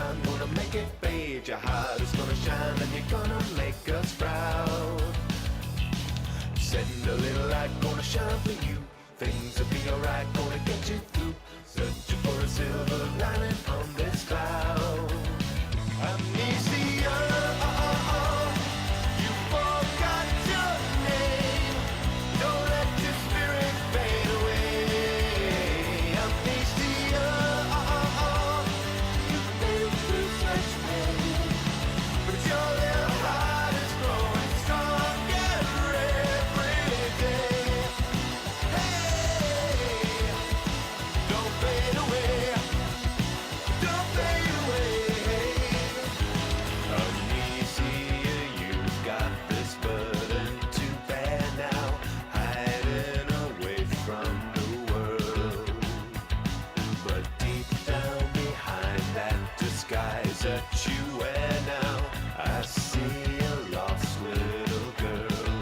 time, gonna make it fade. Your heart is gonna shine and you're gonna make us proud. Send a little light, gonna shine for you. Things will be alright, gonna get you through. Searching for a silver lining on this cloud. Amnesia, you forgot your name. Don't let your spirit fade away. Amnesia, you've been through such pain, but your little heart is growing stronger every day. Hey, don't fade away. Don't fade away. Amnesia, you've got this burden to bear now, hiding away from the world. But deep down behind that disguise that you wear now, I see a lost little girl.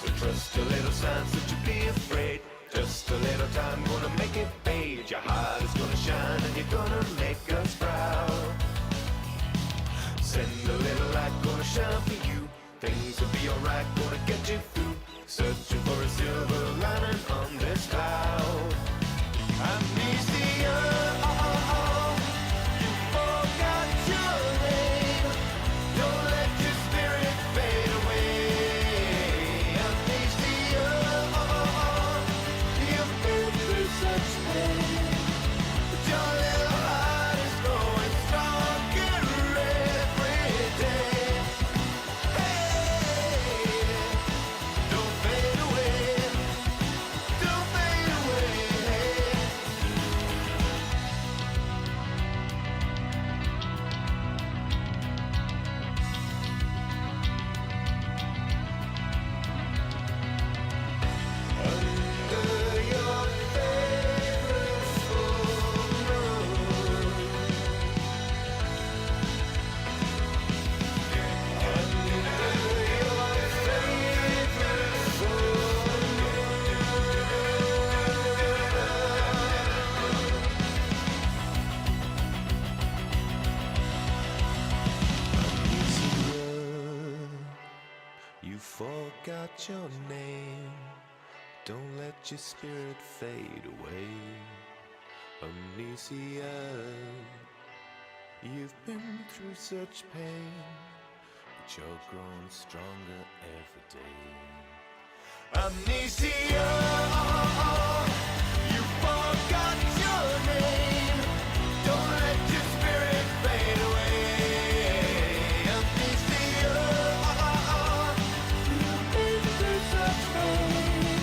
So trust a little signs that you be afraid. Just a little time, gonna make it fade. Your heart is gonna shine and you're gonna make us proud. Send a little light, gonna shine for you. Things will be alright, gonna get you through. Searching for a silver lining on this cloud. Amnesia, you forgot your name. Don't let your spirit fade away. Amnesia, you've been through such pain, but your little heart is growing stronger every day. Hey, don't fade away. Don't fade away. Under your favorite full moon. Under your favorite full moon. You forgot your name. Don't let your spirit fade away. Amnesia, you've been through such pain, but you're growing stronger every day. Amnesia, you forgot your name. Don't let your spirit fade away. Amnesia, you've been through such pain,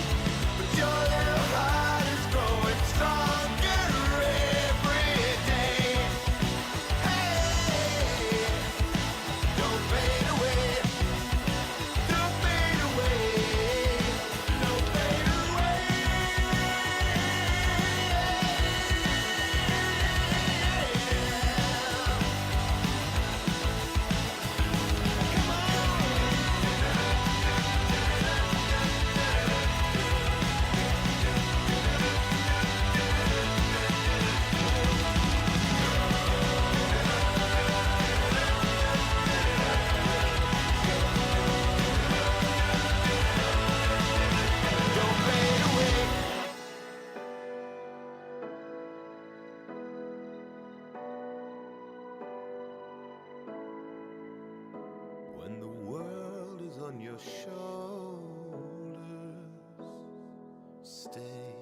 but your little heart is growing stronger every day. Hey, don't fade away. Don't fade away. Don't fade away. Come don't fade away. When the world is on your shoulders, stay.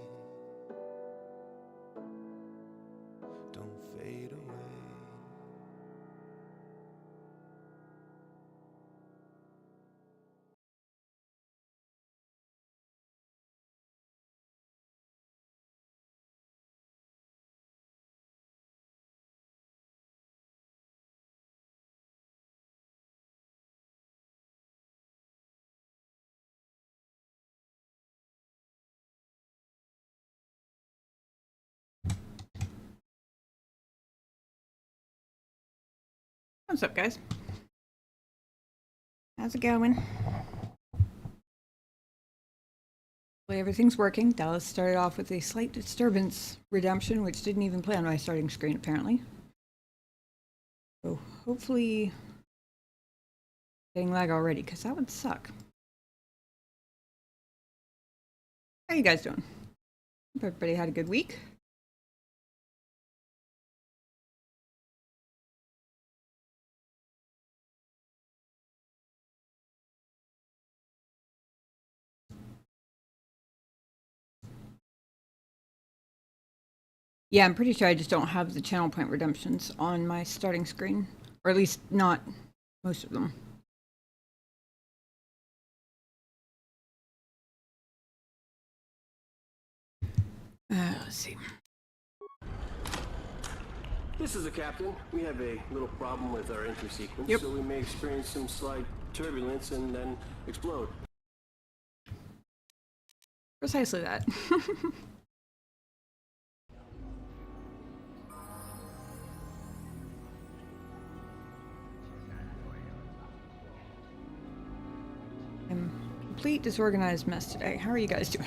Don't fade away. What's up, guys? How's it going? Hopefully everything's working. Dallas started off with a slight disturbance redemption, which didn't even play on my starting screen, apparently. So hopefully getting lag already, because that would suck. How you guys doing? Hope everybody had a good week. Yeah, I'm pretty sure I just don't have the channel point redemptions on my starting screen. Or at least not most of them. Let's see. This is the captain. We have a little problem with our entry sequence, Yep. so we may experience some slight turbulence and then explode. Precisely that. I'm a complete disorganized mess today. How are you guys doing?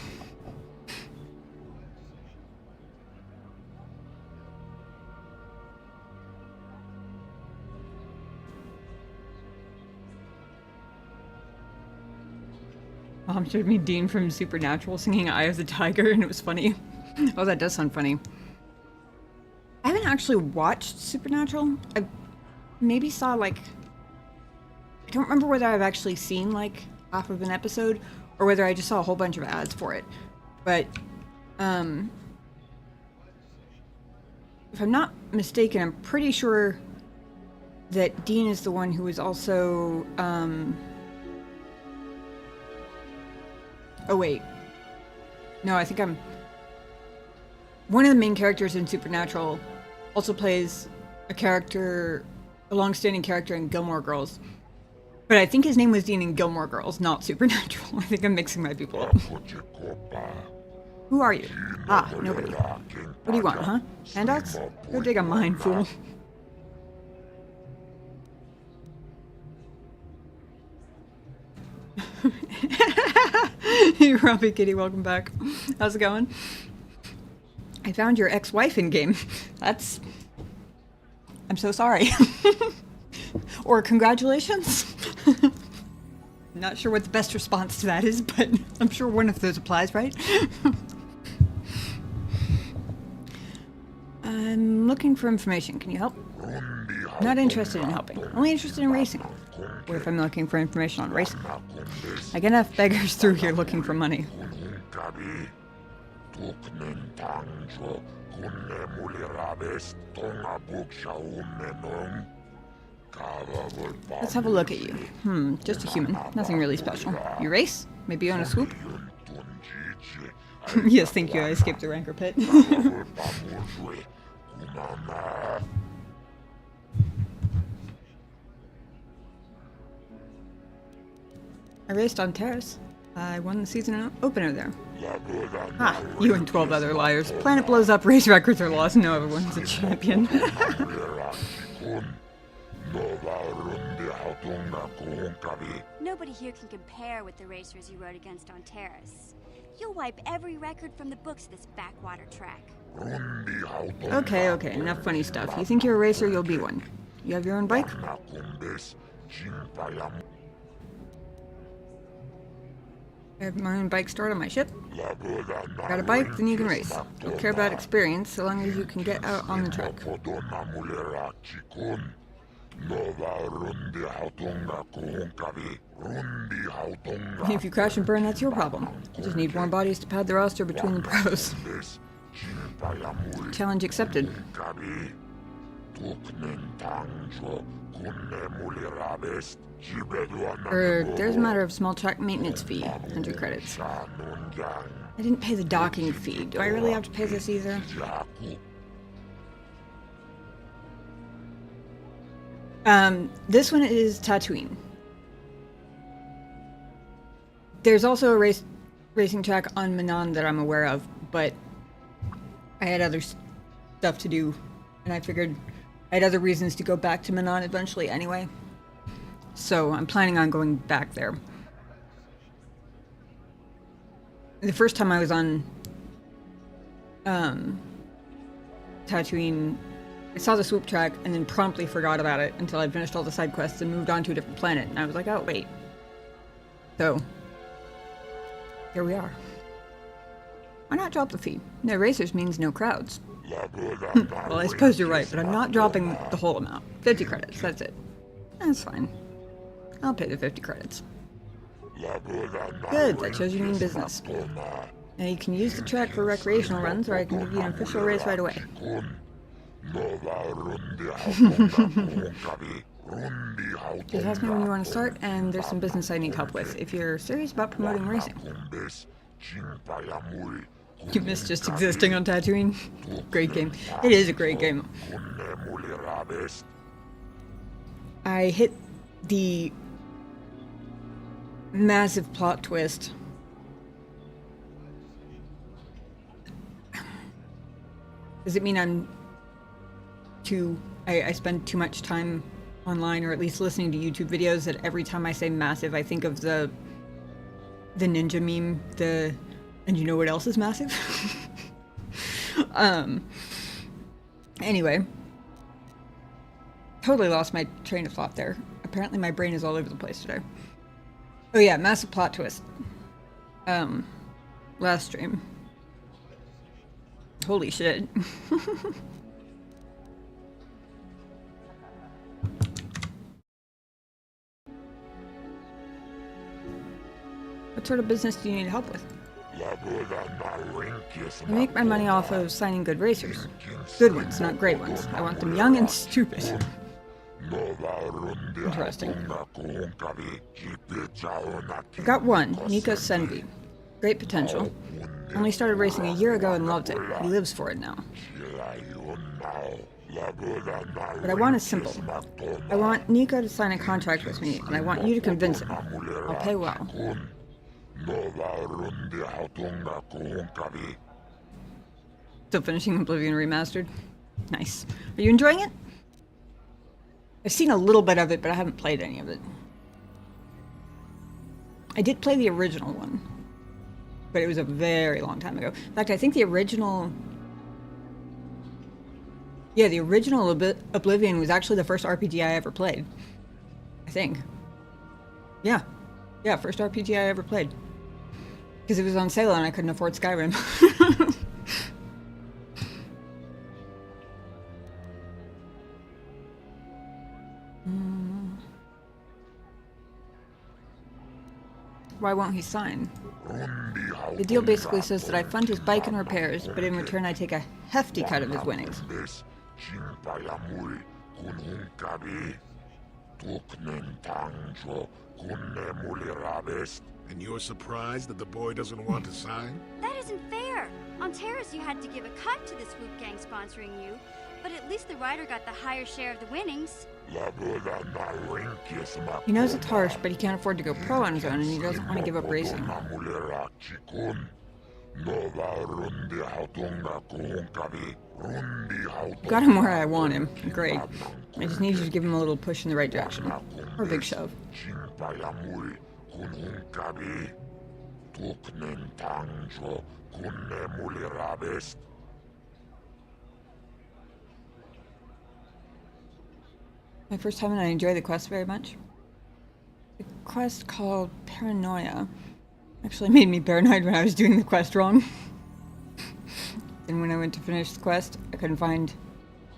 Mom showed me Dean from Supernatural singing Eye of the Tiger, and it was funny. Oh, that does sound funny. I haven't actually watched Supernatural. I maybe saw, like... I don't remember whether I've actually seen, like, half of an episode, or whether I just saw a whole bunch of ads for it. But, if I'm not mistaken, I'm pretty sure that Dean is the one who was also, oh wait. No, I think I'm... One of the main characters in Supernatural also plays a long-standing character in Gilmore Girls. But I think his name was Dean in Gilmore Girls, not Supernatural. I think I'm mixing my people up. Who are you? Ah, nobody. What do you want, huh? Handouts? Go dig a mine, fool. Hey, Robbie Kitty, welcome back. How's it going? I found your ex-wife in game. That's... I'm so sorry. Or congratulations. Not sure what the best response to that is, but I'm sure one of those applies, right? I'm looking for information. Can you help? Not interested in helping. Only interested in racing. What if I'm looking for information on racing? I get enough beggars through here looking for money. Let's have a look at you. Just a human. Nothing really special. You race? Maybe you own a swoop? Yes, thank you. I escaped the rancor pit. I raced on Terrace. I won the season opener there. Ah, you and 12 other liars. Planet blows up, race records are lost, no everyone's a champion. Nobody here can compare with the racers you rode against on Terrace. You'll wipe every record from the books this backwater track. Okay, enough funny stuff. You think you're a racer, you'll be one. You have your own bike? I have my own bike stored on my ship. Got a bike, then you can race. Don't care about experience, so long as you can get out on the track. If you crash and burn, that's your problem. You just need more bodies to pad the roster between the pros. Challenge accepted. There's a matter of small track maintenance fee, 100 credits. I didn't pay the docking fee. Do I really have to pay this either? This one is Tatooine. There's also a racing track on Manon that I'm aware of, but I had other stuff to do, and I figured I had other reasons to go back to Manon eventually anyway. So I'm planning on going back there. The first time I was on Tatooine, I saw the swoop track and then promptly forgot about it until I finished all the side quests and moved on to a different planet. And I was like, oh, wait. So, here we are. Why not drop the fee? No racers means no crowds. Well, I suppose you're right, but I'm not dropping the whole amount. 50 credits, that's it. That's fine. I'll pay the 50 credits. Good, that shows you mean business. Now you can use the track for recreational runs, or I can give you an official race right away. Just ask me when you want to start, and there's some business I need help with, if you're serious about promoting racing. You miss just existing on Tatooine? Great game. It is a great game. I hit the massive plot twist. Does it mean I spend too much time online, or at least listening to YouTube videos, that every time I say massive I think of the ninja meme, and you know what else is massive? Anyway. Totally lost my train of thought there. Apparently my brain is all over the place today. Oh yeah, massive plot twist. Last stream. Holy shit. What sort of business do you need help with? I make my money off of signing good racers. Good ones, not great ones. I want them young and stupid. Interesting. I've got one, Nico Senvi. Great potential. Only started racing a year ago and loved it. He lives for it now. What I want is simple. I want Nico to sign a contract with me, and I want you to convince him. I'll pay well. Still finishing Oblivion Remastered? Nice. Are you enjoying it? I've seen a little bit of it, but I haven't played any of it. I did play the original one, but it was a very long time ago. In fact, I think the original... Yeah, the original Oblivion was actually the first RPG I ever played. I think. Yeah. Yeah, first RPG I ever played. Because it was on sale and I couldn't afford Skyrim. Why won't he sign? The deal basically says that I fund his bike and repairs, but in return I take a hefty cut of his winnings. And you're surprised that the boy doesn't want to sign? That isn't fair. On Terrace, you had to give a cut to the Swoop Gang sponsoring you, but at least the rider got the higher share of the winnings. He knows it's harsh, but he can't afford to go pro on his own, and he doesn't want to give up racing. Got him where I want him. Great. I just need you to give him a little push in the right direction. Or a big shove. My first time, and I enjoy the quest very much. The quest called Paranoia actually made me paranoid when I was doing the quest wrong. And when I went to finish the quest, I couldn't find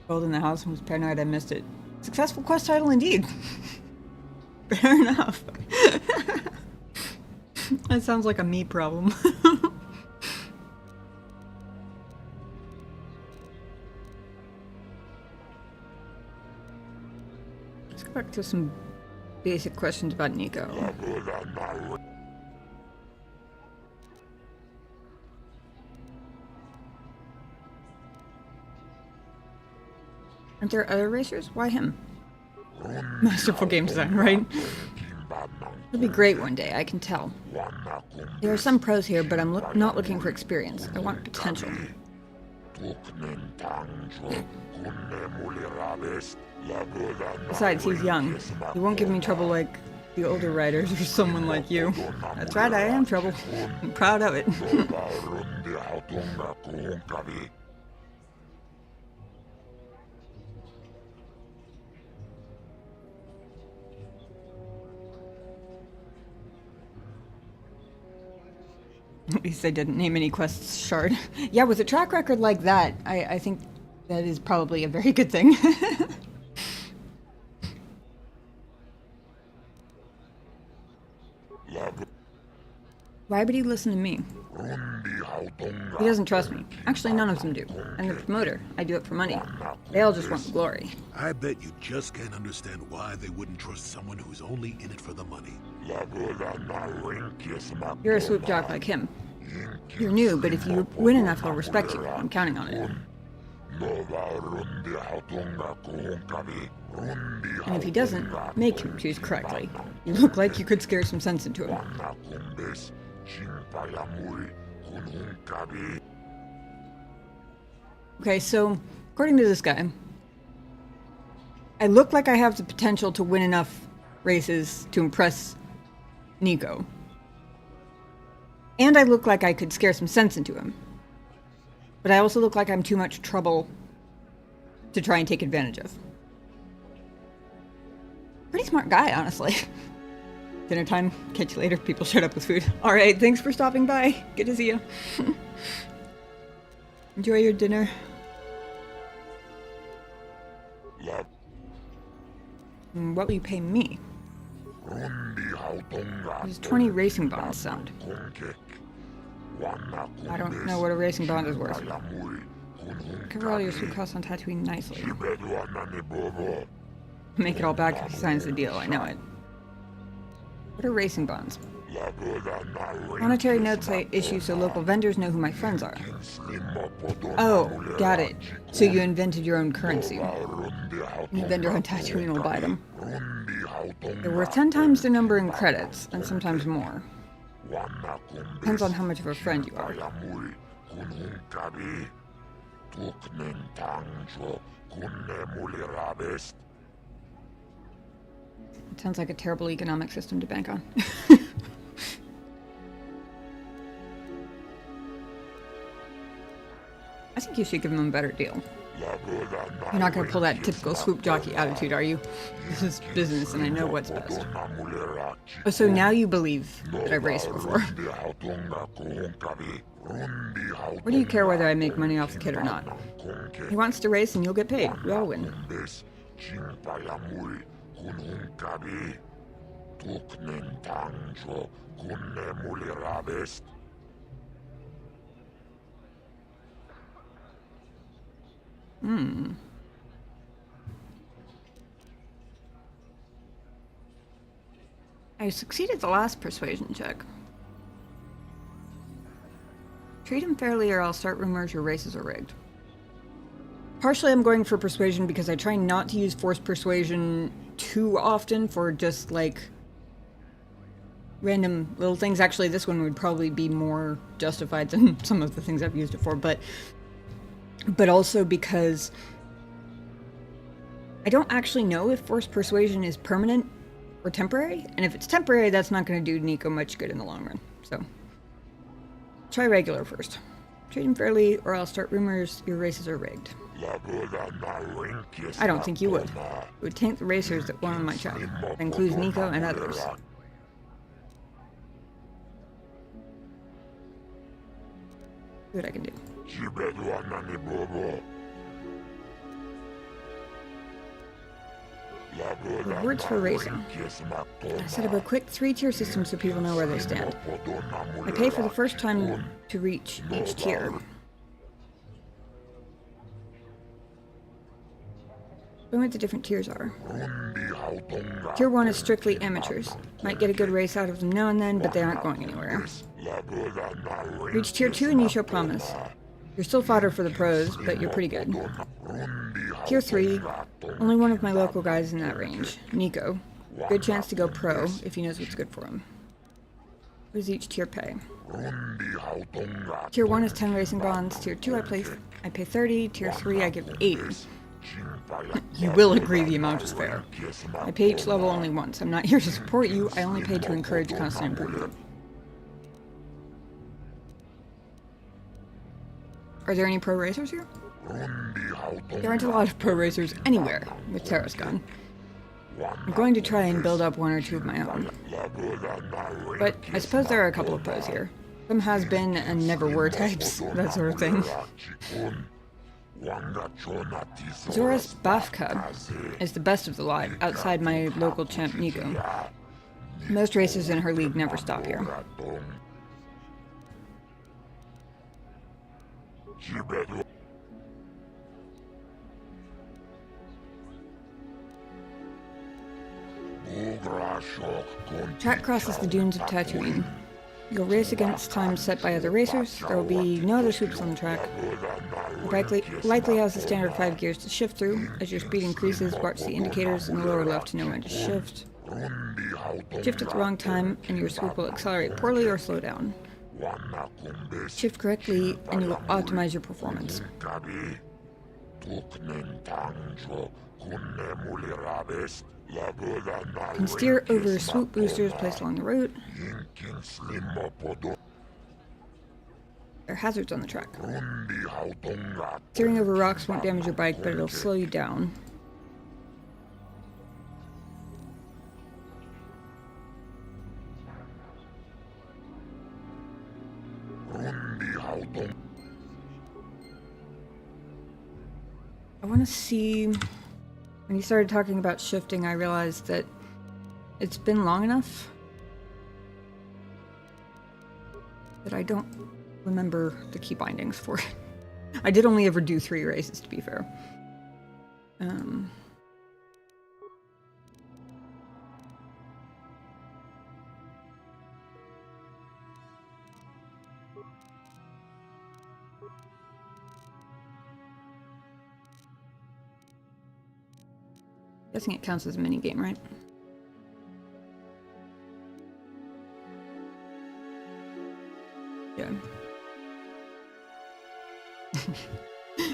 gold in the house and was paranoid I missed it. Successful quest title indeed. Fair enough. That sounds like a me problem. Let's go back to some basic questions about Nico. Aren't there other racers? Why him? Masterful game design, right? It'll be great one day, I can tell. There are some pros here, but I'm not looking for experience. I want potential. Besides, he's young. He won't give me trouble like the older riders or someone like you. That's right, I am trouble. I'm proud of it. At least they didn't name any quests Shard. Yeah, with a track record like that, I think that is probably a very good thing. Why would he listen to me? He doesn't trust me. Actually, none of them do. And the promoter, I do it for money. They all just want glory. I bet you just can't understand why they wouldn't trust someone who's only in it for the money. You're a swoop jock like him. You're new, but if you win enough, he'll respect you. I'm counting on it. And if he doesn't, make him choose correctly. You look like you could scare some sense into him. Okay, so, according to this guy, I look like I have the potential to win enough races to impress Nico. And I look like I could scare some sense into him. But I also look like I'm too much trouble to try and take advantage of. Pretty smart guy, honestly. Dinner time. Catch you later. People showed up with food. Alright, thanks for stopping by. Good to see you. Enjoy your dinner. And what will you pay me? There's 20 racing bonds sound. I don't know what a racing bond is worth. Cover all your swoop costs on Tatooine nicely. Make it all back if he signs the deal, I know it. What are racing bonds? Monetary notes I issue so local vendors know who my friends are. Oh, got it. So you invented your own currency. Any vendor on Tatooine will buy them. They're worth 10 times their number in credits, and sometimes more. Depends on how much of a friend you are. It sounds like a terrible economic system to bank on. I think you should give him a better deal. You're not going to pull that typical swoop jockey attitude, are you? This is business and I know what's best. Oh, so now you believe that I've raced before. What do you care whether I make money off the kid or not? He wants to race and you'll get paid. We all win. I succeeded the last persuasion check. Treat him fairly or I'll start rumors your races are rigged. Partially I'm going for persuasion because I try not to use forced persuasion too often for just like random little things. Actually, this one would probably be more justified than some of the things I've used it for, but also because I don't actually know if forced persuasion is permanent or temporary, and if it's temporary, that's not going to do Nico much good in the long run. So, try regular first. Treat him fairly, or I'll start rumors your races are rigged. I don't think you would. It would taint the racers that won on my track. That includes Nico and others. See what I can do. Rewards for racing. I set up a quick 3-tier system so people know where they stand. I pay for the first time to reach each tier. Show me what the different tiers are. Tier 1 is strictly amateurs. Might get a good race out of them now and then, but they aren't going anywhere. Reach Tier 2 and you show promise. You're still fodder for the pros, but you're pretty good. Tier 3, only one of my local guys in that range, Nico. Good chance to go pro if he knows what's good for him. What does each tier pay? Tier 1 is 10 racing bonds, Tier 2 I pay 30, Tier 3 I give 80. You will agree the amount is fair. I pay each level only once. I'm not here to support you, I only pay to encourage constant improvement. Are there any pro racers here? There aren't a lot of pro racers anywhere with Tarascon. I'm going to try and build up one or two of my own. But I suppose there are a couple of pros here. Some has been and never were types, that sort of thing. Zora's Buff Cub is the best of the lot, outside my local champ Nico. Most racers in her league never stop here. Track crosses the dunes of Tatooine. You'll race against times set by other racers. There will be no other swoops on the track. The bike likely has the standard 5 gears to shift through. As your speed increases, watch the indicators in the lower left to know when to shift. Shift at the wrong time, and your swoop will accelerate poorly or slow down. Shift correctly, and you will optimize your performance. Can steer over swoop boosters placed along the route. There are hazards on the track. Steering over rocks won't damage your bike, but it'll slow you down. I want to see... When you started talking about shifting, I realized that it's been long enough that I don't remember the key bindings for it. I did only ever do 3 races, to be fair. Guessing it counts as a mini game, right? Yeah.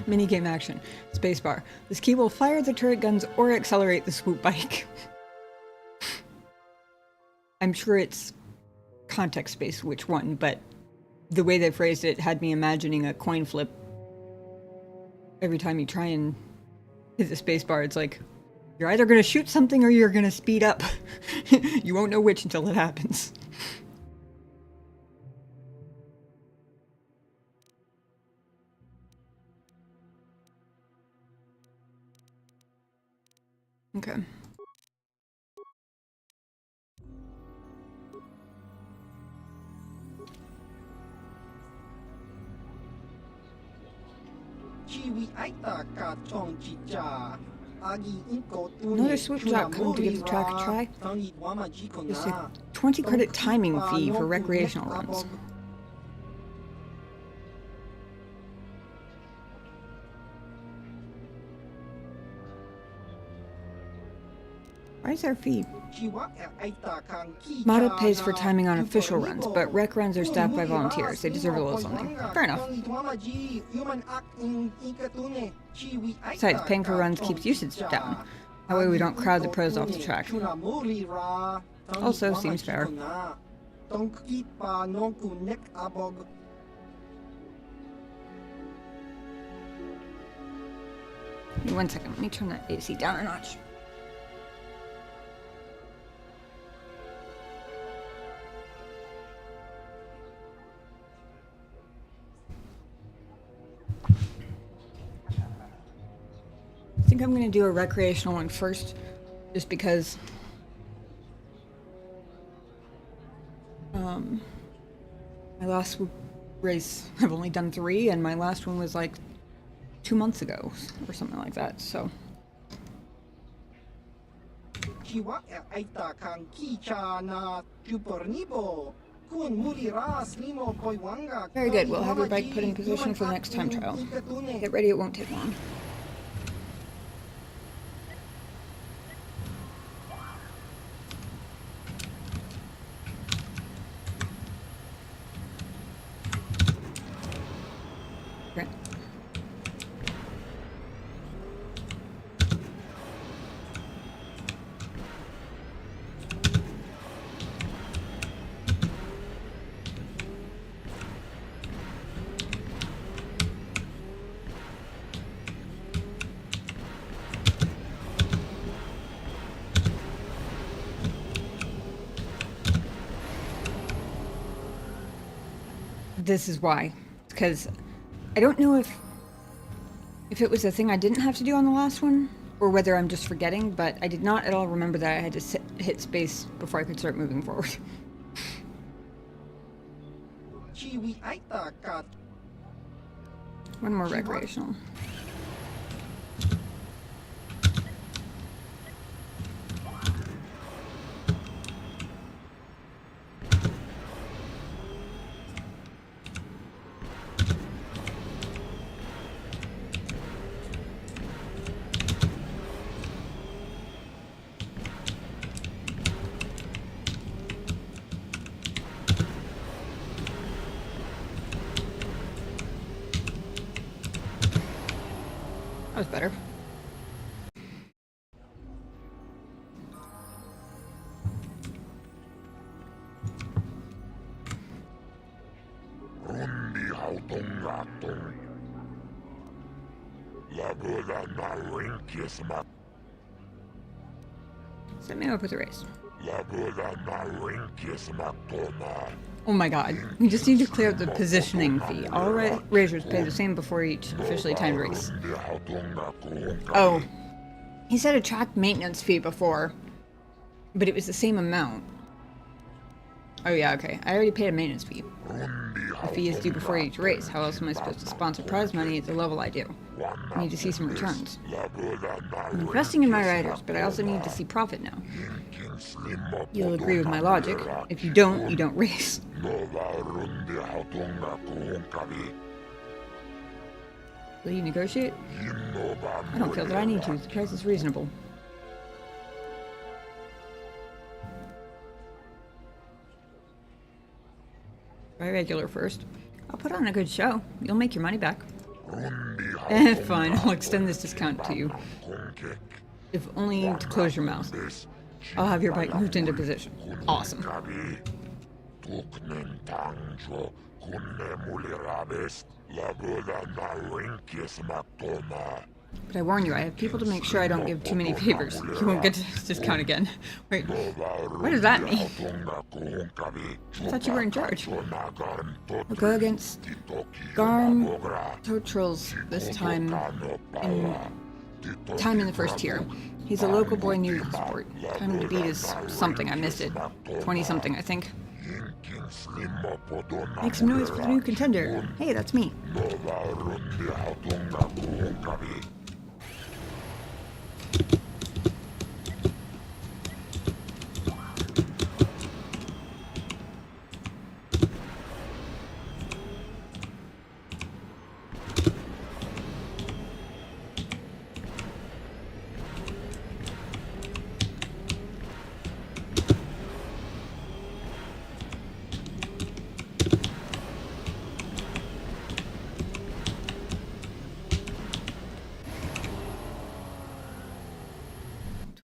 Mini game action. Spacebar. This key will fire the turret guns or accelerate the swoop bike. I'm sure it's context-based which one, but the way they phrased it had me imagining a coin flip. Every time you try and hit the spacebar, it's like, you're either going to shoot something or you're going to speed up. You won't know which until it happens. Okay. Another swoop job coming to give the track a try. There's a 20 credit timing fee for recreational runs. Why is there a fee? Modded pays for timing on official runs, but rec runs are staffed by volunteers. They deserve a little something. Fair enough. Besides, paying for runs keeps usage down. That way we don't crowd the pros off the track. Also, seems fair. Give me 1 second, let me turn that AC down a notch. I think I'm going to do a recreational one first, just because my last race, I've only done 3, and my last one was like 2 months ago, or something like that, so. Very good, we'll have your bike put in position for the next time trial. Get ready, it won't take long. Okay. this is why. Because I don't know if it was a thing I didn't have to do on the last one, or whether I'm just forgetting, but I did not at all remember that I had to hit space before I could start moving forward. One more recreational. That was better. Set me up with a race. Oh my god. We just need to clear up the positioning fee. All racers pay the same before each officially timed race. Oh. He said a track maintenance fee before, but it was the same amount. Oh yeah, okay. I already paid a maintenance fee. The fee is due before each race. How else am I supposed to sponsor prize money at the level I do? I need to see some returns. I'm investing in my riders, but I also need to see profit now. You'll agree with my logic. If you don't race. Will you negotiate? I don't feel that I need to. The price is reasonable. Try regular first. I'll put on a good show. You'll make your money back. Fine, I'll extend this discount to you. If only to close your mouth. I'll have your bike moved into position. Awesome. But I warn you, I have people to make sure I don't give too many favors. You won't get this discount again. Wait, what does that mean? I thought you were in charge. I'll go against Garm Totrils this time in the first tier. He's a local boy new to the sport. Time to beat is something, I missed it. 20-something, I think. Make some noise for the new contender. Hey, that's me.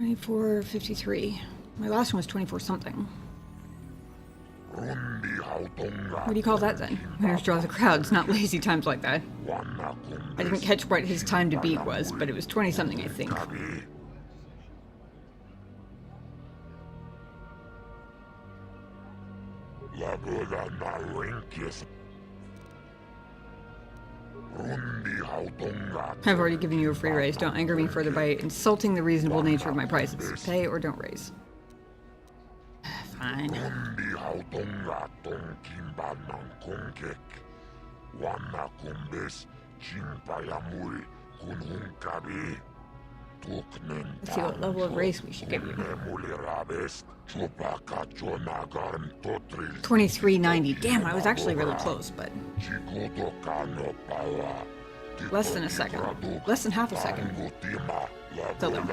$24.53. My last one was 24-something. What do you call that then? Winners draw the crowds, not lazy times like that. I didn't catch what his time to beat was, but it was 20-something, I think. I've already given you a free raise. Don't anger me further by insulting the reasonable nature of my prices. Pay or don't raise. Fine. Let's see what level of race we should give you. 2390. Damn, I was actually really close, but... Less than a second. Less than half a second. Still though.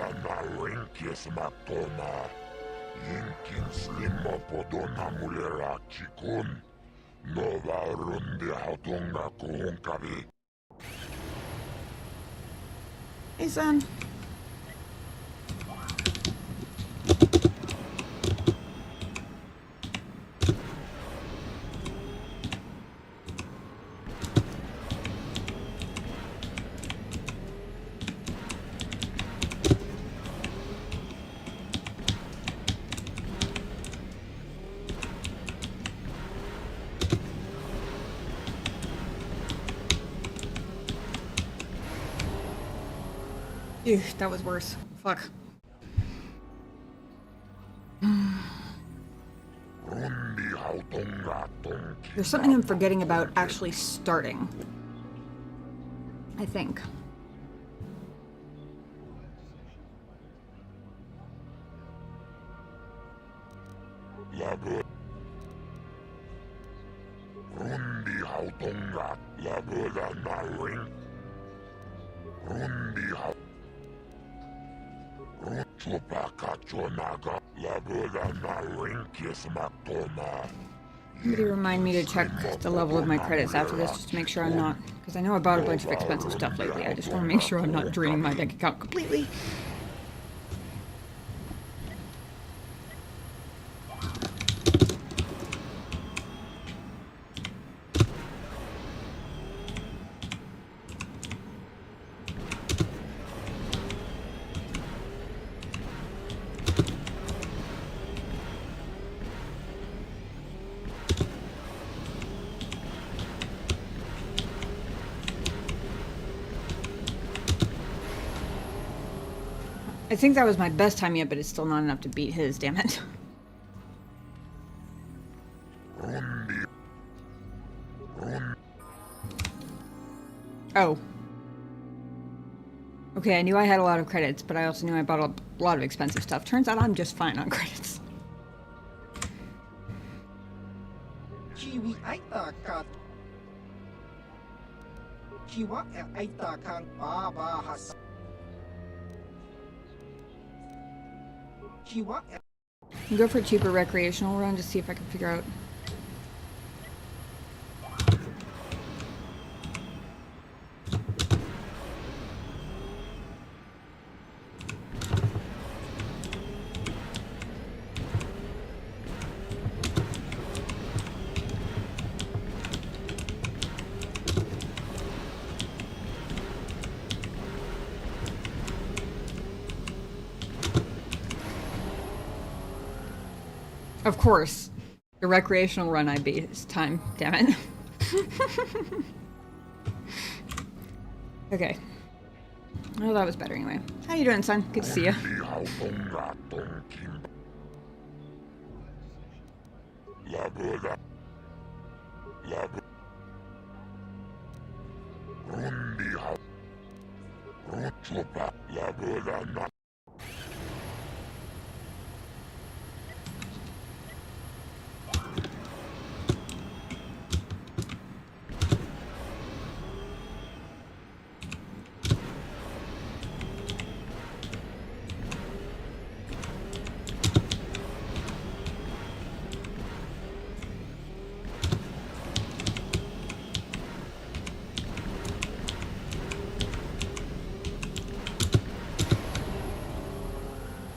Hey, son. Ew, that was worse. Fuck. There's something I'm forgetting about actually starting. I think. Somebody remind me to check the level of my credits after this just to make sure I'm not, because I know I bought a bunch of expensive stuff lately. I just want to make sure I'm not draining my bank account completely. I think that was my best time yet, but it's still not enough to beat his, damn it. Oh. Okay, I knew I had a lot of credits, but I also knew I bought a lot of expensive stuff. Turns out I'm just fine on credits. I'll go for a cheaper recreational run to see if I can figure out. Of course, the recreational run I beat this time, damn it. Okay. Oh, that was better anyway. How you doing, son? Good to see you.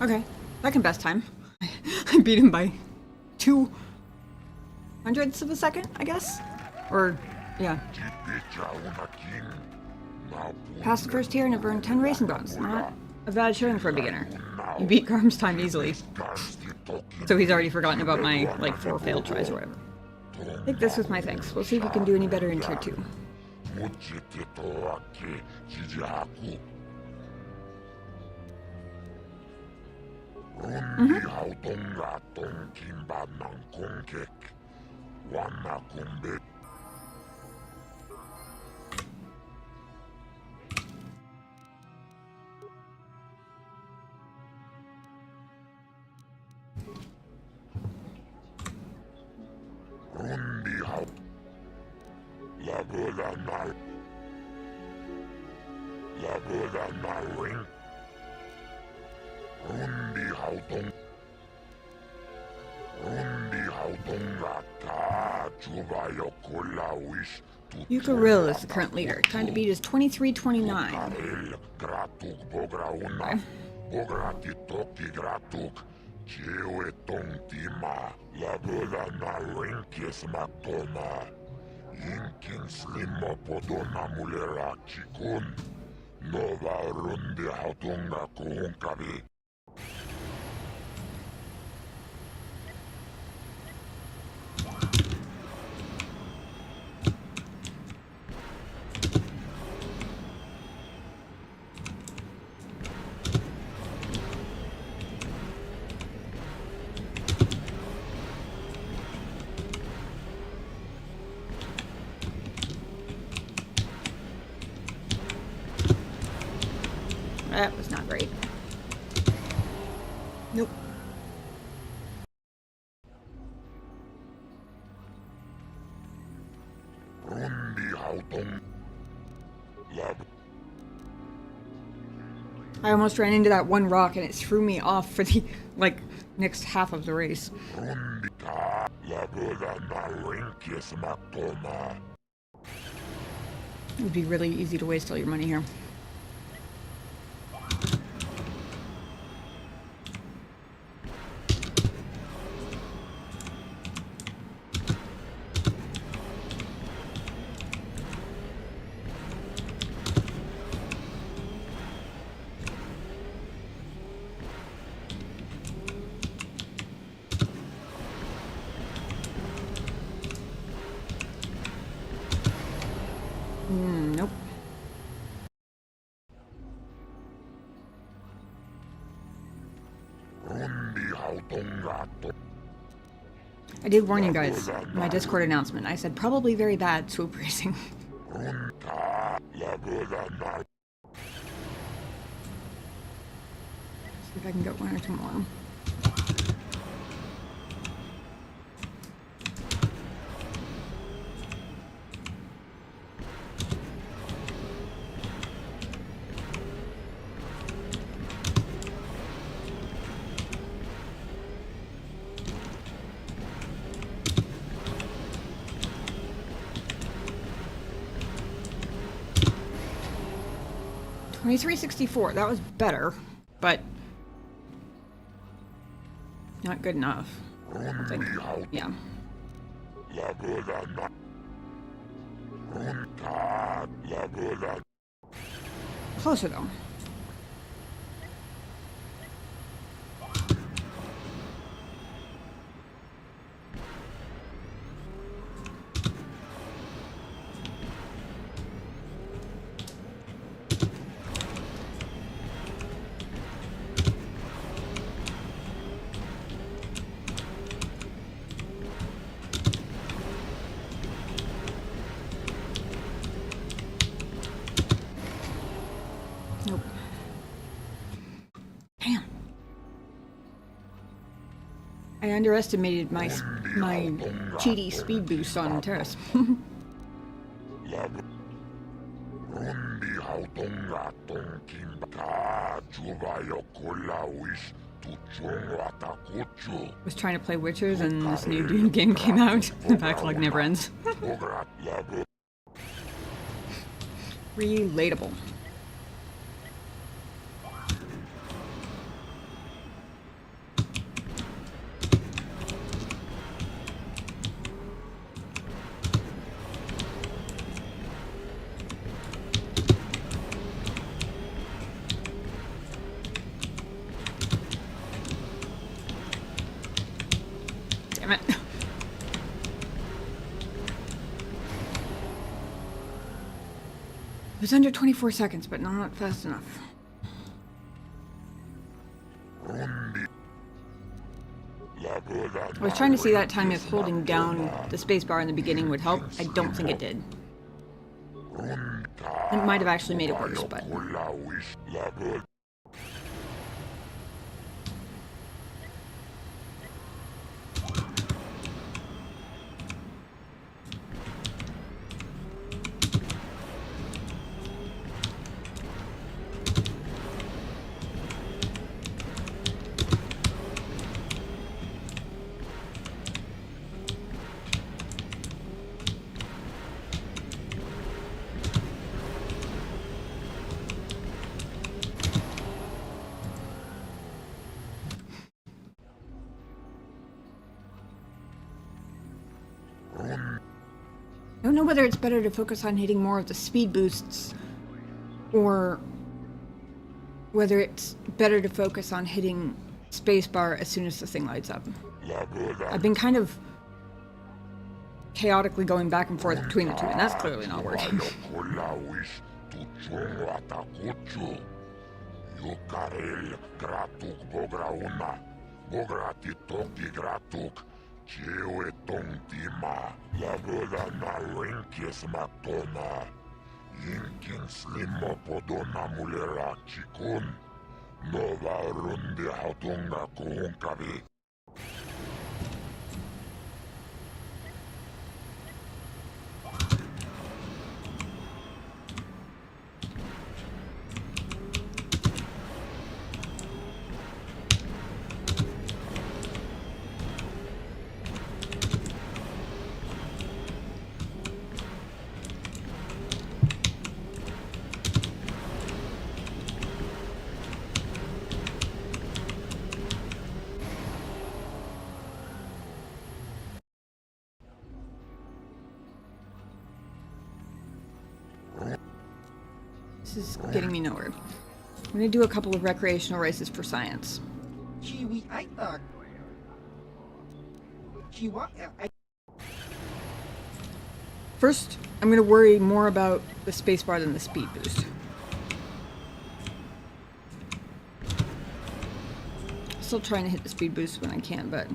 Okay, second best time. I beat him by 2/100ths of a second, I guess? Or, yeah. Passed the first tier and have earned 10 racing bronze. Not a bad showing for a beginner. You beat Garm's time easily. So he's already forgotten about my, like, 4 failed tries or whatever. Take this with my thanks. We'll see if we can do any better in tier 2. Yukaril is the current leader. Time to beat is 23-29. Nope. I almost ran into that one rock and it threw me off for the, like, next half of the race. It would be really easy to waste all your money here. Nope. I did warn you guys in my Discord announcement. I said probably very bad swoop racing. See if I can get one or two more. $23.64. That was better, but not good enough. I don't think. Yeah. Closer though. Nope. Damn. I underestimated my cheaty speed boost on Terrace. Was trying to play Witchers and this new Doom game came out. The backlog never ends. Relatable. Damn it. It was under 24 seconds, but not fast enough. I was trying to see that time if holding down the spacebar in the beginning would help. I don't think it did. It might have actually made it worse, but... I don't know whether it's better to focus on hitting more of the speed boosts or whether it's better to focus on hitting spacebar as soon as the thing lights up. I've been kind of chaotically going back and forth between the two, and that's clearly not working. 너가 룬디 하동가 공까비. This is getting me nowhere. I'm gonna do a couple of recreational races for science. First, I'm gonna worry more about the spacebar than the speed boost. Still trying to hit the speed boost when I can, but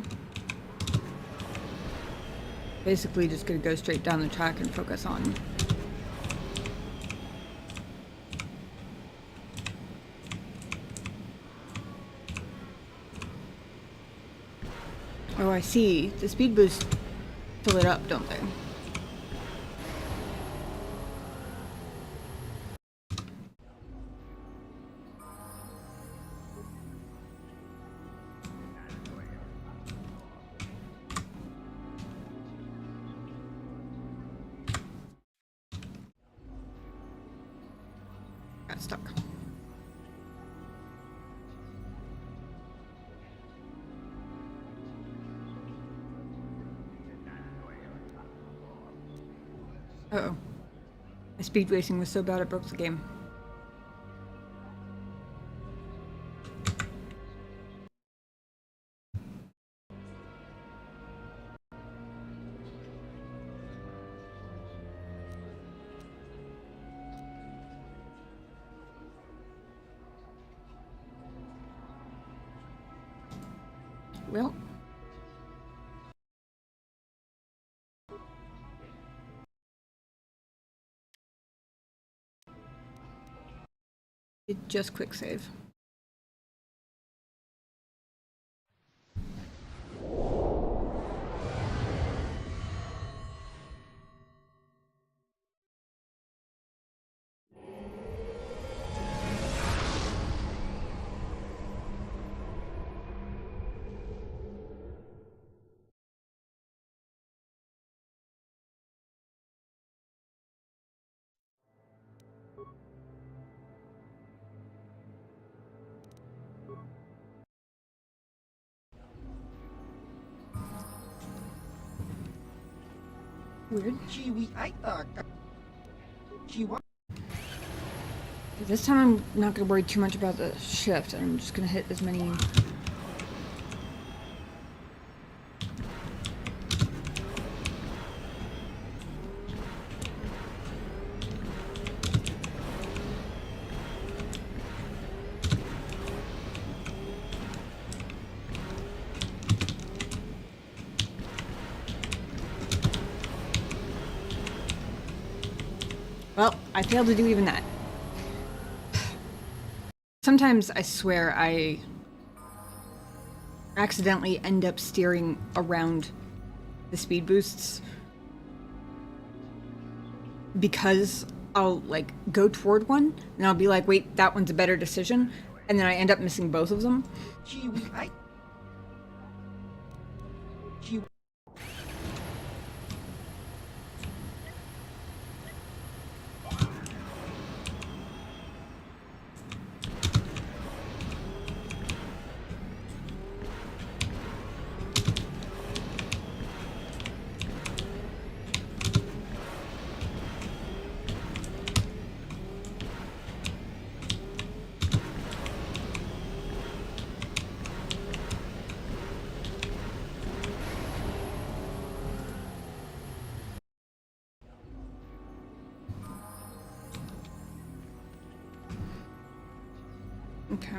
basically just gonna go straight down the track and focus on oh, I see. The speed boosts fill it up, don't they? Got stuck. Uh-oh. My speed racing was so bad it broke the game. Well. It just quick save. Weird. This time I'm not going to worry too much about the shift. I'm just going to hit as many... Well, I failed to do even that. Sometimes I swear I accidentally end up steering around the speed boosts because I'll like go toward one and I'll be like, wait, that one's a better decision, and then I end up missing both of them. Okay.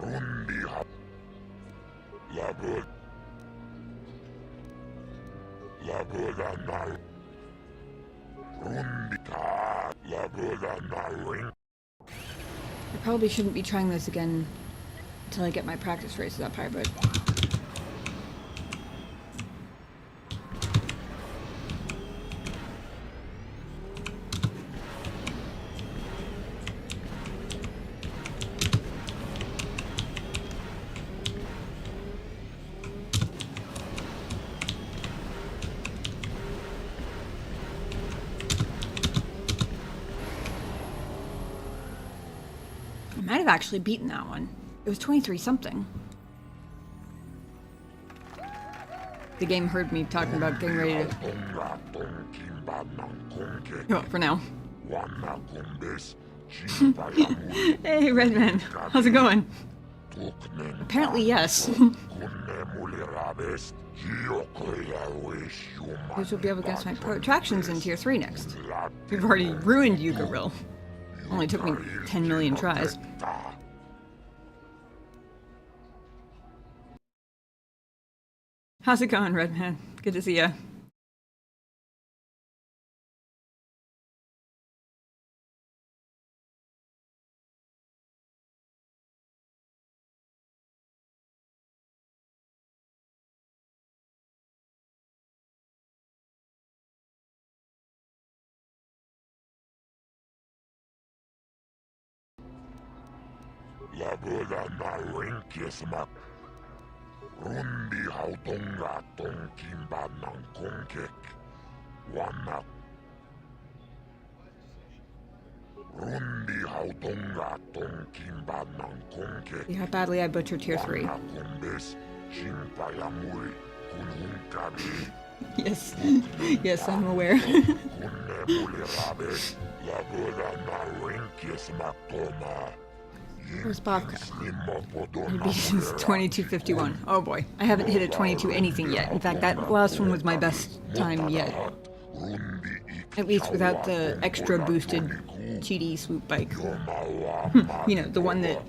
룬디 하 I probably shouldn't be trying this again until I get my practice races up high, but... I might have actually beaten that one. It was 23 something. The game heard me talking about getting ready to... Oh, for now. Hey, Redman. How's it going? Apparently, yes. This will be up against my pro attractions in Tier 3 next. We've already ruined Yuga Rill. Only took me 10 million tries. How's it going, Redman? Good to see ya. Rundi hautonga tonkimba ng kongkek. Wanak. Rundi hautonga tonkimba ng kongkek. See how badly I butchered Tier 3. Wanakumbes chimpayamuri kunhunkabi. Yes. Yes, I'm aware. Kunemulirabe. Labuda na rinkis maktoma. Where's Bobka? Maybe since 2251. Oh boy, I haven't hit a 22 anything yet. In fact, that last one was my best time yet. At least without the extra boosted cheaty swoop bike. You know, the one that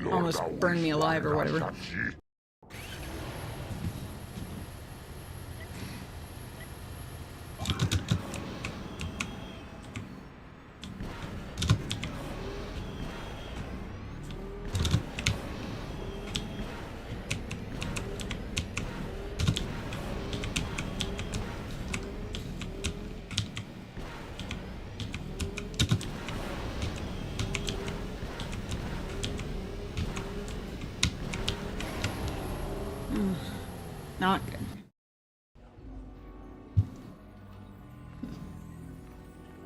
almost burned me alive or whatever. Not good.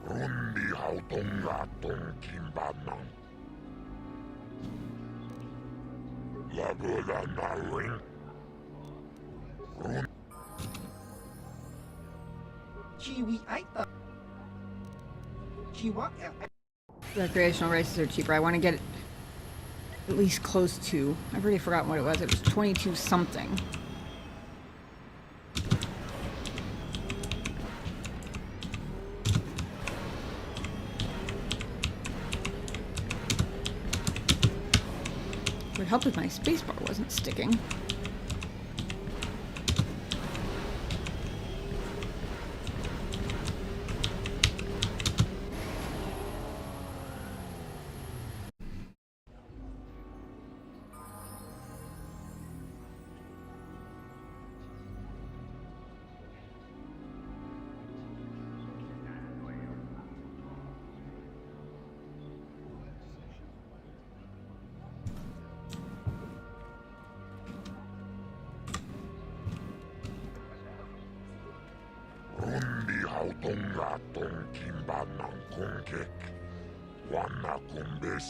Rundi hautonga tonkimbanang. Labuda na ring. Recreational races are cheaper. I want to get it at least close to. I've already forgotten what it was. It was 22 something. It would help if my spacebar wasn't sticking. Hautonga tonkimbanang kongkek. Wanakumbes.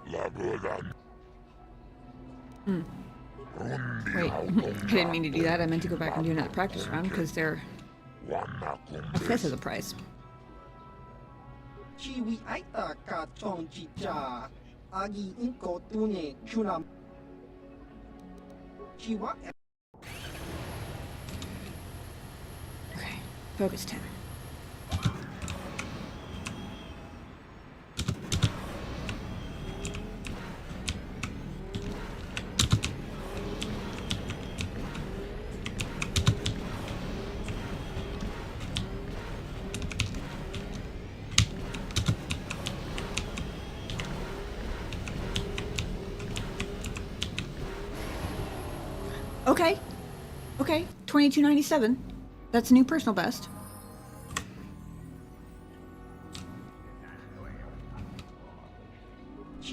Labudan. Wait, I didn't mean to do that. I meant to go back and do another practice round because they're a fifth of the price. Okay, focus 10. Okay. Okay. 22.97. That's a new personal best.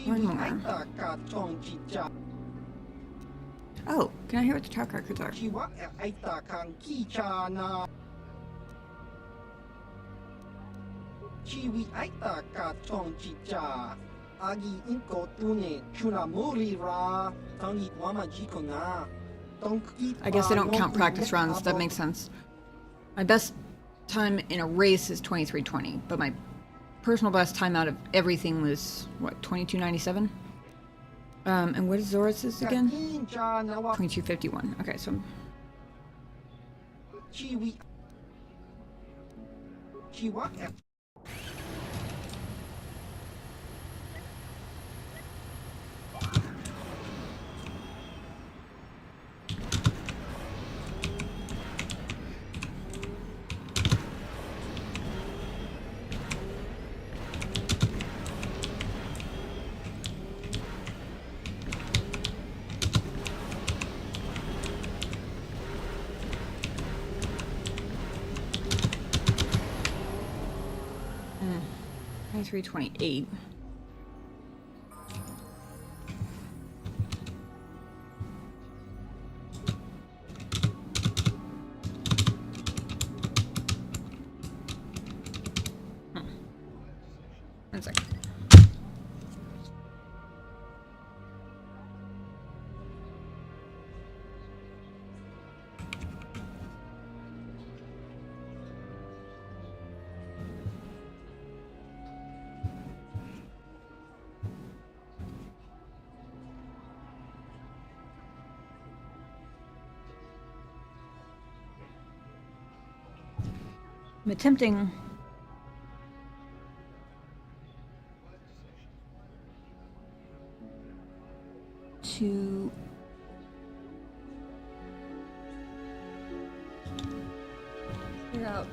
One more. Oh, can I hear what the top card cards are? I guess they don't count practice runs. That makes sense. My best time in a race is 23:20, but my personal best time out of everything was, what, 22.97? And what is Zoris's again? 22.51. Okay, so I'm... Mm, 23.28. One second. I'm attempting to figure out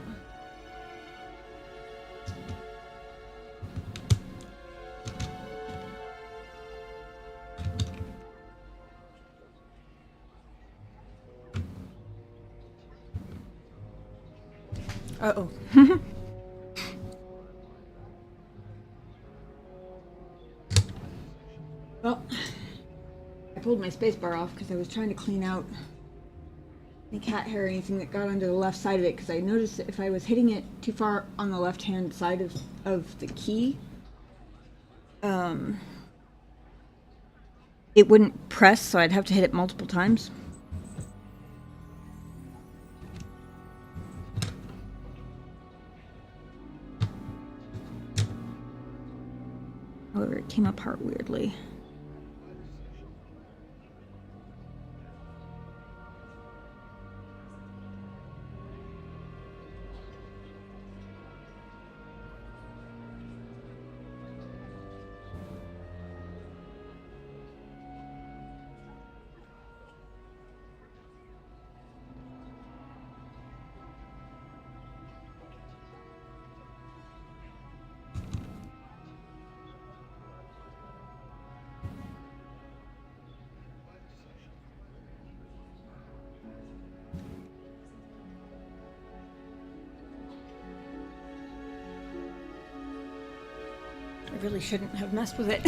uh-oh. Well, I pulled my spacebar off because I was trying to clean out any cat hair or anything that got onto the left side of it, because I noticed that if I was hitting it too far on the left-hand side of the key, it wouldn't press, so I'd have to hit it multiple times. However, it came apart weirdly. I really shouldn't have messed with it.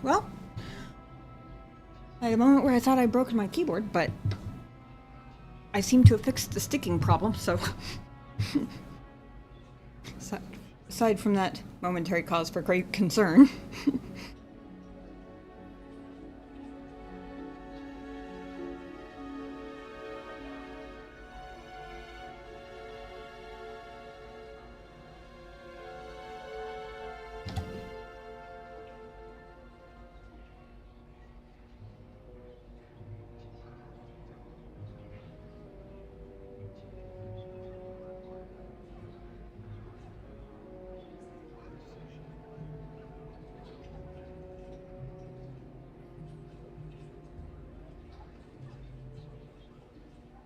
Well, I had a moment where I thought I'd broken my keyboard, but I seem to have fixed the sticking problem, so... Aside from that momentary cause for great concern...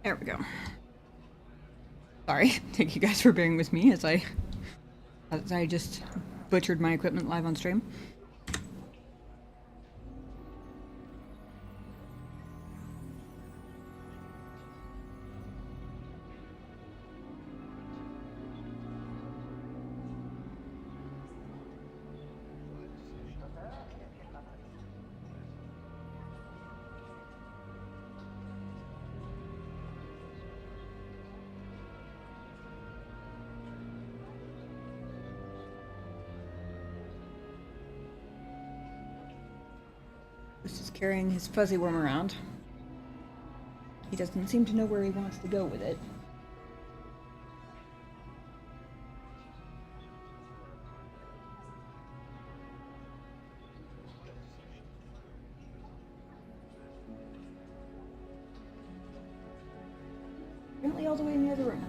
There we go. Sorry, thank you guys for bearing with me as I just butchered my equipment live on stream. He's just carrying his fuzzy worm around. He doesn't seem to know where he wants to go with it. Apparently all the way in the other room.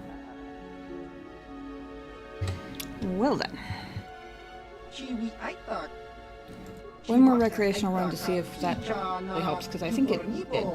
Well then. One more recreational run to see if that really helps, because I think it did.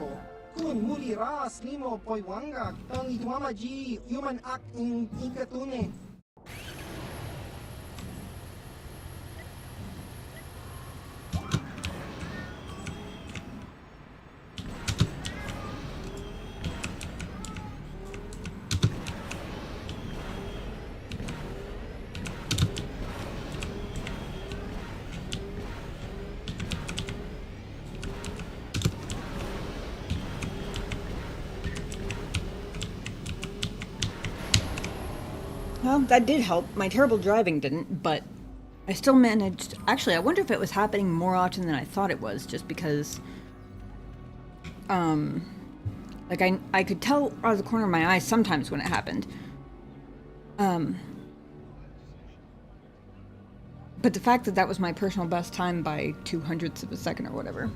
Well, that did help. My terrible driving didn't, but I still managed... Actually, I wonder if it was happening more often than I thought it was, just because... Like, I could tell out of the corner of my eye sometimes when it happened. But the fact that that was my personal best time by 0.02 of a second or whatever...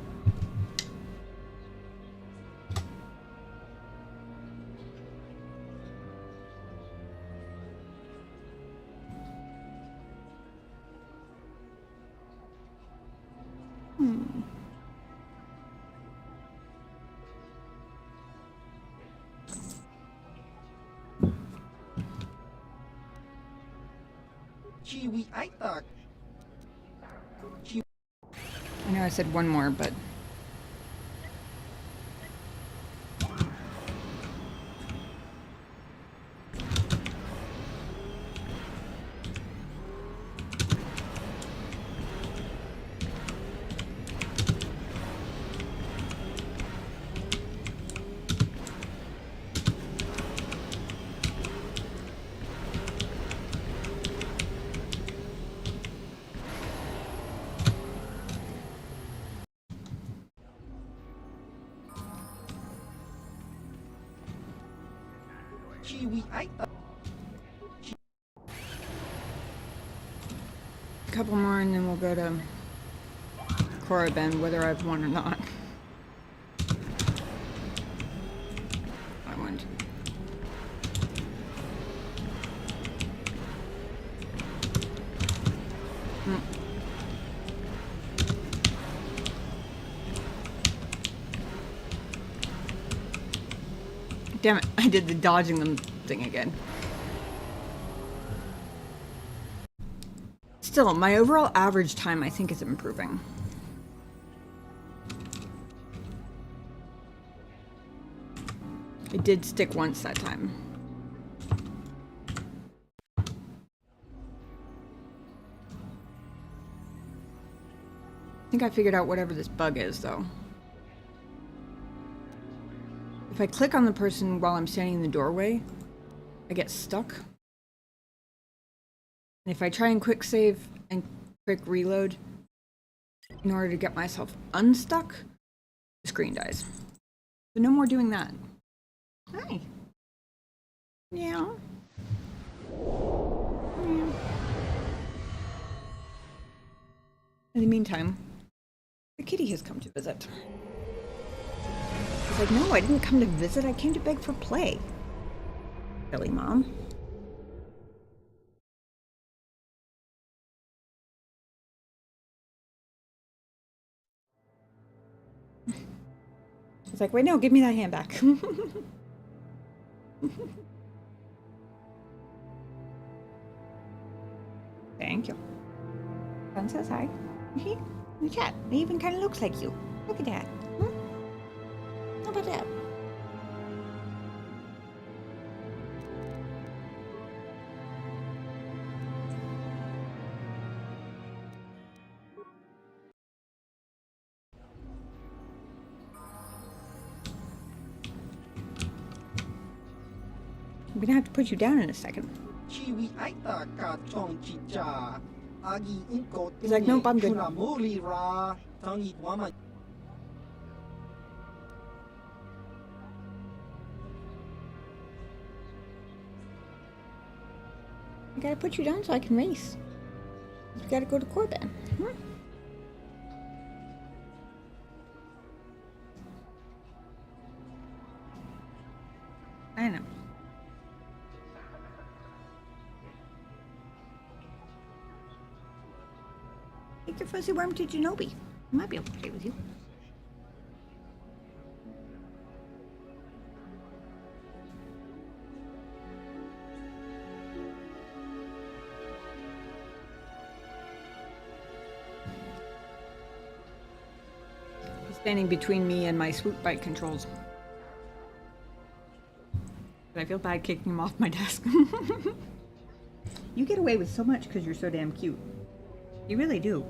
I know I said one more, but... A couple more and then we'll go to Korriban, whether I've won or not. I won. Damn it, I did the dodging them thing again. Still, my overall average time I think is improving. It did stick once that time. I think I figured out whatever this bug is, though. If I click on the person while I'm standing in the doorway, I get stuck. And if I try and quick save and quick reload in order to get myself unstuck, the screen dies. So no more doing that. Hi. Yeah. Yeah. In the meantime, the kitty has come to visit. He's like, no, I didn't come to visit. I came to beg for play. Silly mom. He's like, wait, no, give me that hand back. Thank you. Son says hi. See? The cat. It even kind of looks like you. Look at that. How about that? I'm gonna have to put you down in a second. He's like, nope, I'm good. I gotta put you down so I can race. We gotta go to Korriban. I know. Take your fuzzy worm to Genobi. I might be able to play with you. He's standing between me and my swoop bike controls. But I feel bad kicking him off my desk. You get away with so much because you're so damn cute. You really do.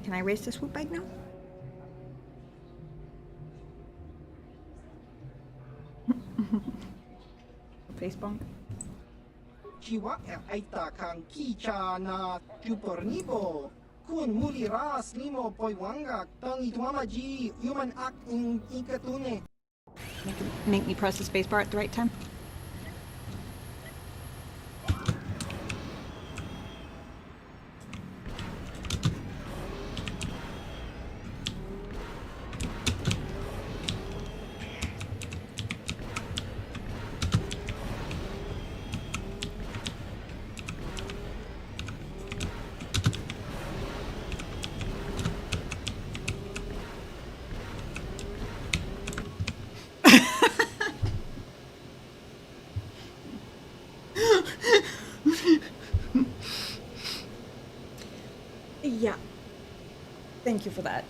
Can I race the swoop bike now? Face bonk. Jiwa aita kang kicha na jupornibo. Kun muli ras limo poiwanga tang itwamaji human act in ikatune. Make me press the spacebar at the right time. Yeah. Thank you for that.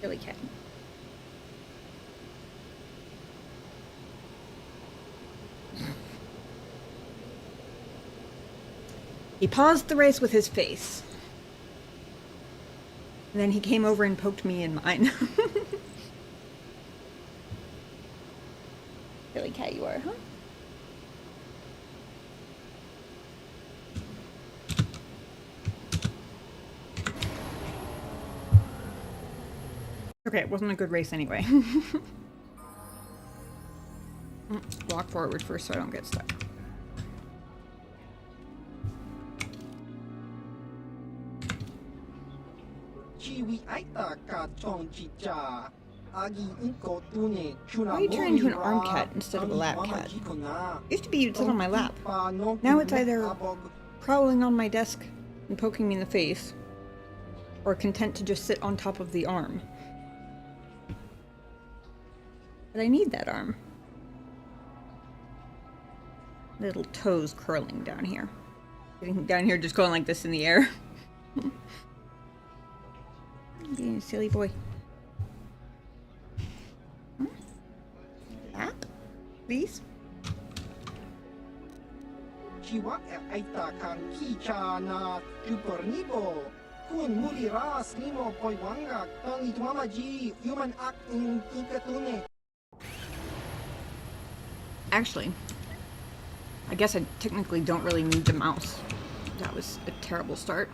Really can. He paused the race with his face. And then he came over and poked me in mine. Silly cat you are, huh? Okay, it wasn't a good race anyway. Walk forward first so I don't get stuck. Why are you turning into an arm cat instead of a lap cat? Used to be you'd sit on my lap. Now it's either prowling on my desk and poking me in the face, or content to just sit on top of the arm. But I need that arm. Little toes curling down here. Getting down here just going like this in the air. Being a silly boy. Lap? Please? Jiwa ay takang kicha na jupornibo. Kun muliras limo poiwangak tang itumamaji human act in ikatune. Actually, I guess I technically don't really need the mouse. That was a terrible start.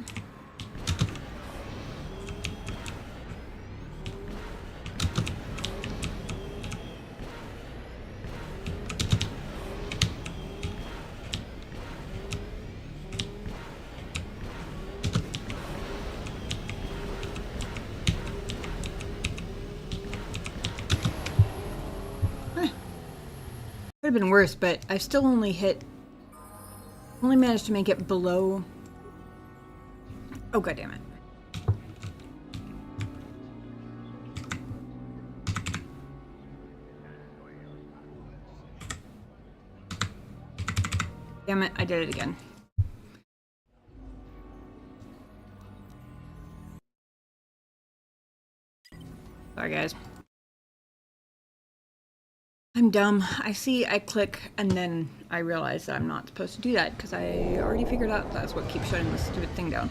Could have been worse, but I've still only managed to make it below. Oh, god damn it. Damn it, I did it again. Sorry, guys. I'm dumb. I click, and then I realize that I'm not supposed to do that, because I already figured out that's what keeps shutting this stupid thing down.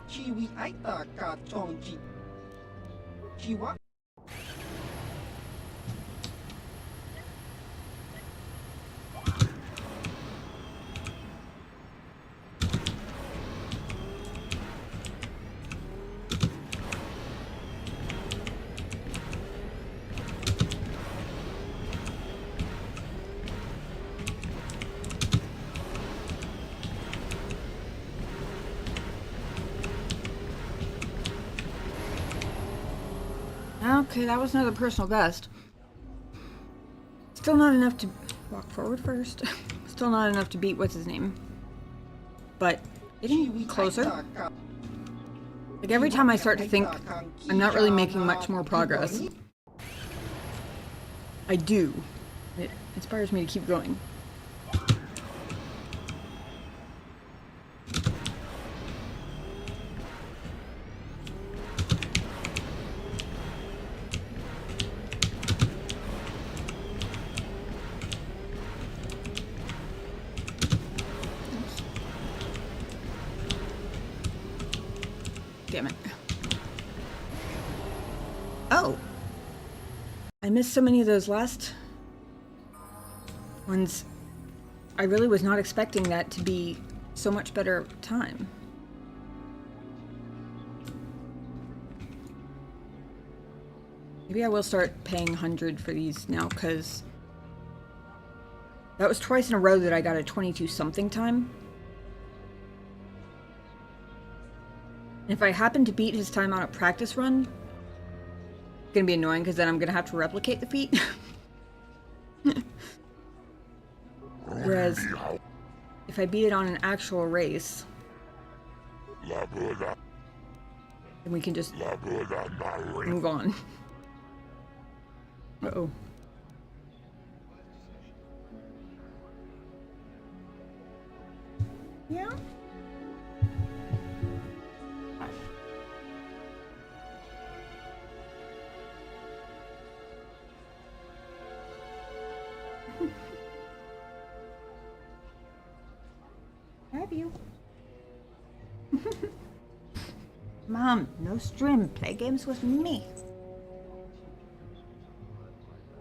Jiwi ay takachong ji. Jiwa Okay, that was another personal best. Still not enough to walk forward first. Still not enough to beat what's his name. But getting closer. Like every time I start to think I'm not really making much more progress, I do. It inspires me to keep going. Damn it. Oh! I missed so many of those last ones. I really was not expecting that to be so much better time. Maybe I will start paying 100 for these now, because that was twice in a row that I got a 22 something time. If I happen to beat his time on a practice run, it's gonna be annoying because then I'm gonna have to replicate the feat. Whereas, if I beat it on an actual race, then we can just move on. Uh-oh. Yeah? Have you? Mom, no stream. Play games with me.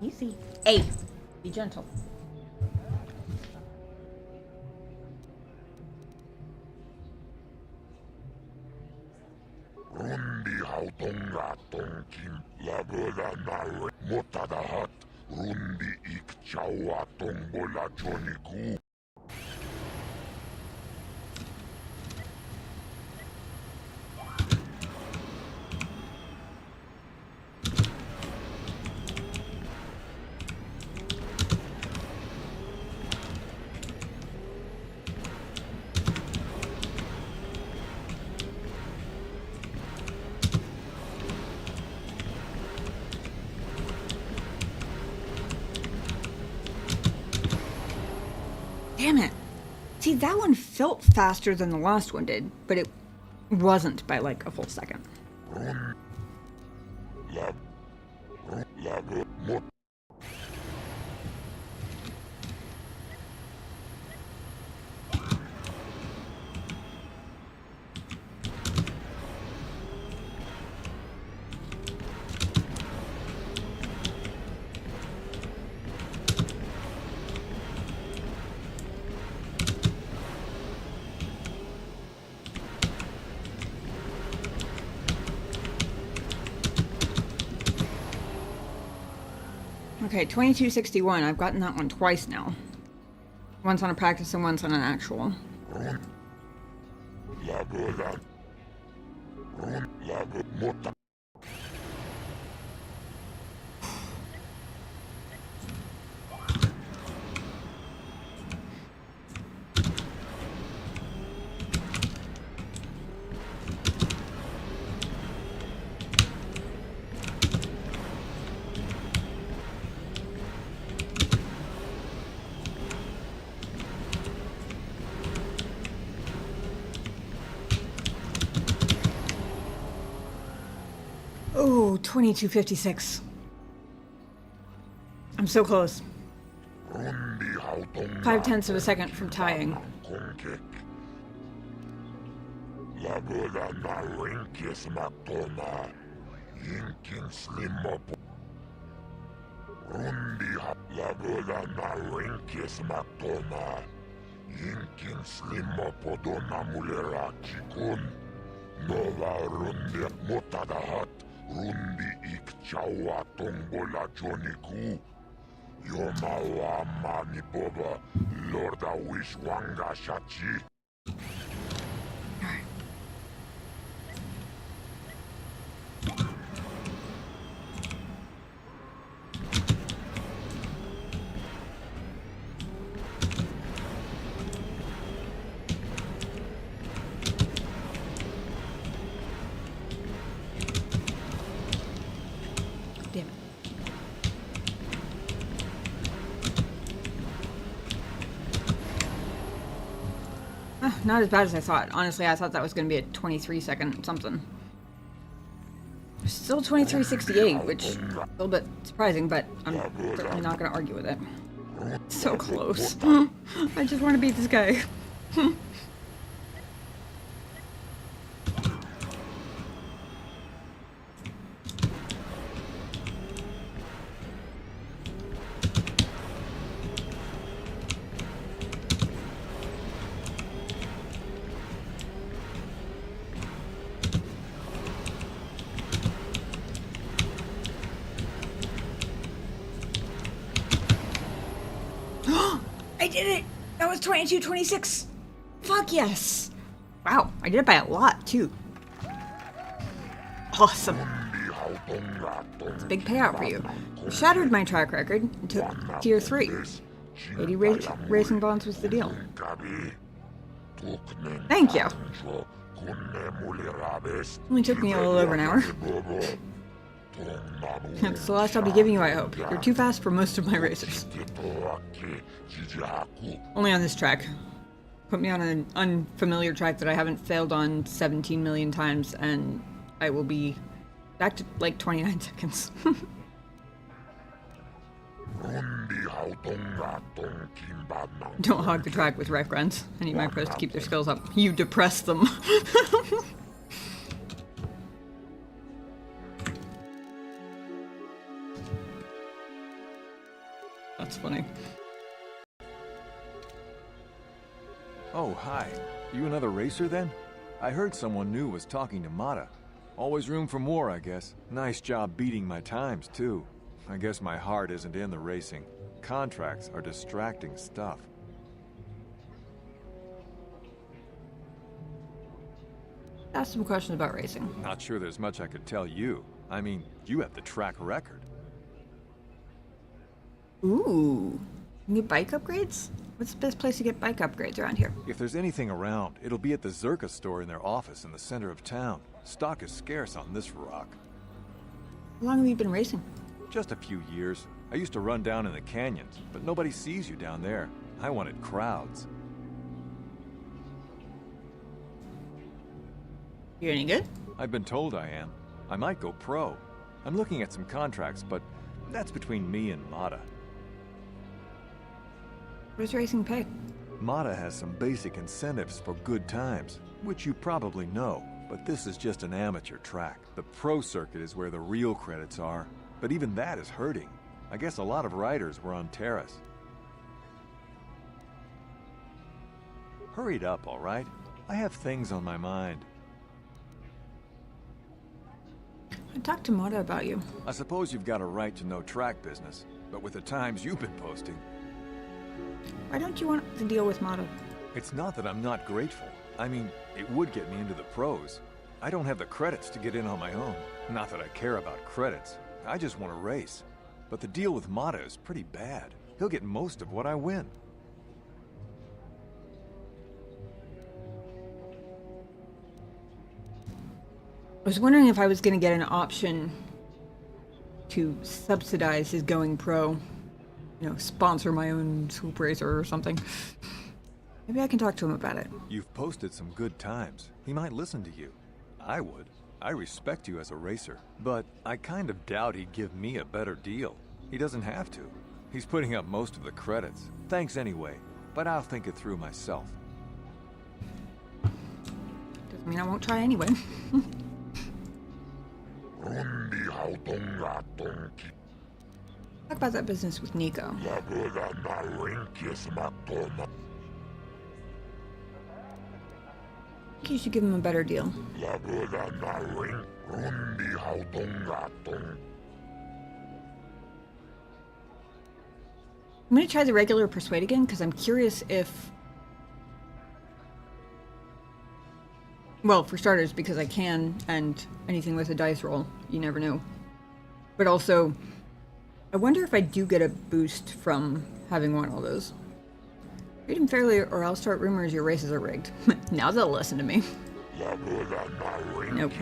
Easy. Hey, be gentle. Kim Labola Nawe Motadahat Rundi Ik Chawa Tombola Joniku. Damn it. See, that one felt faster than the last one did, but it wasn't by like a full second. Okay, 2261. I've gotten that one twice now. Once on a practice and once on an actual. Oh, 2256. I'm so close. 0.5 of a second from tying. Rundi Ik Chawa Tombola Joniku. Yomawa Mani Boba Lorda Wish Wanga Shachi. Damn it. Not as bad as I thought. Honestly, I thought that was going to be a 23-second something. Still 2368, which is a little bit surprising, but I'm certainly not going to argue with it. So close. I just want to beat this guy. I did it! That was 2226! Fuck yes! Wow, I did it by a lot, too. Awesome. It's a big payout for you. You shattered my track record and took tier 3. 80 racing bonds was the deal. Thank you. Only took me a little over an hour. It's the last I'll be giving you, I hope. You're too fast for most of my racers. Only on this track. Put me on an unfamiliar track that I haven't failed on 17 million times, and I will be back to like 29 seconds. Don't hog the track with ref grunts. I need my pros to keep their skills up. You depress them. That's funny. Oh, hi. You another racer then? I heard someone new was talking to Mata. Always room for more, I guess. Nice job beating my times, too. I guess my heart isn't in the racing. Contracts are distracting stuff. Ask some questions about racing. Not sure there's much I could tell you. I mean, you have the track record. Ooh. You get bike upgrades? What's the best place to get bike upgrades around here? If there's anything around, it'll be at the Zerka store in their office in the center of town. Stock is scarce on this rock. How long have you been racing? Just a few years. I used to run down in the canyons, but nobody sees you down there. I wanted crowds. You any good? I've been told I am. I might go pro. I'm looking at some contracts, but that's between me and Mata. What does racing pay? Mata has some basic incentives for good times, which you probably know, but this is just an amateur track. The pro circuit is where the real credits are, but even that is hurting. I guess a lot of riders were on Terrace. Hurry it up, all right? I have things on my mind. I talked to Mata about you. I suppose you've got a right to know track business, but with the times you've been posting... Why don't you want to deal with Mata? It's not that I'm not grateful. I mean, it would get me into the pros. I don't have the credits to get in on my own. Not that I care about credits. I just want to race. But the deal with Mata is pretty bad. He'll get most of what I win. I was wondering if I was going to get an option to subsidize his going pro. You know, sponsor my own swoop racer or something. Maybe I can talk to him about it. You've posted some good times. He might listen to you. I would. I respect you as a racer. But I kind of doubt he'd give me a better deal. He doesn't have to. He's putting up most of the credits. Thanks anyway, but I'll think it through myself. Doesn't mean I won't try anyway. Talk about that business with Nico. I think you should give him a better deal. I'm gonna try the regular persuade again because I'm curious if... Well, for starters, because I can, and anything with a dice roll, you never know. But also, I wonder if I do get a boost from having won all those. Treat him fairly or I'll start rumors your races are rigged. Now they'll listen to me. Nope.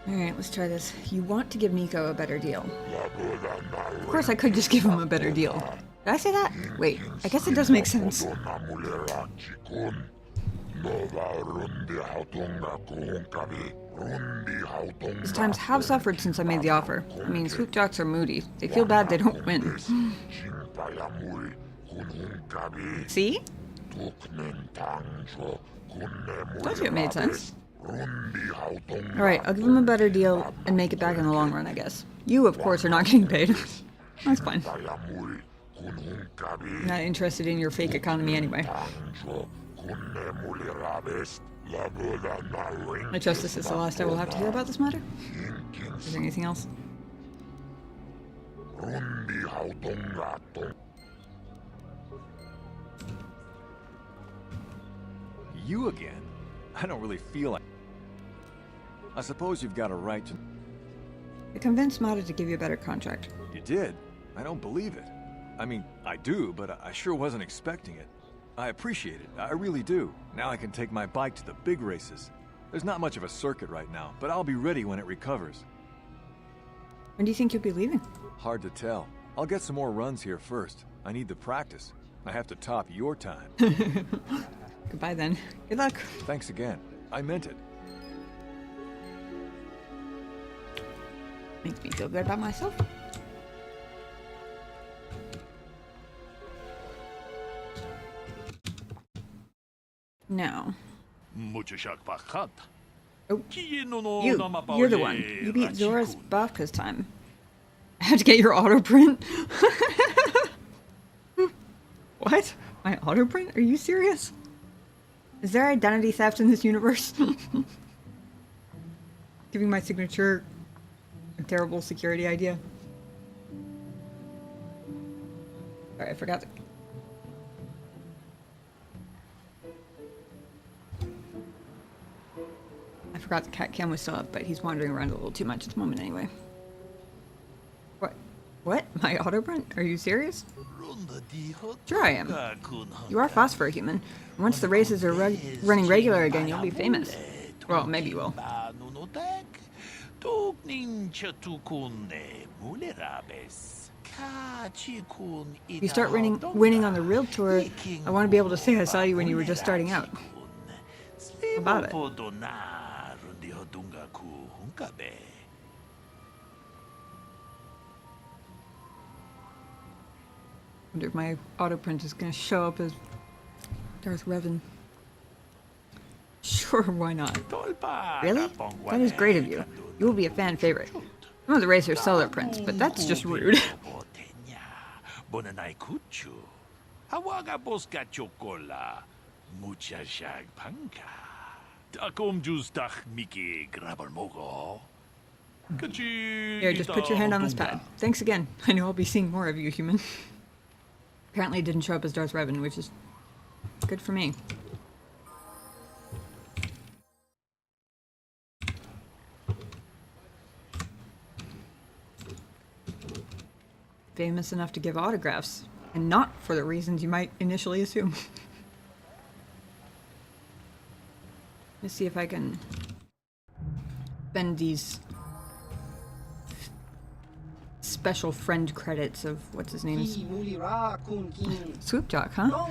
Alright, let's try this. You want to give Nico a better deal. Of course I could just give him a better deal. Did I say that? Wait, I guess it does make sense. These times have suffered since I made the offer. I mean, swoop jocks are moody. They feel bad they don't win. See? Told you it made sense. Alright, I'll give him a better deal and make it back in the long run, I guess. You, of course, are not getting paid. That's fine. Not interested in your fake economy anyway. I trust this is the last I will have to hear about this matter. Is there anything else? You again? I don't really feel like... I suppose you've got a right to... I convinced Mata to give you a better contract. You did? I don't believe it. I mean, I do, but I sure wasn't expecting it. I appreciate it, I really do. Now I can take my bike to the big races. There's not much of a circuit right now, but I'll be ready when it recovers. When do you think you'll be leaving? Hard to tell. I'll get some more runs here first. I need the practice. I have to top your time. Goodbye then. Good luck. Thanks again. I meant it. Makes me feel good about myself. Now. Oh, you're the one. You beat Zora's Bafka's time. I have to get your auto print? What? My auto print? Are you serious? Is there identity theft in this universe? Giving my signature a terrible security idea. Sorry, I forgot. I forgot the cat cam was still up, but he's wandering around a little too much at the moment anyway. What? What? My auto print? Are you serious? Sure I am. You are fast for a human. Once the races are running regular again, you'll be famous. Well, maybe you will. If you start winning on the real tour, I want to be able to say I saw you when you were just starting out. How about it? I wonder if my auto print is going to show up as Darth Revan. Sure, why not? Really? That is great of you. You will be a fan favorite. Some of the racers sell their prints, but that's just rude. Here, just put your hand on this pad. Thanks again. I know I'll be seeing more of you, human. Apparently it didn't show up as Darth Revan, which is good for me. Famous enough to give autographs, and not for the reasons you might initially assume. Let's see if I can spend these special friend credits of what's his name? Swoop Jock, huh?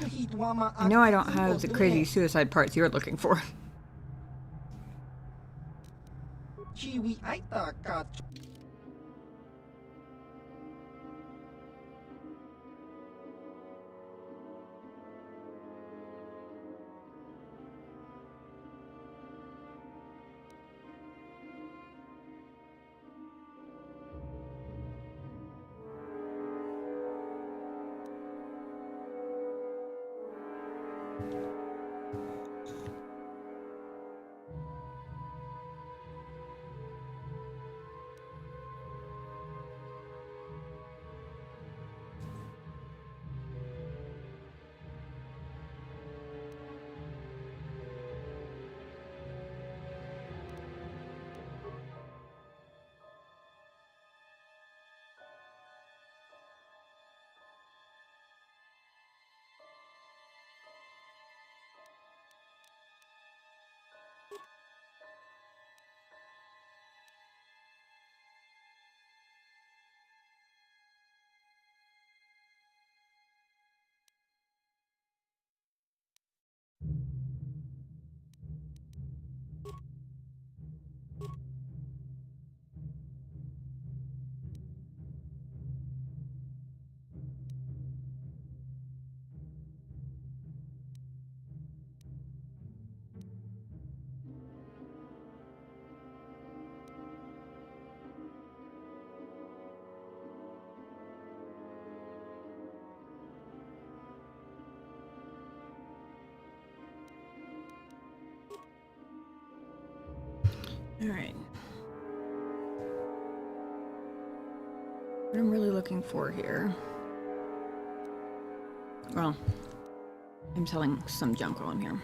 I know I don't have the crazy suicide parts you're looking for. Alright. What I'm really looking for here... Well, I'm selling some junk while I'm here.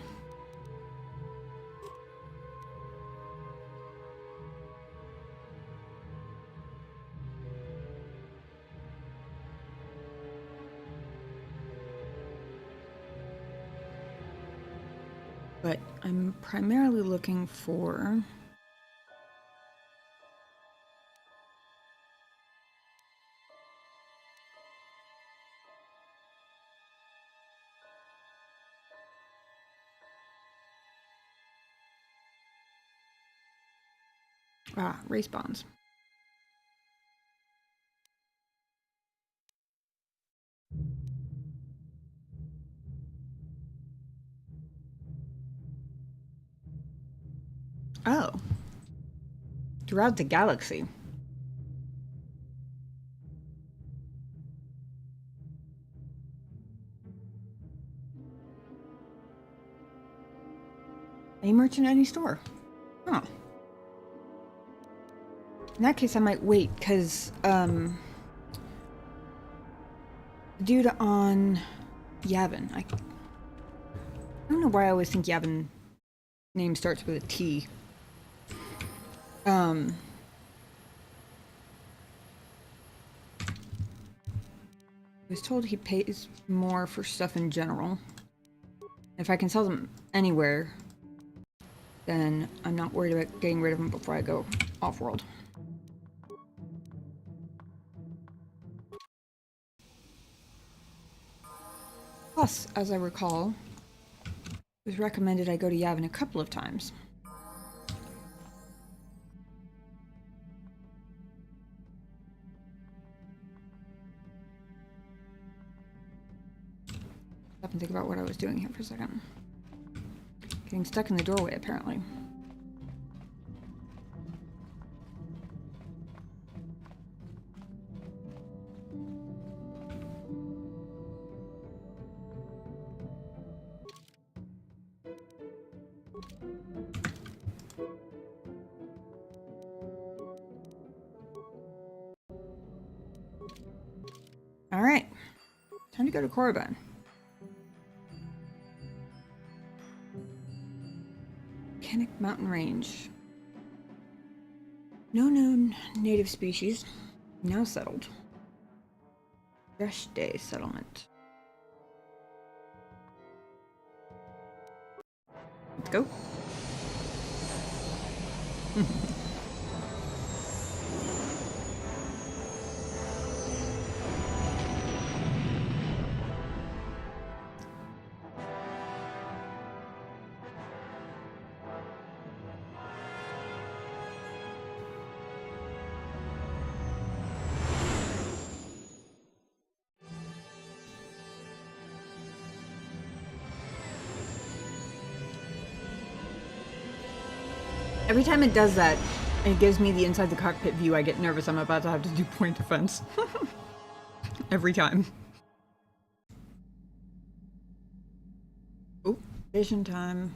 But I'm primarily looking for... race bonds. Oh. Throughout the galaxy. Any merchant, any store. Huh. In that case, I might wait, because, dude on Yavin. I don't know why I always think Yavin name starts with a T. I was told he pays more for stuff in general. If I can sell them anywhere, then I'm not worried about getting rid of them before I go off-world. Plus, as I recall, it was recommended I go to Yavin a couple of times. Stop and think about what I was doing here for a second. Getting stuck in the doorway, apparently. All right, time to go to Korriban. Volcanic mountain range. No known native species. Now settled. Fresh Day settlement. Let's go. Every time it does that, and it gives me the inside the cockpit view, I get nervous I'm about to have to do point defense. Every time. Oh, vision time.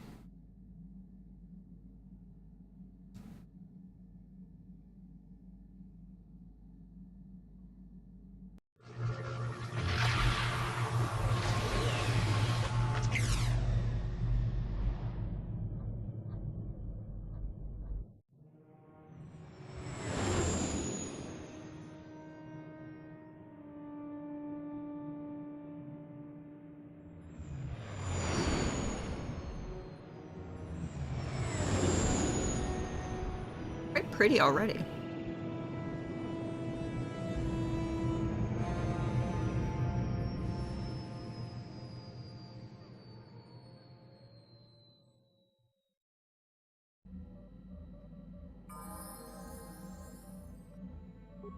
Quite pretty already.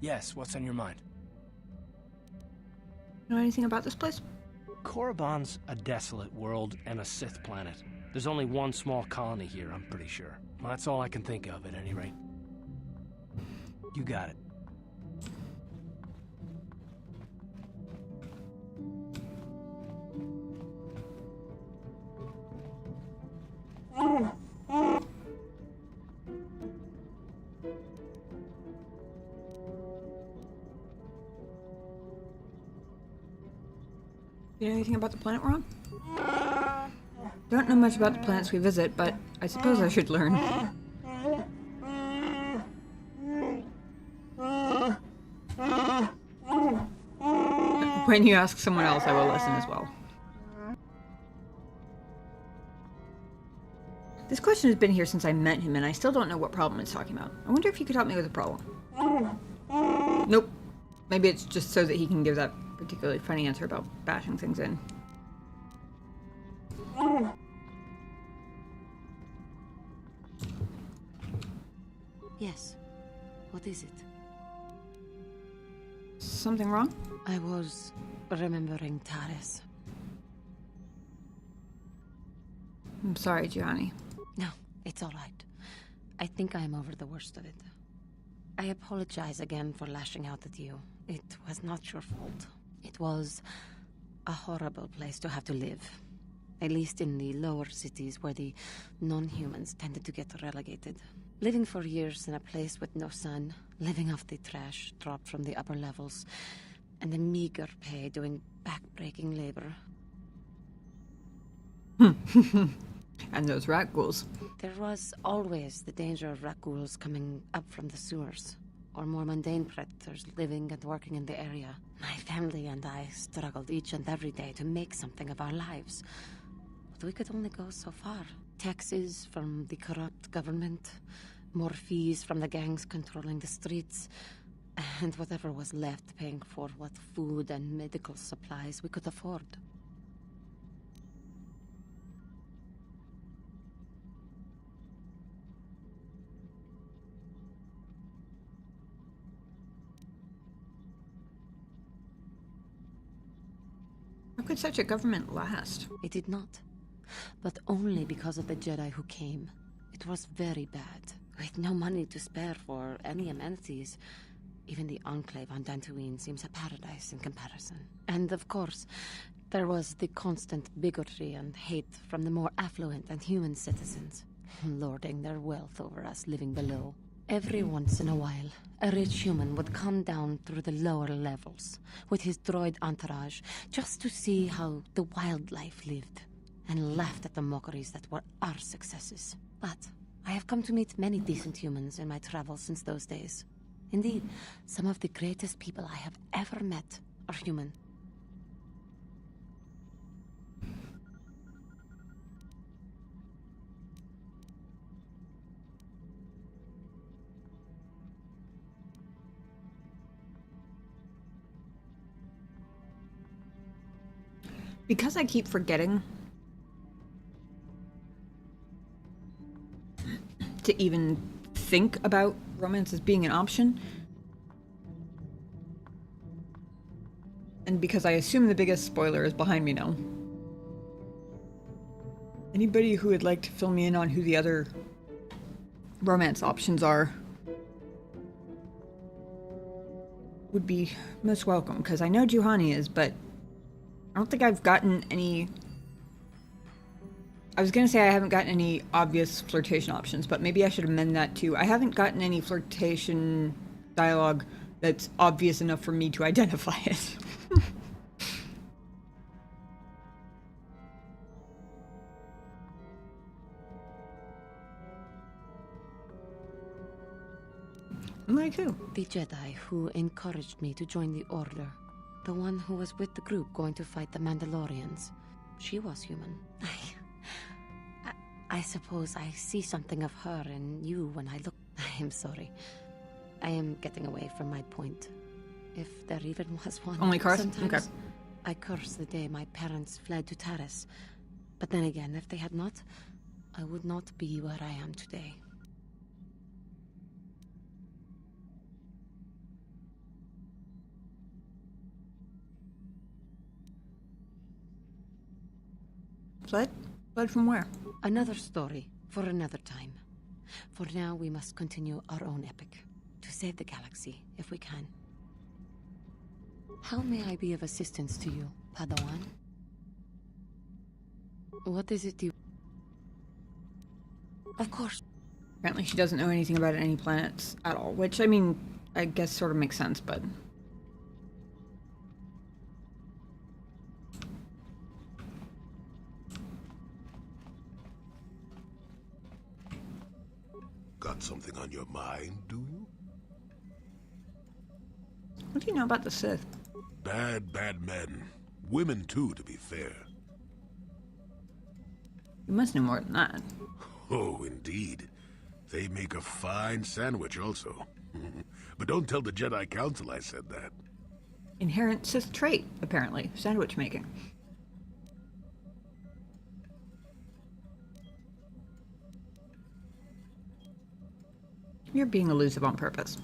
Yes, what's on your mind? Know anything about this place? Korriban's a desolate world and a Sith planet. There's only one small colony here, I'm pretty sure. Well, that's all I can think of, at any rate. You got it. You know anything about the planet we're on? Don't know much about the planets we visit, but I suppose I should learn. When you ask someone else, I will listen as well. This question has been here since I met him, and I still don't know what problem it's talking about. I wonder if he could help me with the problem. Nope. Maybe it's just so that he can give that particularly funny answer about bashing things in. Yes. What is it? Something wrong? I was remembering Taris. I'm sorry, Gianni. No, it's all right. I think I am over the worst of it. I apologize again for lashing out at you. It was not your fault. It was a horrible place to have to live. At least in the lower cities where the non-humans tended to get relegated. Living for years in a place with no sun, living off the trash dropped from the upper levels, and the meager pay doing back-breaking labor. And those rat ghouls. There was always the danger of rat ghouls coming up from the sewers, or more mundane predators living and working in the area. My family and I struggled each and every day to make something of our lives. But we could only go so far. Taxes from the corrupt government, more fees from the gangs controlling the streets, and whatever was left paying for what food and medical supplies we could afford. How could such a government last? It did not. But only because of the Jedi who came. It was very bad, with no money to spare for any amenities. Even the Enclave on Dantooine seems a paradise in comparison. And of course, there was the constant bigotry and hate from the more affluent and human citizens, lording their wealth over us living below. Every once in a while, a rich human would come down through the lower levels with his droid entourage just to see how the wildlife lived, and laughed at the mockeries that were our successes. But I have come to meet many decent humans in my travels since those days. Indeed, some of the greatest people I have ever met are human. Because I keep forgetting to even think about romance as being an option, and because I assume the biggest spoiler is behind me now, anybody who would like to fill me in on who the other romance options are would be most welcome, because I know Juhani is, but I don't think I've gotten any... I was gonna say I haven't gotten any obvious flirtation options, but maybe I should amend that too. I haven't gotten any flirtation dialogue that's obvious enough for me to identify it. Like who? The Jedi who encouraged me to join the Order. The one who was with the group going to fight the Mandalorians. She was human. I suppose I see something of her in you when I look... I am sorry. I am getting away from my point. If there even was one. Only Karth? Sometimes Okay. I curse the day my parents fled to Taris. But then again, if they had not, I would not be where I am today. Fled? Fled from where? Another story for another time. For now, we must continue our own epic. To save the galaxy, if we can. How may I be of assistance to you, Padawan? What is it you... Of course. Apparently she doesn't know anything about any planets at all, which, I mean, I guess sort of makes sense, but... Got something on your mind, do you? What do you know about the Sith? Bad men. Women, too, to be fair. You must know more than that. Oh, indeed. They make a fine sandwich, also. But don't tell the Jedi Council I said that. Inherent Sith trait, apparently. Sandwich making. You're being elusive on purpose.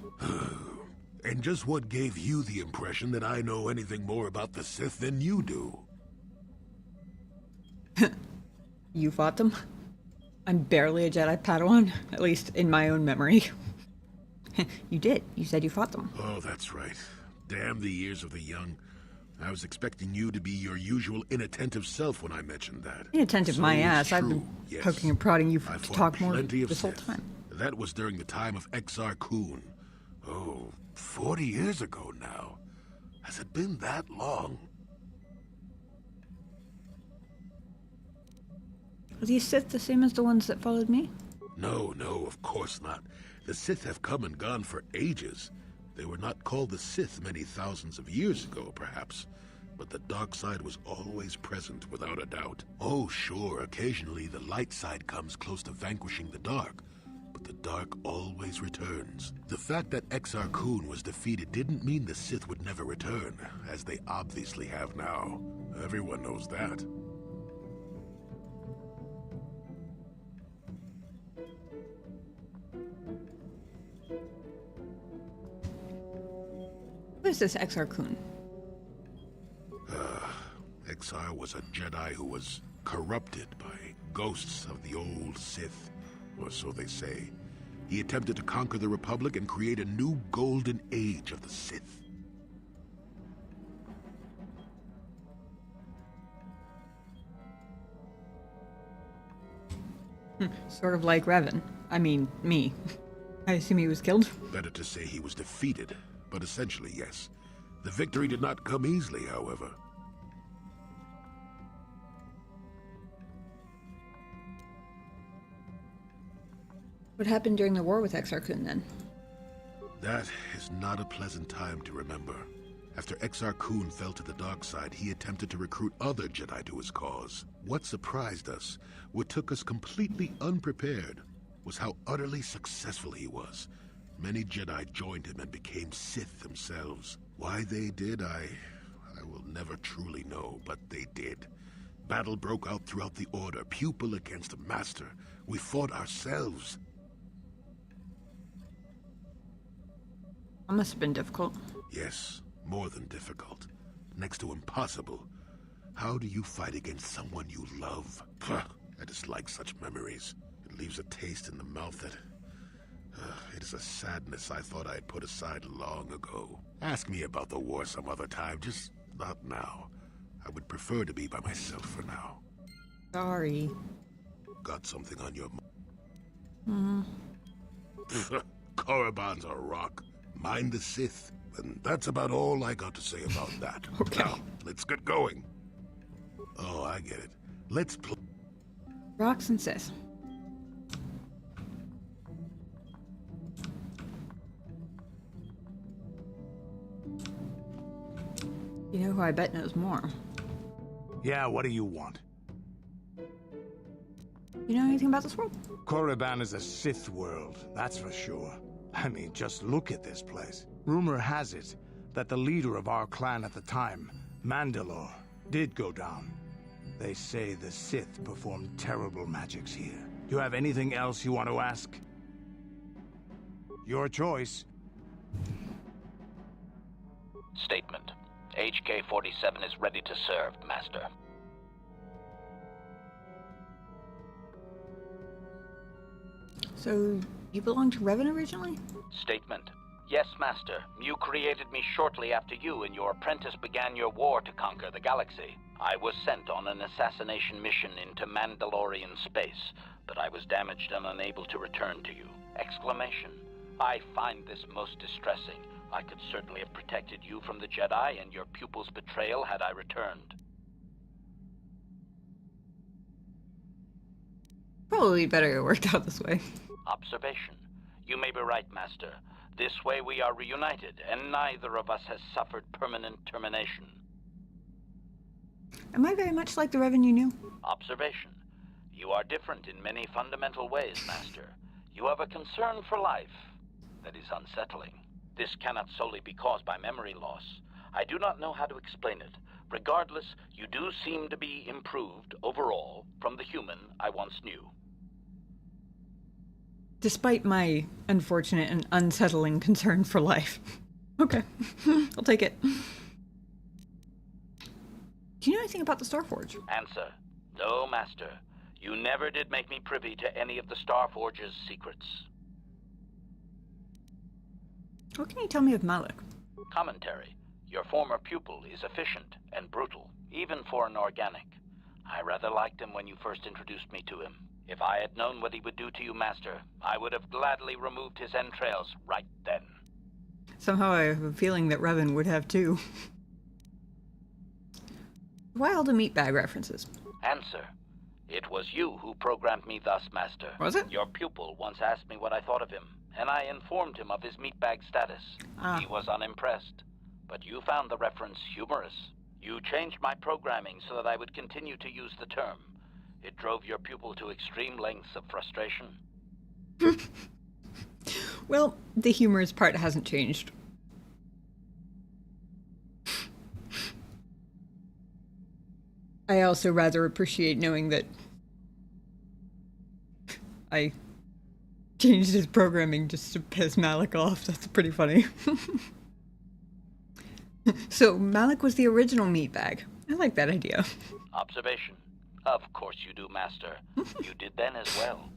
And just what gave you the impression that I know anything more about the Sith than you do? You fought them? I'm barely a Jedi Padawan, at least in my own memory. You did. You said you fought them. Oh, that's right. Damn the years of the young. I was expecting you to be your usual inattentive self when I mentioned that. Inattentive So my it's ass. I've true, been yes. poking and prodding you I to fought talk more plenty of this whole Sith. time. That was during the time of Exar Kun. Oh, 40 years ago now. Has it been that long? Are these Sith the same as the ones that followed me? No, of course not. The Sith have come and gone for ages. They were not called the Sith many thousands of years ago, perhaps. But the dark side was always present, without a doubt. Oh, sure, occasionally the light side comes close to vanquishing the dark. But the dark always returns. The fact that Exar Kun was defeated didn't mean the Sith would never return, as they obviously have now. Everyone knows that. Who is this Exar Kun? Exar was a Jedi who was corrupted by ghosts of the old Sith, or so they say. He attempted to conquer the Republic and create a new golden age of the Sith. Sort of like Revan. I mean, me. I assume he was killed? Better to say he was defeated, but essentially yes. The victory did not come easily, however. What happened during the war with Exar Kun then? That is not a pleasant time to remember. After Exar Kun fell to the dark side, he attempted to recruit other Jedi to his cause. What surprised us, what took us completely unprepared, was how utterly successful he was. Many Jedi joined him and became Sith themselves. Why they did, I will never truly know, but they did. Battle broke out throughout the Order, pupil against master. We fought ourselves. That must have been difficult. Yes, more than difficult. Next to impossible. How do you fight against someone you love? Pah, I dislike such memories. It leaves a taste in the mouth that... it is a sadness I thought I had put aside long ago. Ask me about the war some other time, just not now. I would prefer to be by myself for now. Sorry. Got something on your mind? Korriban's a rock. Mind the Sith. And that's about all I got to say about that. Okay. Now, let's get going. Oh, I get it. Let's play. Rocks and Sith. You know who I bet knows more? Yeah, what do you want? You know anything about this world? Korriban is a Sith world, that's for sure. I mean, just look at this place. Rumor has it that the leader of our clan at the time, Mandalore, did go down. They say the Sith performed terrible magics here. Do you have anything else you want to ask? Your choice. Statement. HK-47 is ready to serve, Master. So, you belong to Revan originally? Statement. Yes, Master. You created me shortly after you and your apprentice began your war to conquer the galaxy. I was sent on an assassination mission into Mandalorian space, but I was damaged and unable to return to you. Exclamation. I find this most distressing. I could certainly have protected you from the Jedi and your pupil's betrayal had I returned. Probably better it worked out this way. Observation. You may be right, Master. This way we are reunited, and neither of us has suffered permanent termination. Am I very much like the Revan you knew? Observation. You are different in many fundamental ways, Master. You have a concern for life that is unsettling. This cannot solely be caused by memory loss. I do not know how to explain it. Regardless, you do seem to be improved overall from the human I once knew. Despite my unfortunate and unsettling concern for life. Okay, I'll take it. Do you know anything about the Starforge? Answer. No, Master. You never did make me privy to any of the Starforge's secrets. What can you tell me of Malak? Commentary. Your former pupil is efficient and brutal, even for an organic. I rather liked him when you first introduced me to him. If I had known what he would do to you, Master, I would have gladly removed his entrails right then. Somehow I have a feeling that Revan would have too. Why all the meatbag references? Answer. It was you who programmed me thus, Master. Was it? Your pupil once asked me what I thought of him, and I informed him of his meatbag status. He was unimpressed, but you found the reference humorous. You changed my programming so that I would continue to use the term. It drove your pupil to extreme lengths of frustration. Well, the humorous part hasn't changed. I also rather appreciate knowing that I changed his programming just to piss Malik off. That's pretty funny. So Malik was the original meatbag. I like that idea. Observation. Of course you do, Master. You did then as well.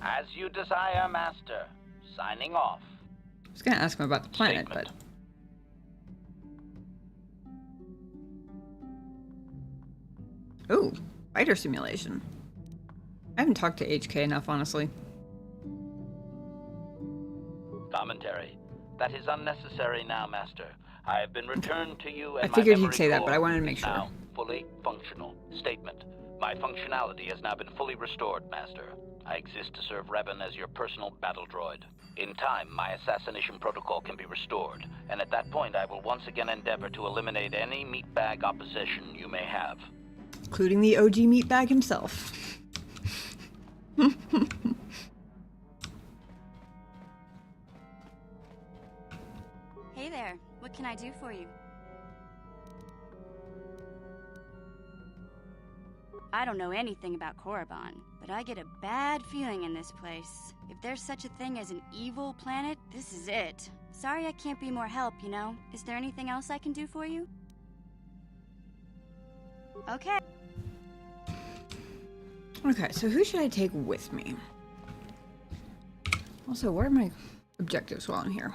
As you desire, Master. Signing off. I was going to ask him about the planet, Statement. but... Ooh, fighter simulation. I haven't talked to HK enough, honestly. Commentary. That is unnecessary now, Master. I have been returned to you and I figured my he'd say that, core but I wanted to make is sure. now fully functional. Statement. My functionality has now been fully restored, Master. I exist to serve Revan as your personal battle droid. In time, my assassination protocol can be restored, and at that point I will once again endeavor to eliminate any meatbag opposition you may have. Including the OG meatbag himself. Hey there, what can I do for you? I don't know anything about Korriban, but I get a bad feeling in this place. If there's such a thing as an evil planet, this is it. Sorry I can't be more help, you know? Is there anything else I can do for you? Okay. Okay, so who should I take with me? Also, what are my objectives while I'm here?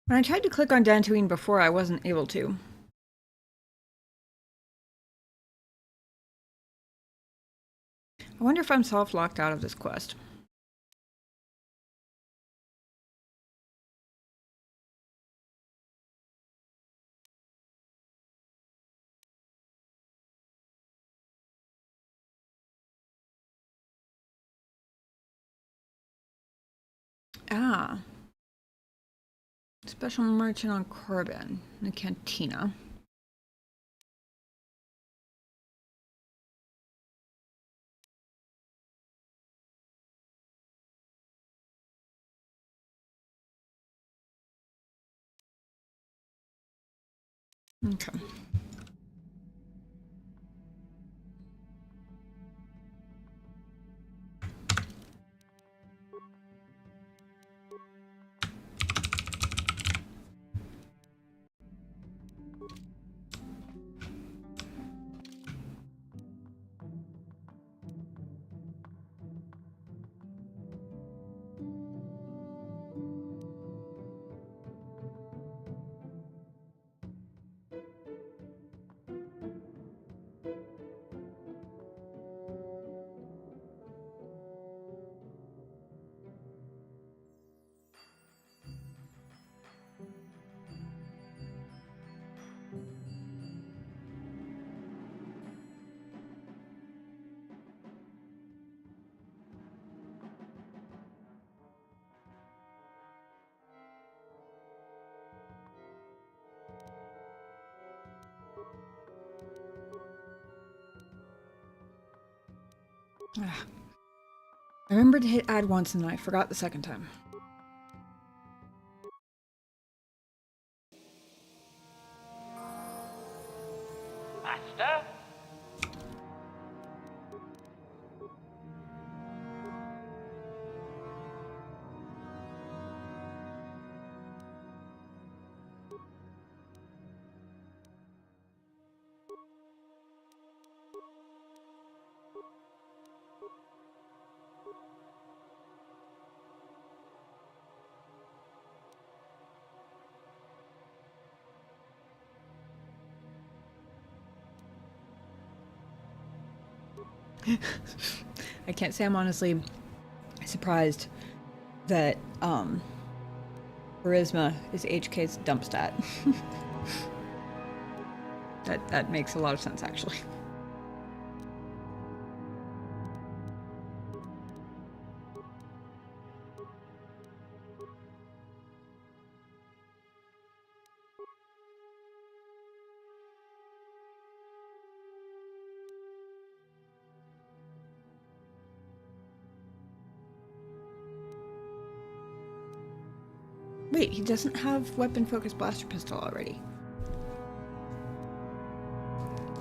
When I tried to click on Dantooine before, I wasn't able to. I wonder if I'm soft-locked out of this quest. Ah. Special merchant on Korriban, in the cantina. Okay. I remembered to hit add once and then I forgot the second time. Master? I can't say I'm honestly surprised that charisma is HK's dump stat. that makes a lot of sense actually. Wait, he doesn't have weapon focused blaster pistol already.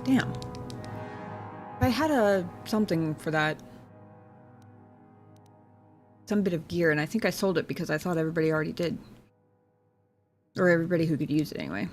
Damn. I had a something for that. Some bit of gear, and I think I sold it because I thought everybody already did. Or everybody who could use it anyway.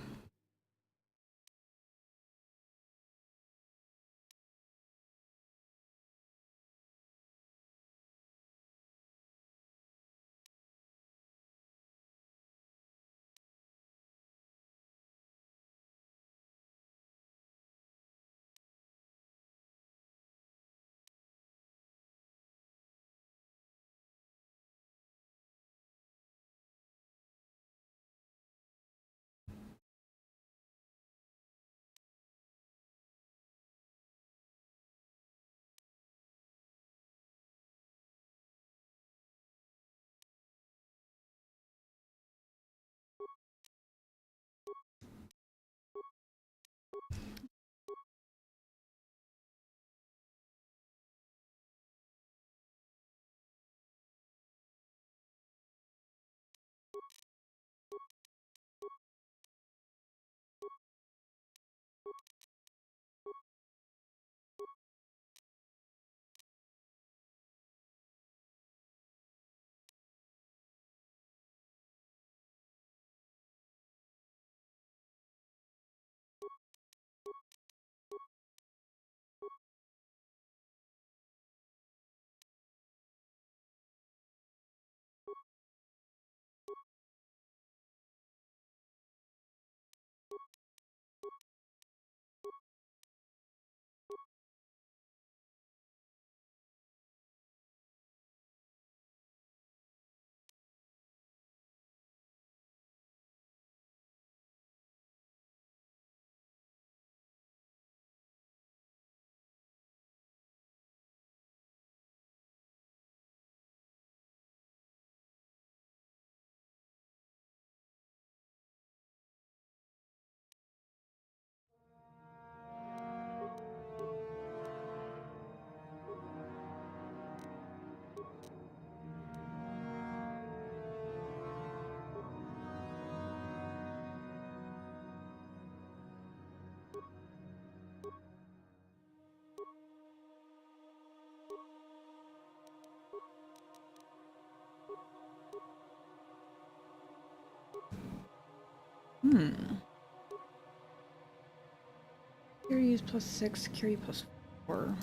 Security is +6, security +4.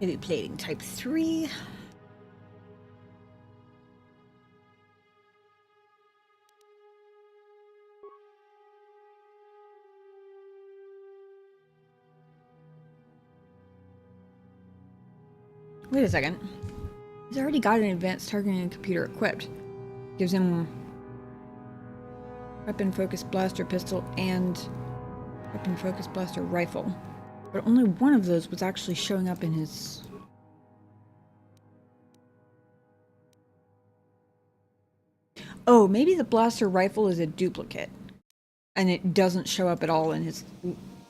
Maybe plating type 3. Wait a second. He's already got an advanced targeting computer equipped. Gives him weapon focused blaster pistol and weapon focused blaster rifle. But only one of those was actually showing up in his... Oh, maybe the blaster rifle is a duplicate. And it doesn't show up at all in his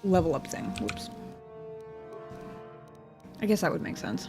level up thing. Whoops. I guess that would make sense.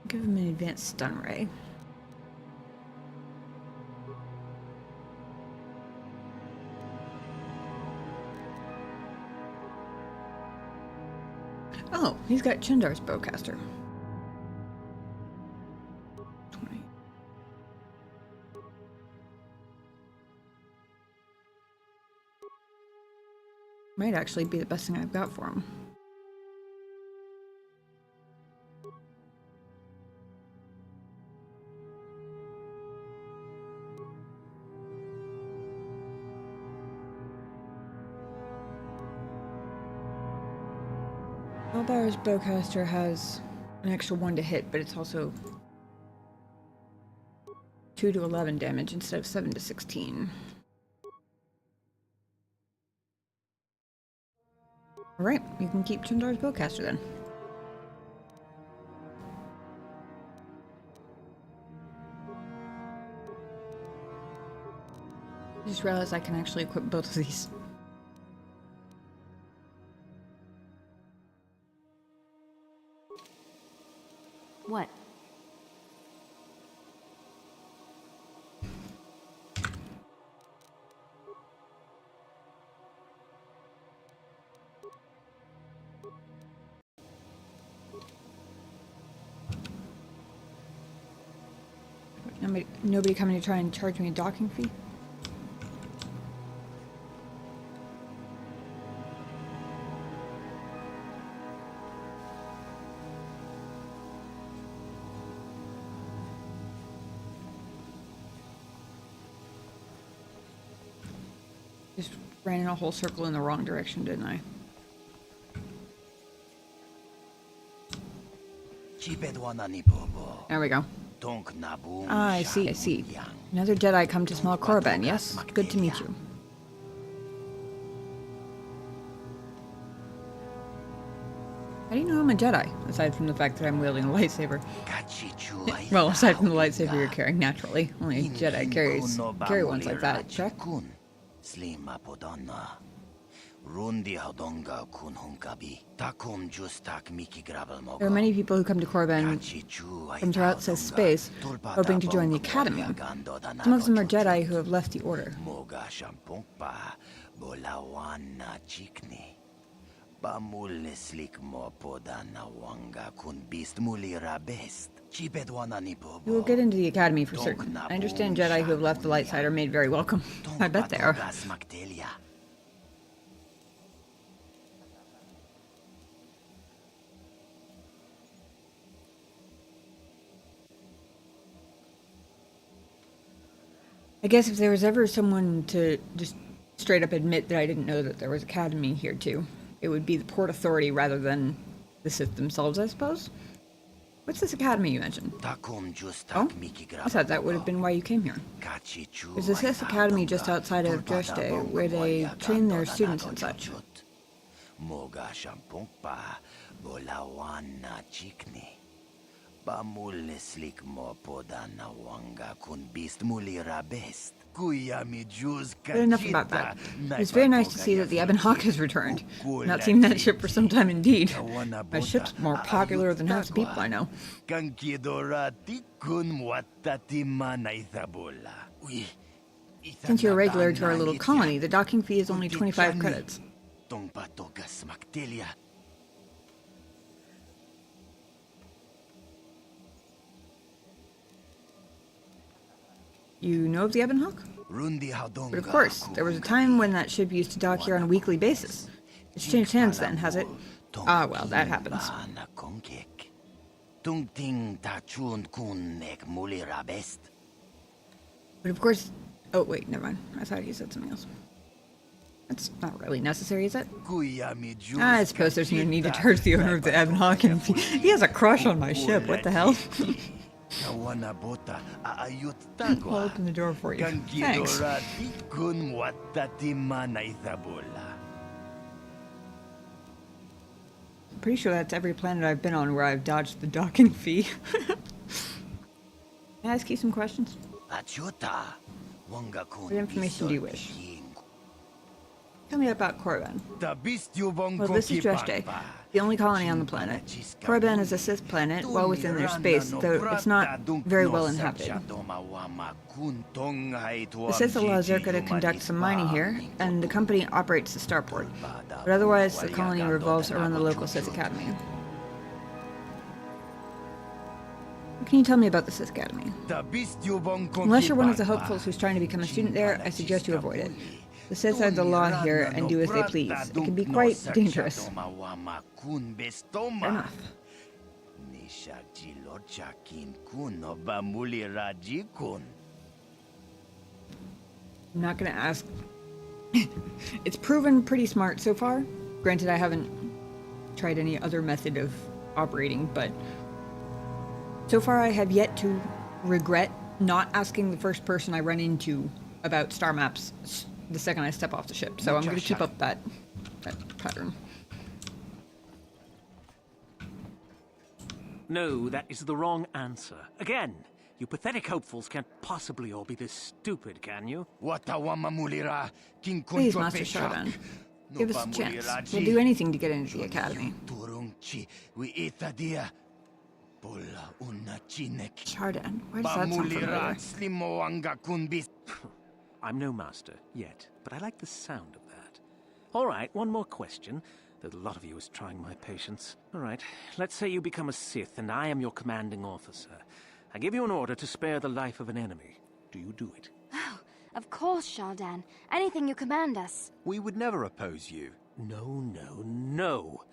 Give him an advanced stun ray. Oh, he's got Chindar's bowcaster. 20. Might actually be the best thing I've got for him. Albar's bowcaster has an extra 1 to hit, but it's also 2 to 11 damage instead of 7 to 16. Alright, you can keep Chindar's bowcaster then. I just realized I can actually equip both of these. What? Nobody coming to try and charge me a docking fee? Just ran in a whole circle in the wrong direction, didn't I? There we go. Ah, I see, I see. Another Jedi come to small Korriban, yes? Good to meet you. How do you know I'm a Jedi, aside from the fact that I'm wielding a lightsaber? Well, aside from the lightsaber you're carrying naturally. Only Jedi carry ones like that, check? There are many people who come to Korriban from throughout space, hoping to join the Academy. Some of them are Jedi who have left the Order. We will get into the Academy for certain. I understand Jedi who have left the light side are made very welcome. I bet they are. I guess if there was ever someone to just straight up admit that I didn't know that there was Academy here too, it would be the Port Authority rather than the Sith themselves, I suppose. What's this Academy you mentioned? Oh? I thought that would have been why you came here. There's a Sith Academy just outside of Dresde where they train their students and such. But enough about that. It's very nice to see that the Ebon Hawk has returned. Not seen that ship for some time indeed. My ship's more popular than half the people I know. Since you're a regular to our little colony, the docking fee is only 25 credits. You know of the Ebon Hawk? But of course, there was a time when that ship used to dock here on a weekly basis. It's changed hands then, has it? Ah, well, that happens. But of course... Oh, wait, never mind. I thought he said something else. That's not really necessary, is it? I suppose there's no need to charge the owner of the Evan Hawkins. He has a crush on my ship. What the hell? I'll open the door for you. Thanks. Pretty sure that's every planet I've been on where I've dodged the docking fee. Can I ask you some questions? What information do you wish? Tell me about Korriban. Well, this is Dreshte, the only colony on the planet. Korriban is a Sith planet, well within their space, though it's not very well inhabited. The Sith allow Zerka to conduct some mining here, and the company operates the starport. But otherwise, the colony revolves around the local Sith Academy. What can you tell me about the Sith Academy? Unless you're one of the hopefuls who's trying to become a student there, I suggest you avoid it. The Sith are the law here and do as they please. It can be quite dangerous. Fair enough. I'm not gonna ask. It's proven pretty smart so far. Granted, I haven't tried any other method of operating, but so far I have yet to regret not asking the first person I run into about star maps the second I step off the ship. So I'm going to keep up that pattern. No, that is the wrong answer. Again, you pathetic hopefuls can't possibly all be this stupid, can you? Please, Master Shardan. Give us a chance. We'll do anything to get into the academy. Shardan, why does that sound familiar? I'm no master, yet, but I like the sound of that. All right, one more question. The lot of you is trying my patience. All right, let's say you become a Sith and I am your commanding officer. I give you an order to spare the life of an enemy. Do you do it? Oh, of course, Shardan. Anything you command us. We would never oppose you. No.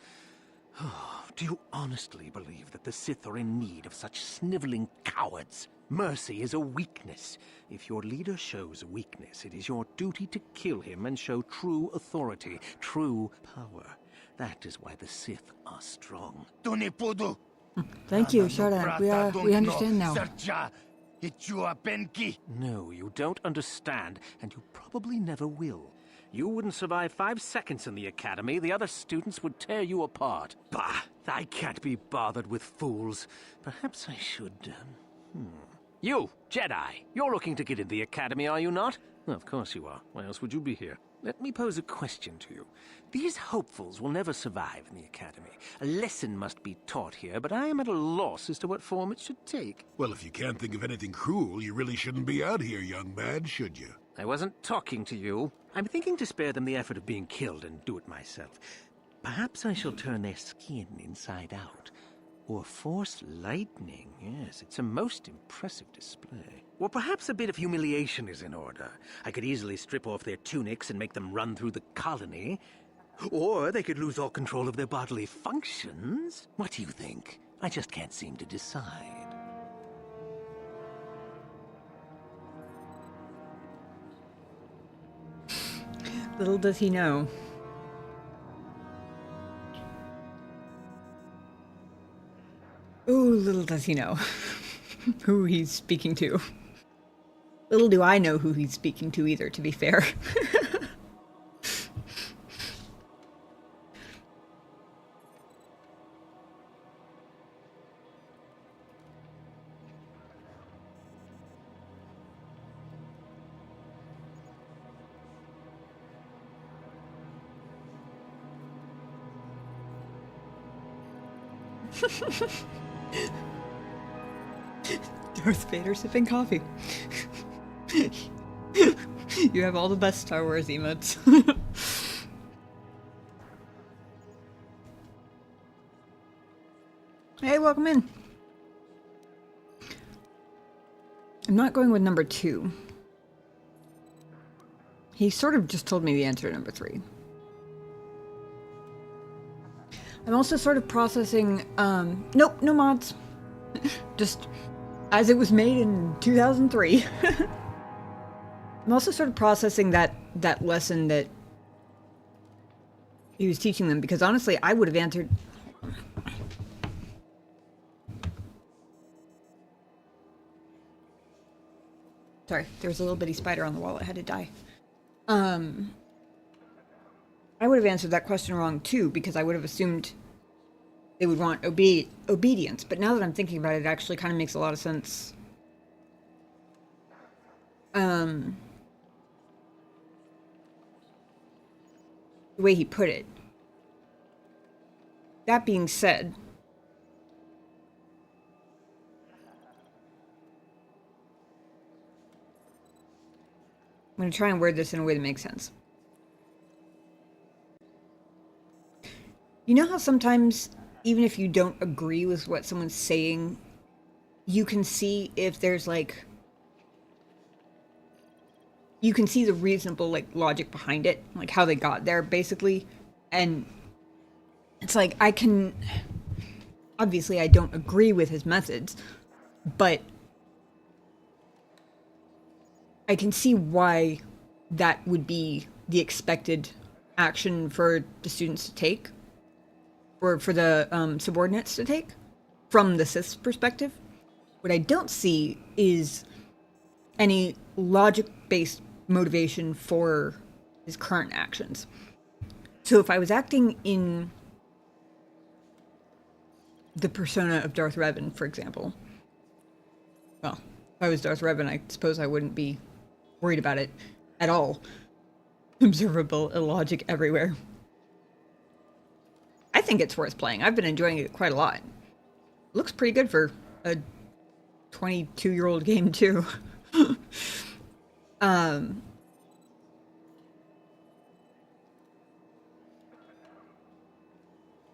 Do you honestly believe that the Sith are in need of such sniveling cowards? Mercy is a weakness. If your leader shows weakness, it is your duty to kill him and show true authority, true power. That is why the Sith are strong. Thank you, Shardan. We understand now. No, you don't understand, and you probably never will. You wouldn't survive 5 seconds in the academy. The other students would tear you apart. Bah! I can't be bothered with fools. Perhaps I should, You, Jedi, you're looking to get in the academy, are you not? Well, of course you are. Why else would you be here? Let me pose a question to you. These hopefuls will never survive in the academy. A lesson must be taught here, but I am at a loss as to what form it should take. Well, if you can't think of anything cruel, you really shouldn't be out here, young man, should you? I wasn't talking to you. I'm thinking to spare them the effort of being killed and do it myself. Perhaps I shall turn their skin inside out. Or force lightning. Yes, it's a most impressive display. Or perhaps a bit of humiliation is in order. I could easily strip off their tunics and make them run through the colony. Or they could lose all control of their bodily functions. What do you think? I just can't seem to decide. Little does he know. Ooh, little does he know who he's speaking to. Little do I know who he's speaking to either, to be fair. Darth Vader sipping coffee. You have all the best Star Wars emotes. Hey, welcome in. I'm not going with number 2. He sort of just told me the answer to number 3. I'm also sort of processing, nope, no mods. Just as it was made in 2003. I'm also sort of processing that lesson that he was teaching them, because honestly, I would have answered... Sorry, there was a little bitty spider on the wall that had to die. I would have answered that question wrong too, because I would have assumed they would want obedience. But now that I'm thinking about it, it actually kind of makes a lot of sense. The way he put it. That being said, I'm going to try and word this in a way that makes sense. You know how sometimes, even if you don't agree with what someone's saying, you can see if there's like... You can see the reasonable, like, logic behind it. Like, how they got there, basically. And it's like, I can... Obviously, I don't agree with his methods, but I can see why that would be the expected action for the students to take, or for the subordinates to take, from the Sith's perspective. What I don't see is any logic-based motivation for his current actions. So if I was acting in the persona of Darth Revan, for example, well, if I was Darth Revan, I suppose I wouldn't be worried about it at all. Observable illogic everywhere. I think it's worth playing. I've been enjoying it quite a lot. Looks pretty good for a 22-year-old game, too. I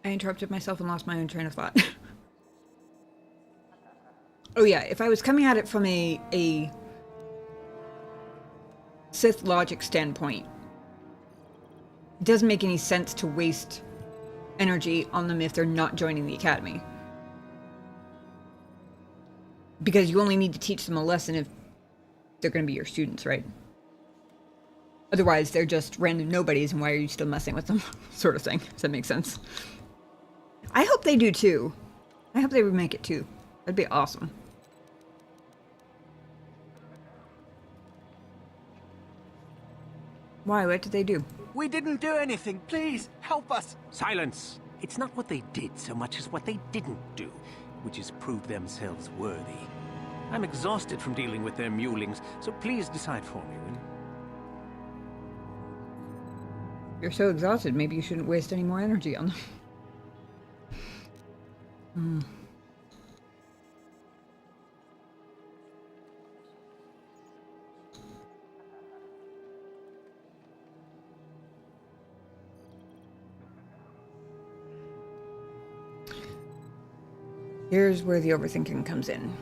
interrupted myself and lost my own train of thought. Oh yeah, if I was coming at it from a Sith logic standpoint, it doesn't make any sense to waste energy on them if they're not joining the academy. Because you only need to teach them a lesson if they're going to be your students, right? Otherwise, they're just random nobodies, and why are you still messing with them? Sort of thing. Does that make sense? I hope they do too. I hope they would make it too. That'd be awesome. Why? What did they do? We didn't do anything. Please, help us. Silence. It's not what they did so much as what they didn't do, which is prove themselves worthy. I'm exhausted from dealing with their mulings, so please decide for me, will you? You're so exhausted, maybe you shouldn't waste any more energy on them. Here's where the overthinking comes in.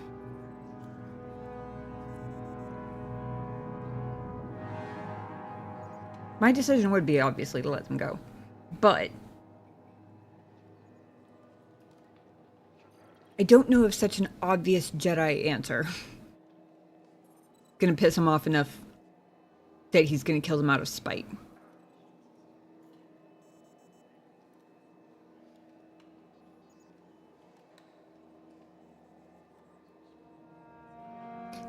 My decision would be, obviously, to let them go. But I don't know if such an obvious Jedi answer is gonna piss him off enough that he's gonna kill them out of spite.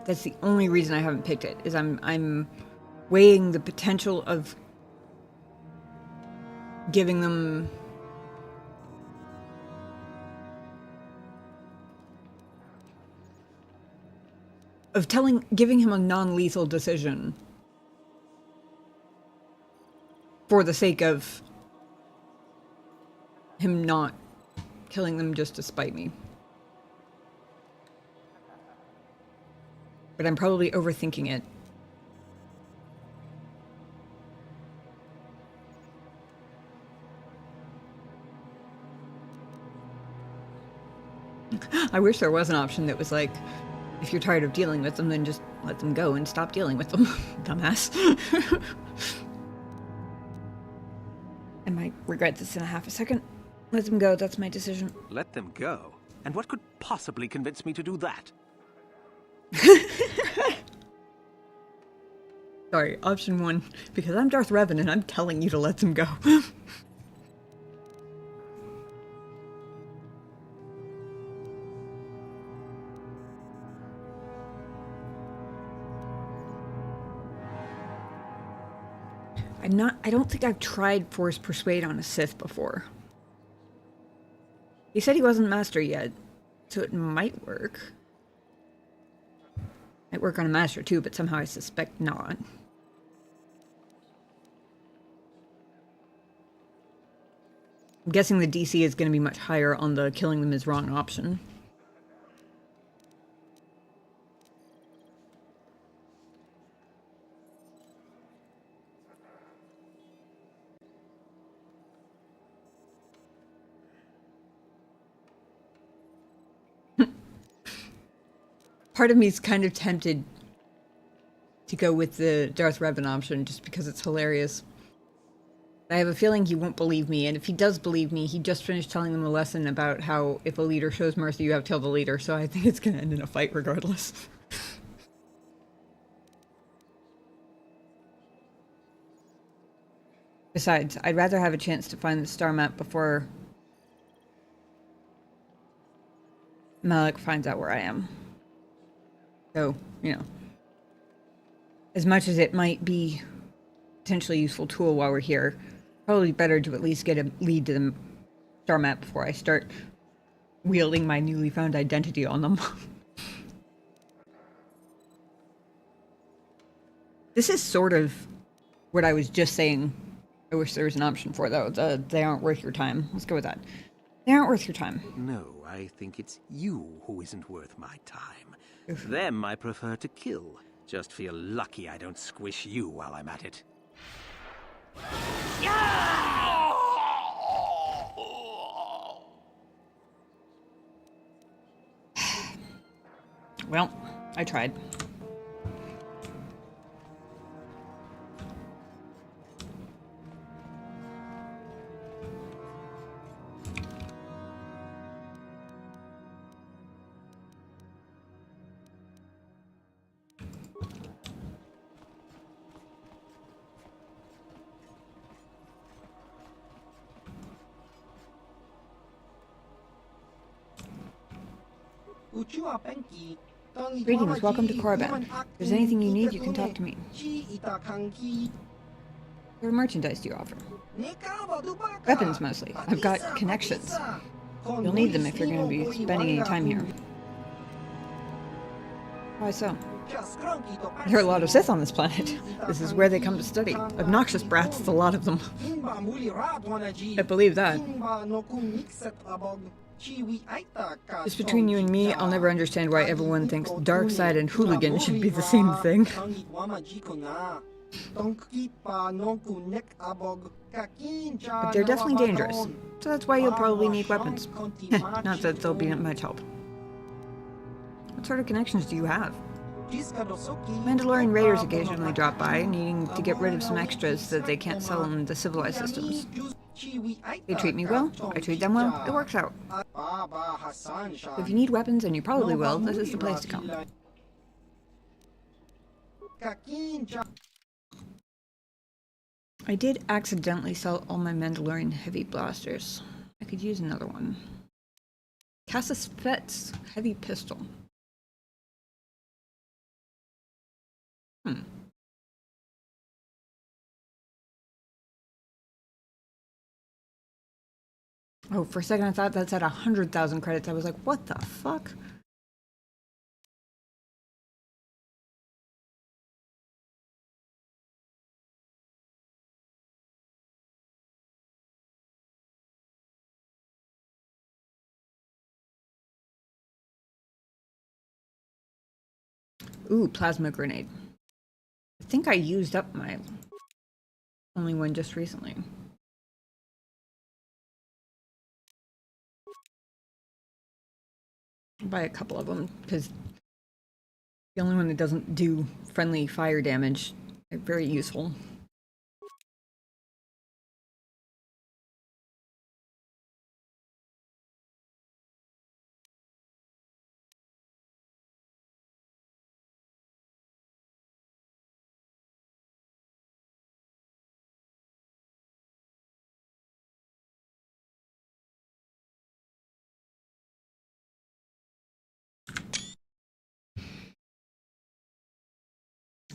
That's the only reason I haven't picked it, is I'm weighing the potential of giving them giving him a non-lethal decision for the sake of him not killing them just to spite me. But I'm probably overthinking it. I wish there was an option that was like, if you're tired of dealing with them, then just let them go and stop dealing with them. Dumbass. I might regret this in a half a second. Let them go, that's my decision. Let them go? And what could possibly convince me to do that? Sorry, option 1, because I'm Darth Revan and I'm telling you to let them go. I don't think I've tried Force Persuade on a Sith before. He said he wasn't Master yet, so it might work. Might work on a Master too, but somehow I suspect not. I'm guessing the DC is going to be much higher on the killing them is wrong option. Part of me is kind of tempted to go with the Darth Revan option just because it's hilarious. I have a feeling he won't believe me, and if he does believe me, he just finished telling them a lesson about how if a leader shows mercy, you have to kill the leader, so I think it's going to end in a fight regardless. Besides, I'd rather have a chance to find the star map before Malik finds out where I am. So, you know, as much as it might be a potentially useful tool while we're here, probably better to at least get a lead to the star map before I start wielding my newly found identity on them. This is sort of what I was just saying I wish there was an option for, though. They aren't worth your time. Let's go with that. They aren't worth your time. No, I think it's you who isn't worth my time. Them I prefer to kill. Just feel lucky I don't squish you while I'm at it. Well, I tried. Greetings, welcome to Korriban. If there's anything you need, you can talk to me. What merchandise do you offer? Weapons, mostly. I've got connections. You'll need them if you're going to be spending any time here. Why so? There are a lot of Sith on this planet. This is where they come to study. Obnoxious brats, a lot of them. I believe that. Just between you and me, I'll never understand why everyone thinks dark side and hooligan should be the same thing. But they're definitely dangerous, so that's why you'll probably need weapons. Not that they'll be much help. What sort of connections do you have? Mandalorian raiders occasionally drop by, needing to get rid of some extras that they can't sell in the civilized systems. They treat me well, I treat them well, it works out. If you need weapons, and you probably will, this is the place to come. I did accidentally sell all my Mandalorian heavy blasters. I could use another one. Cassus Fett's heavy pistol. Oh, for a second I thought that's at 100,000 credits. I was like, what the fuck? Ooh, plasma grenade. I think I used up my only one just recently. I'll buy a couple of them, because the only one that doesn't do friendly fire damage are very useful.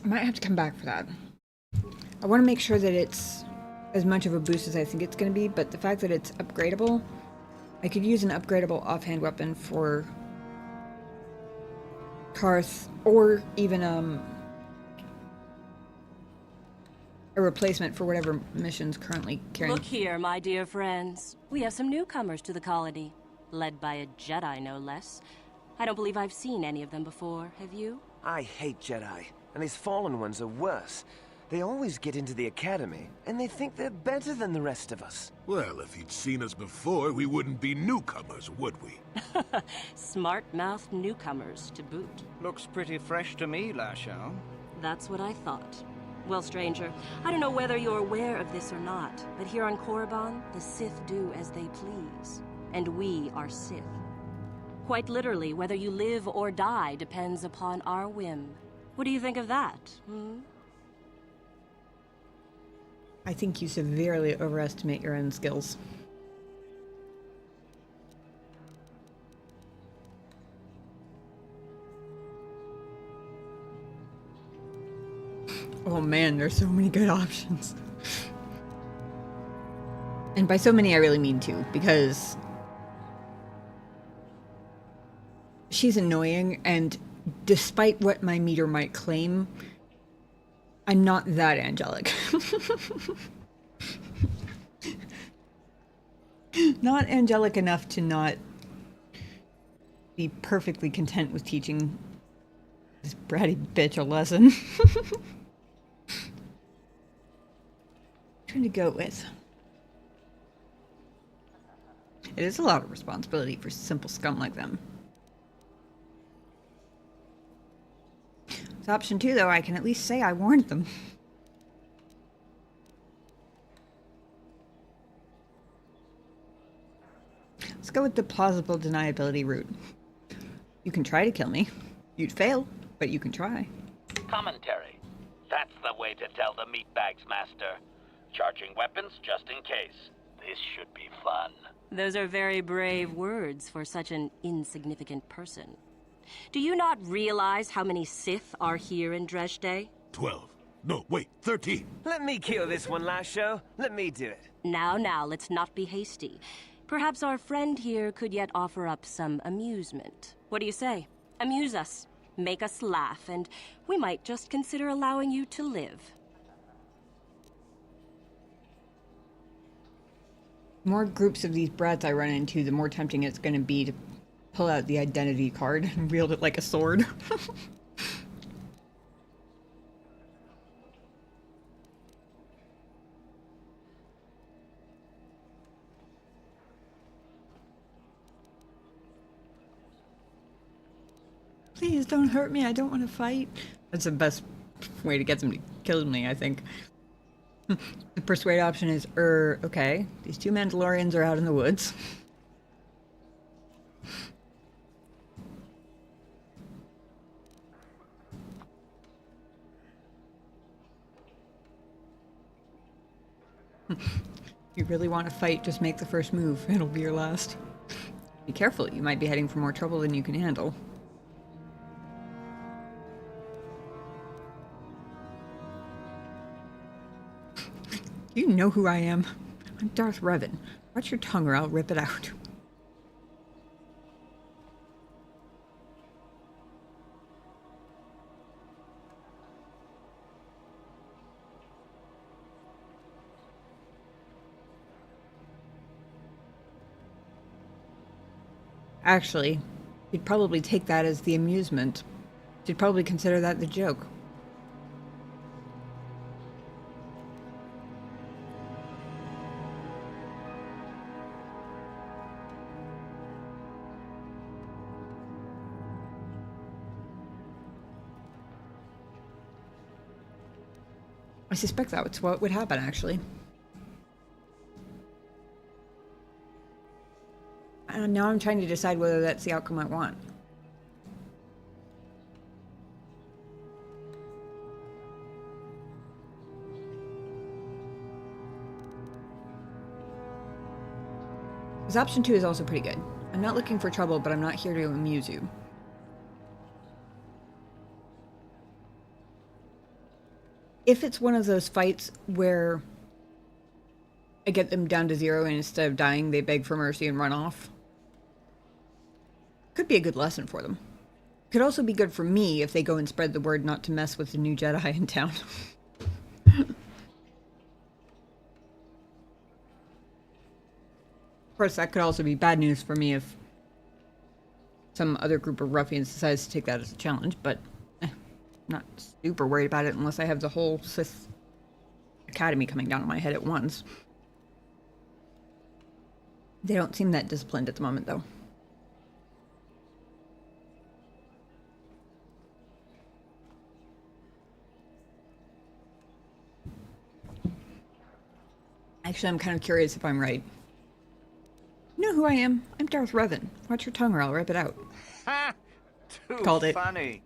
I might have to come back for that. I want to make sure that it's as much of a boost as I think it's going to be, but the fact that it's upgradable, I could use an upgradable offhand weapon for Karth, or even a replacement for whatever mission's currently carrying. Look here, my dear friends. We have some newcomers to the colony, led by a Jedi, no less. I don't believe I've seen any of them before, have you? I hate Jedi, and these fallen ones are worse. They always get into the academy, and they think they're better than the rest of us. Well, if you'd seen us before, we wouldn't be newcomers, would we? Smart-mouthed newcomers, to boot. Looks pretty fresh to me, Lasho. That's what I thought. Well, stranger, I don't know whether you're aware of this or not, but here on Korriban, the Sith do as they please. And we are Sith. Quite literally, whether you live or die depends upon our whim. What do you think of that, I think you severely overestimate your own skills. Oh man, there's so many good options. And by so many, I really mean two, because she's annoying, and despite what my meter might claim, I'm not that angelic. Not angelic enough to not be perfectly content with teaching this bratty bitch a lesson. Trying to go with. It is a lot of responsibility for simple scum like them. With option 2, though, I can at least say I warned them. Let's go with the plausible deniability route. You can try to kill me. You'd fail, but you can try. Commentary. That's the way to tell the meatbags, Master. Charging weapons just in case. This should be fun. Those are very brave words for such an insignificant person. Do you not realize how many Sith are here in Dresde? 12. No, wait, 13. Let me kill this one, Lasho. Let me do it. Now, let's not be hasty. Perhaps our friend here could yet offer up some amusement. What do you say? Amuse us, make us laugh, and we might just consider allowing you to live. The more groups of these brats I run into, the more tempting it's going to be to pull out the identity card and wield it like a sword. Please don't hurt me, I don't want to fight. That's the best way to get them to kill me, I think. The persuade option is, okay, these two Mandalorians are out in the woods. If you really want to fight, just make the first move. It'll be your last. Be careful, you might be heading for more trouble than you can handle. You know who I am. I'm Darth Revan. Watch your tongue or I'll rip it out. Actually, you'd probably take that as the amusement. You'd probably consider that the joke. I suspect that's what would happen, actually. And now I'm trying to decide whether that's the outcome I want. Because option 2 is also pretty good. I'm not looking for trouble, but I'm not here to amuse you. if it's one of those fights where I get them down to 0 and instead of dying, they beg for mercy and run off, could be a good lesson for them. Could also be good for me if they go and spread the word not to mess with the new Jedi in town. Of course, that could also be bad news for me if some other group of ruffians decides to take that as a challenge, but I'm not super worried about it unless I have the whole Sith Academy coming down on my head at once. They don't seem that disciplined at the moment, though. Actually, I'm kind of curious if I'm right. You know who I am? I'm Darth Revan. Watch your tongue or I'll rip it out. Ha! Too Called it. funny.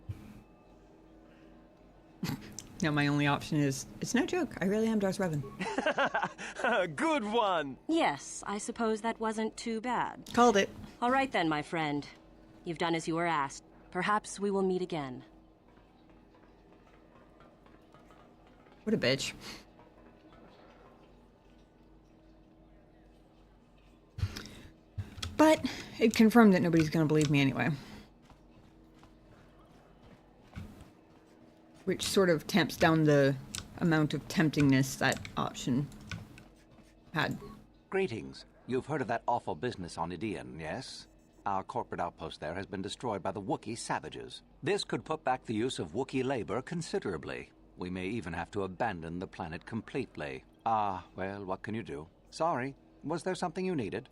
No, my only option is, it's no joke. I really am Darth Revan. Good one! Yes, I suppose that wasn't too bad. Called it. All right then, my friend. You've done as you were asked. Perhaps we will meet again. What a bitch. But it confirmed that nobody's going to believe me anyway. Which sort of tamps down the amount of temptingness that option had. Greetings. You've heard of that awful business on Idian, yes? Our corporate outpost there has been destroyed by the Wookiee savages. This could put back the use of Wookiee labor considerably. We may even have to abandon the planet completely. Ah, well, what can you do? Sorry. Was there something you needed?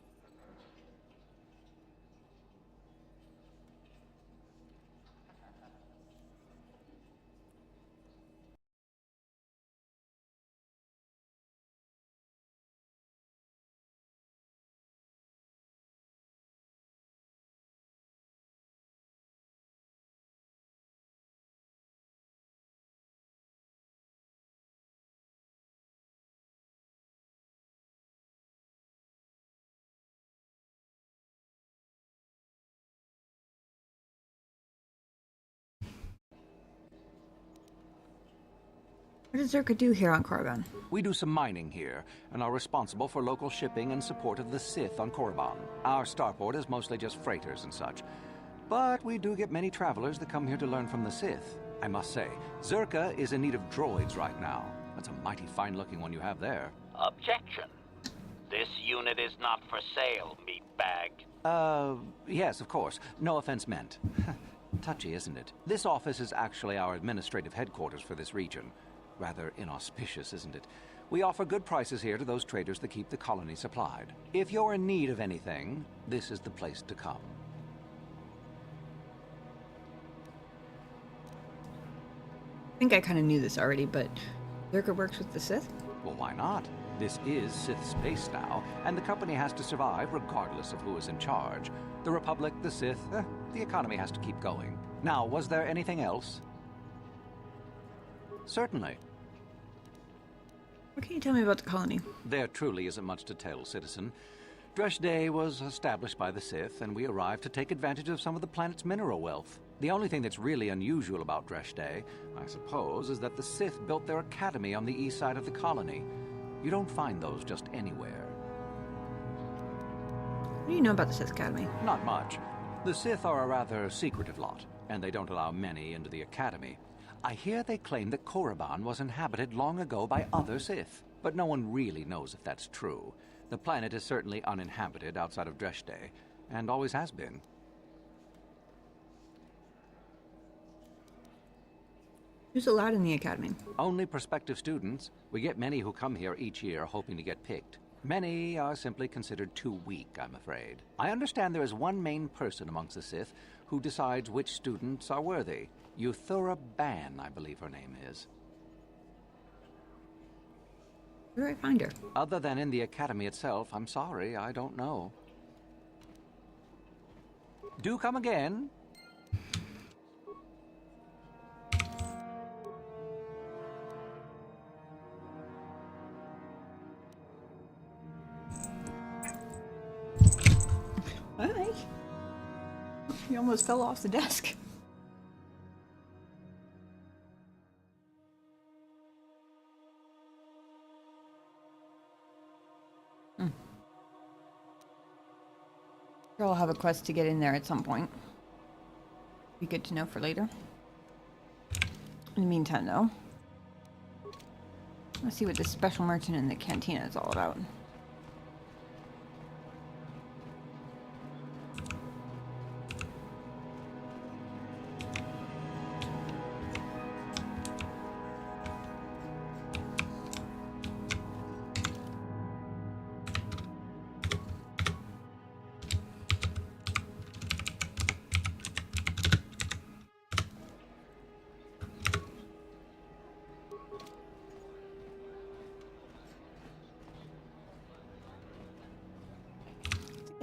What does Zerka do here on Korriban? We do some mining here, and are responsible for local shipping and support of the Sith on Korriban. Our starport is mostly just freighters and such. But we do get many travelers that come here to learn from the Sith. I must say, Zerka is in need of droids right now. That's a mighty fine-looking one you have there. Objection. This unit is not for sale, meatbag. Yes, of course. No offense meant. Touchy, isn't it? This office is actually our administrative headquarters for this region. Rather inauspicious, isn't it? We offer good prices here to those traders that keep the colony supplied. If you're in need of anything, this is the place to come. I think I kind of knew this already, but Zerka works with the Sith? Well, why not? This is Sith space now, and the company has to survive regardless of who is in charge. The Republic, the Sith, the economy has to keep going. Now, was there anything else? Certainly. What can you tell me about the colony? There truly isn't much to tell, citizen. Dreshdae was established by the Sith, and we arrived to take advantage of some of the planet's mineral wealth. The only thing that's really unusual about Dreshdae, I suppose, is that the Sith built their academy on the east side of the colony. You don't find those just anywhere. What do you know about the Sith Academy? Not much. The Sith are a rather secretive lot, and they don't allow many into the academy. I hear they claim that Korriban was inhabited long ago by other Sith, but no one really knows if that's true. The planet is certainly uninhabited outside of Dreshdae, and always has been. Who's allowed in the academy? Only prospective students. We get many who come here each year hoping to get picked. Many are simply considered too weak, I'm afraid. I understand there is one main person amongst the Sith who decides which students are worthy. Euthura Ban, I believe her name is. Where do I find her? Other than in the academy itself, I'm sorry, I don't know. Do come again. Hi. You almost fell off the desk. Sure, I'll have a quest to get in there at some point. Be good to know for later. In the meantime, though, let's see what this special merchant in the cantina is all about.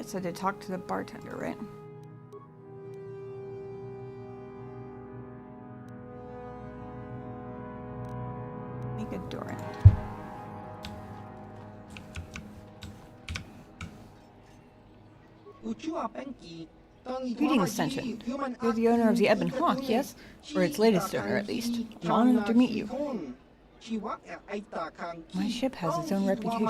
So to talk to the bartender, right? Make a door in. Greetings, Sentient. You're the owner of the Ebon Hawk, yes? Or its latest owner, at least. I'm honored to meet you. My ship has its own reputation.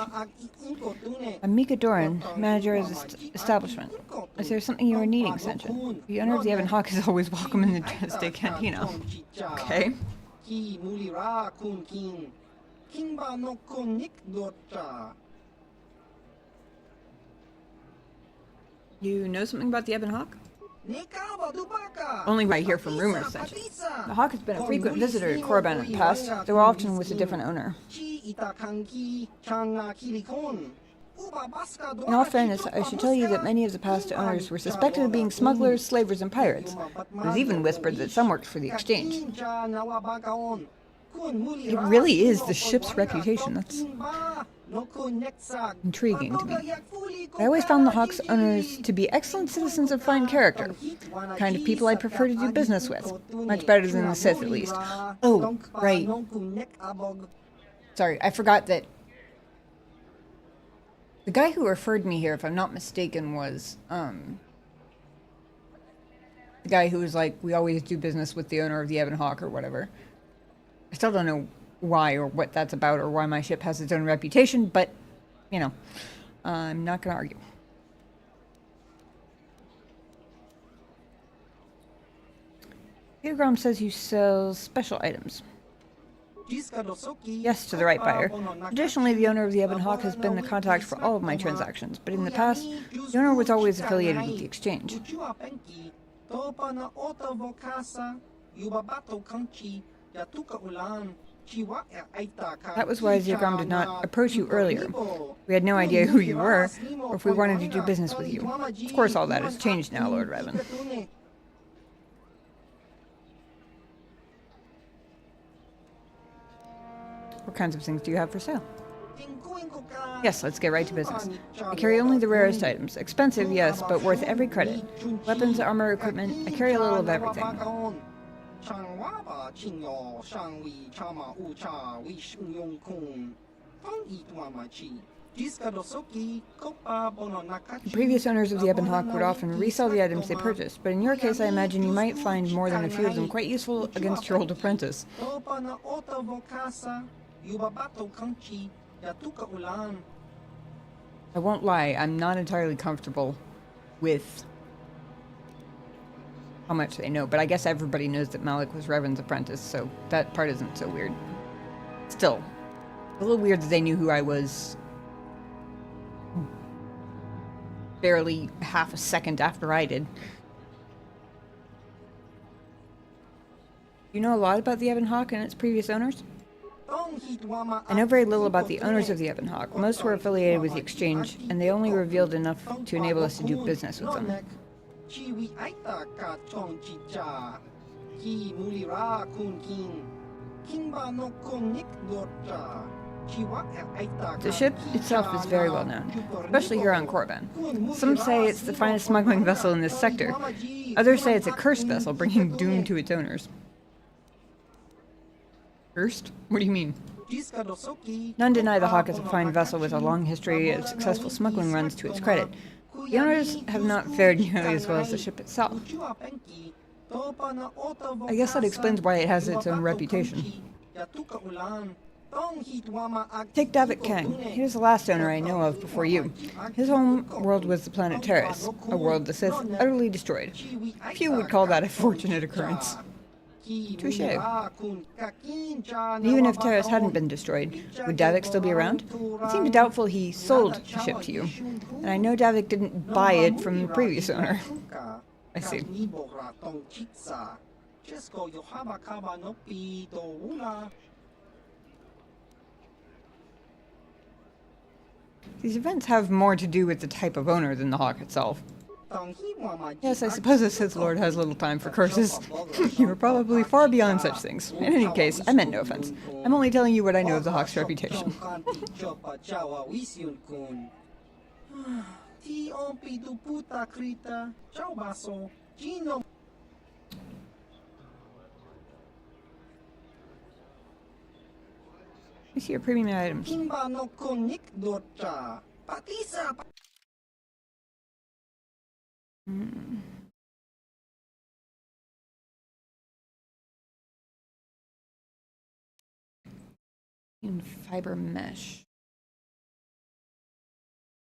I'm Mika Doran, manager of this establishment. Is there something you are needing, Sentient? The owner of the Ebon Hawk is always welcome in the State Cantina. Okay. You know something about the Ebon Hawk? Only what I hear from rumors, Sentient. The Hawk has been a frequent visitor to Korriban in the past, though often with a different owner. In all fairness, I should tell you that many of the past owners were suspected of being smugglers, slavers, and pirates. It was even whispered that some worked for the exchange. It really is the ship's reputation. That's intriguing to me. I always found the Hawk's owners to be excellent citizens of fine character. The kind of people I prefer to do business with. Much better than the Sith, at least. Oh, right. Sorry, I forgot that the guy who referred me here, if I'm not mistaken, was the guy who was like, we always do business with the owner of the Ebon Hawk or whatever. I still don't know why or what that's about or why my ship has its own reputation, but, you know, I'm not going to argue. Korriban says you sell special items. Yes, to the right buyer. Additionally, the owner of the Ebon Hawk has been the contact for all of my transactions, but in the past, the owner was always affiliated with the exchange. That was why Korriban did not approach you earlier. We had no idea who you were, or if we wanted to do business with you. Of course, all that has changed now, Lord Revan. What kinds of things do you have for sale? Yes, let's get right to business. I carry only the rarest items. Expensive, yes, but worth every credit. Weapons, armor, equipment, I carry a little of everything. The previous owners of the Ebon Hawk would often resell the items they purchased, but in your case I imagine you might find more than a few of them quite useful against your old apprentice. I won't lie, I'm not entirely comfortable with how much they know, but I guess everybody knows that Malik was Revan's apprentice, so that part isn't so weird. Still, a little weird that they knew who I was barely half a second after I did. You know a lot about the Ebon Hawk and its previous owners? I know very little about the owners of the Ebon Hawk. Most were affiliated with the exchange, and they only revealed enough to enable us to do business with them. The ship itself is very well known, especially here on Korriban. Some say it's the finest smuggling vessel in this sector. Others say it's a cursed vessel, bringing doom to its owners. Cursed? What do you mean? None deny the Hawk is a fine vessel with a long history of successful smuggling runs to its credit. The owners have not fared nearly as well as the ship itself. I guess that explains why it has its own reputation. Tong hitwama ak Take Davik Kang. He was the last owner I know of before you. His home world was the planet Terrace, a world the Sith utterly destroyed. Few would call that a fortunate occurrence. Touche. And even if Terrace hadn't been destroyed, would Davik still be around? It seemed doubtful he sold the ship to you. And I know Davik didn't buy it from the previous owner. I see. These events have more to do with the type of owner than the hawk itself. Yes, I suppose a Sith Lord has little time for curses. You are probably far beyond such things. In any case, I meant no offense. I'm only telling you what I know of the hawk's reputation. You see your premium items. In fiber mesh.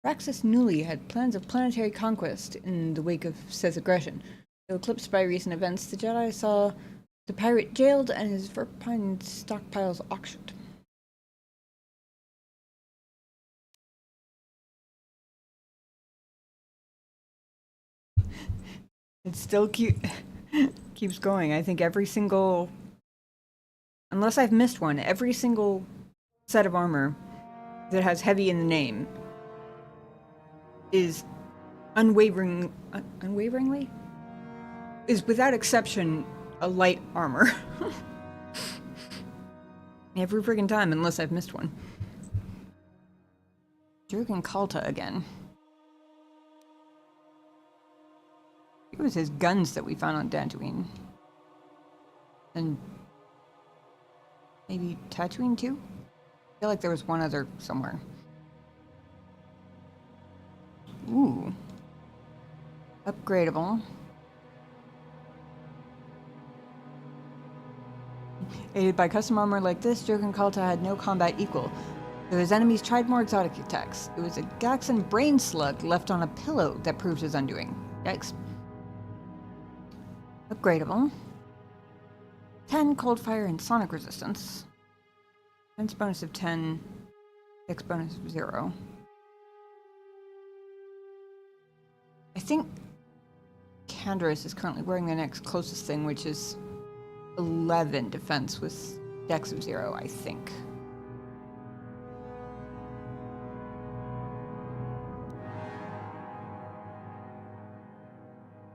Raxus Newly had plans of planetary conquest in the wake of Sith aggression. Though eclipsed by recent events, the Jedi saw the pirate jailed and his verpine stockpiles auctioned. It still keeps going. I think every single, unless I've missed one, every single set of armor that has heavy in the name is unwaveringly, is without exception a light armor. Every friggin' time, unless I've missed one. Jurgen Kalta again. It was his guns that we found on Dantooine. And maybe Tatooine too? I feel like there was one other somewhere. Ooh. Upgradable. Aided by custom armor like this, Jurgen Kalta had no combat equal. Though his enemies tried more exotic attacks. It was a Gaxan brain slug left on a pillow that proved his undoing. Yikes. Upgradable. 10 cold fire and sonic resistance. Defense bonus of 10. Dex bonus of 0. I think Canderous is currently wearing the next closest thing, which is 11 defense with Dex of 0, I think.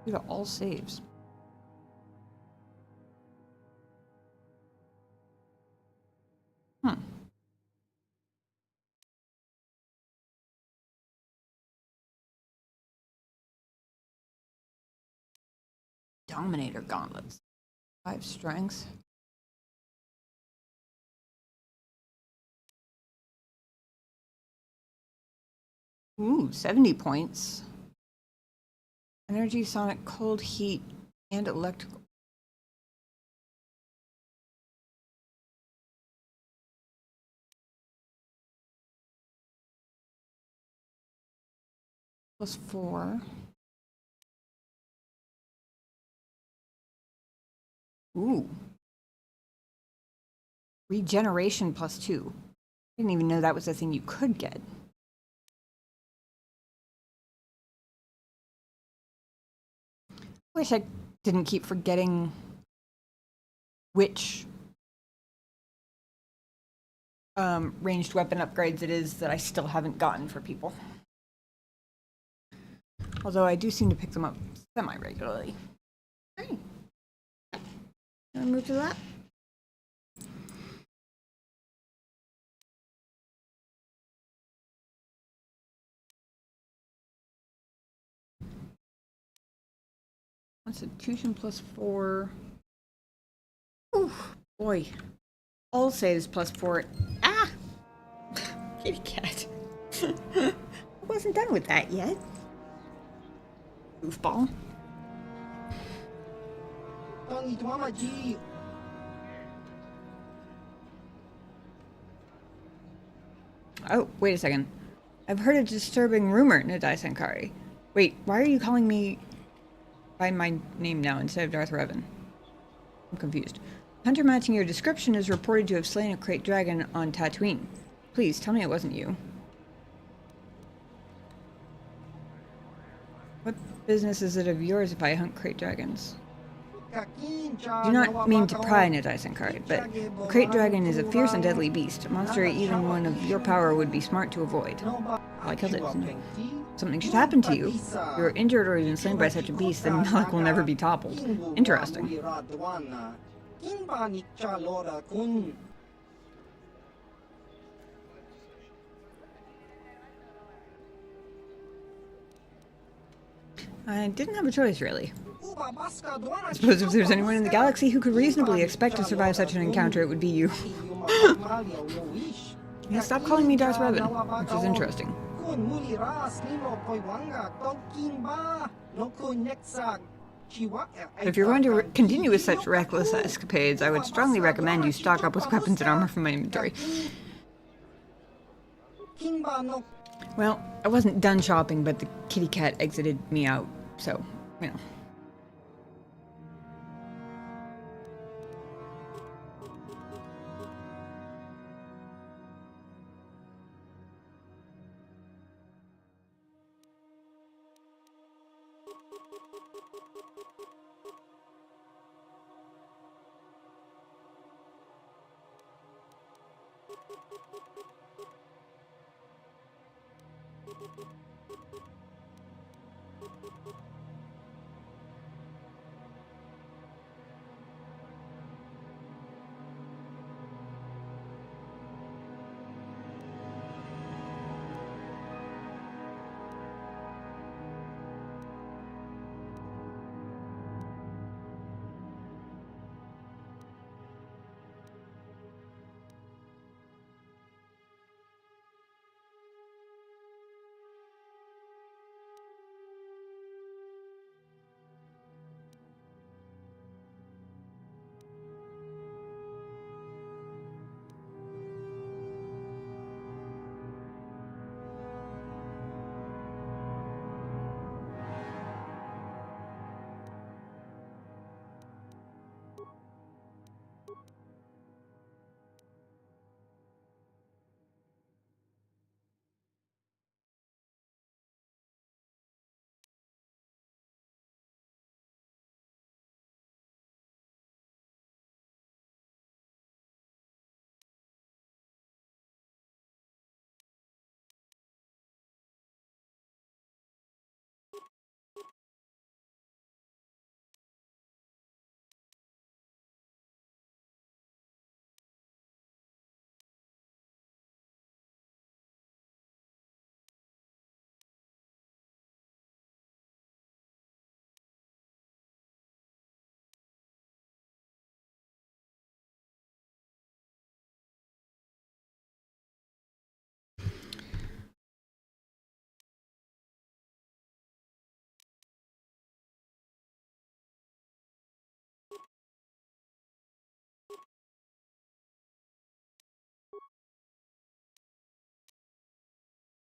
Due to all saves. Dominator gauntlets. 5 strength. Ooh, 70 points. Energy, sonic, cold, heat, and electrical. +4. Ooh. Regeneration +2. Didn't even know that was a thing you could get. Wish I didn't keep forgetting which ranged weapon upgrades it is that I still haven't gotten for people. Although I do seem to pick them up semi-regularly. Alright. Wanna move to that? Constitution +4. Ooh, boy. All saves +4. Ah! Kitty cat. I wasn't done with that yet. Goofball. Oh, wait a second. I've heard a disturbing rumor, Nadai Sankari. Wait, why are you calling me by my name now instead of Darth Revan? I'm confused. Hunter matching your description is reported to have slain a crate dragon on Tatooine. Please, tell me it wasn't you. What business is it of yours if I hunt crate dragons? Do not mean to pry, Nadai Sankari, but a crate dragon is a fierce and deadly beast, a monster even one of your power would be smart to avoid. Well, I killed it. Something should happen to you. If you're injured or even slain by such a beast, then Malak will never be toppled. Interesting. I didn't have a choice, really. I suppose if there's anyone in the galaxy who could reasonably expect to survive such an encounter, it would be you. Yeah, stop calling me Darth Revan, which is interesting. If you're going to continue with such reckless escapades, I would strongly recommend you stock up with weapons and armor from my inventory. Well, I wasn't done shopping, but the kitty cat exited me out, so, you know.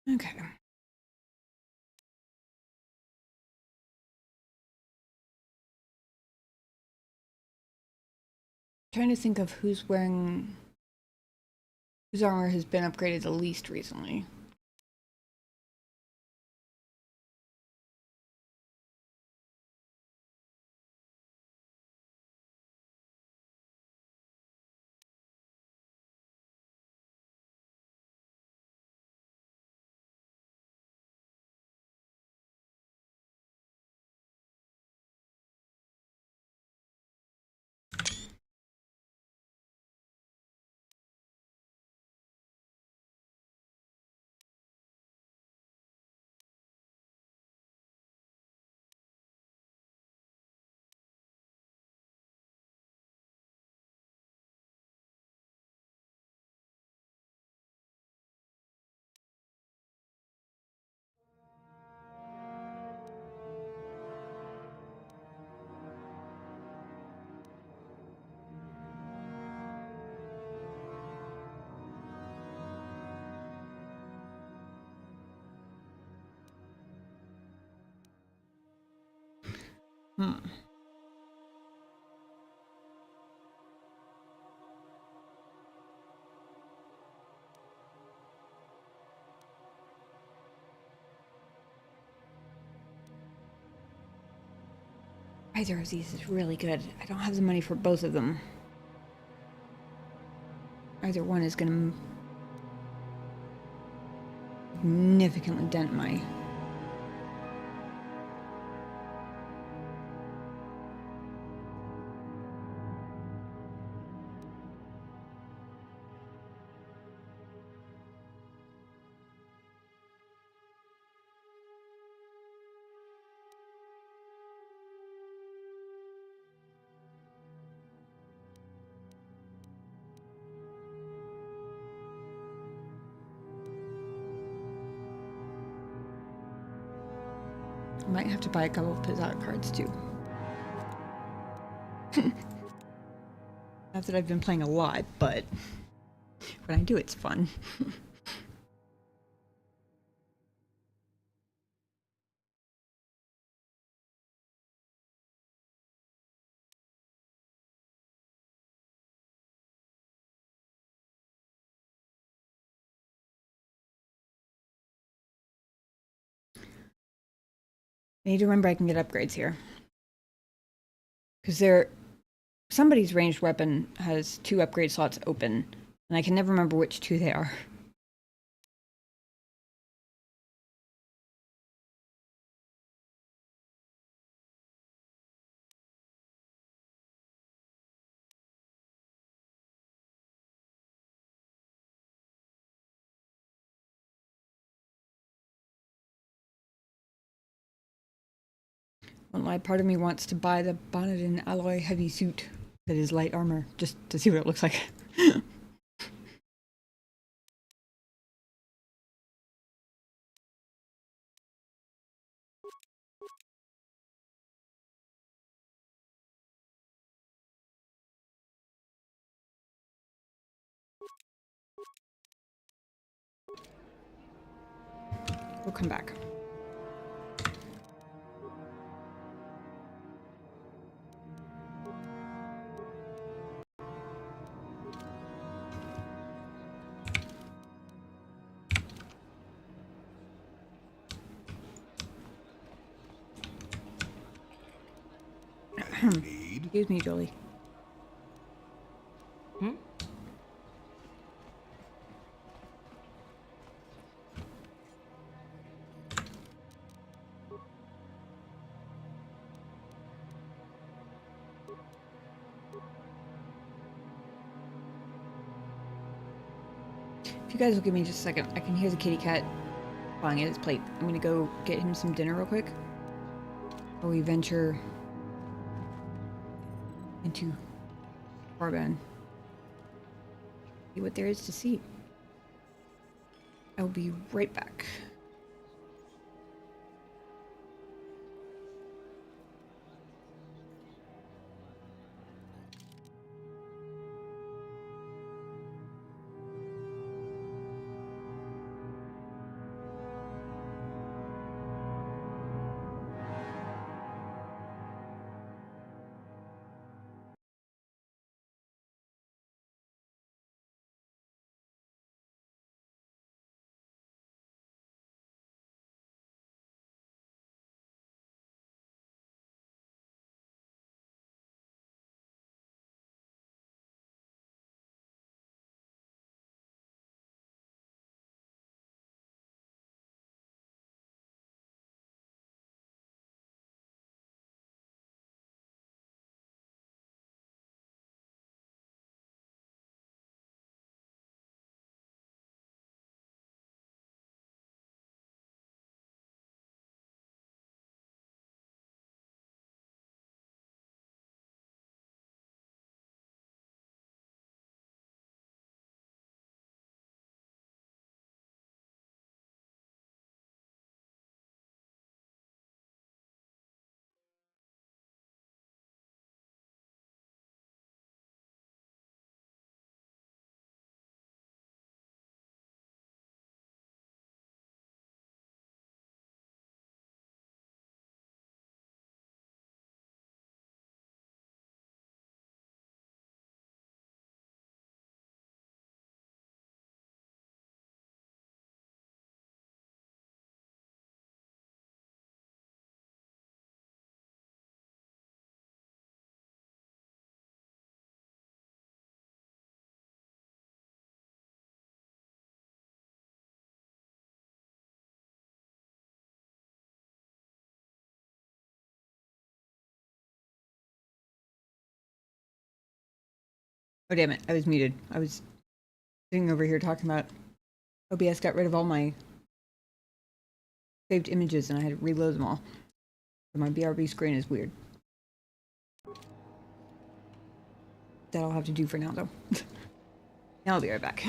Okay. Trying to think of whose armor has been upgraded the least recently. Hmm. Either of these is really good. I don't have the money for both of them. Either one is going to significantly dent my... I might have to buy a couple of Pizzazz cards too. Not that I've been playing a lot, but when I do, it's fun. I need to remember I can get upgrades here. Because somebody's ranged weapon has 2 upgrade slots open, and I can never remember which 2 they are. Won't lie, part of me wants to buy the bonnet and alloy heavy suit that is light armor, just to see what it looks like. We'll come back. Excuse me, Jolie. Hmm? If you guys will give me just a second, I can hear the kitty cat clawing at his plate. I'm gonna go get him some dinner real quick. Before we venture into Korriban. See what there is to see. I'll be right back. Oh, damn it. I was muted. I was sitting over here talking about OBS got rid of all my saved images and I had to reload them all. So my BRB screen is weird. That I'll have to do for now, though. Now I'll be right back.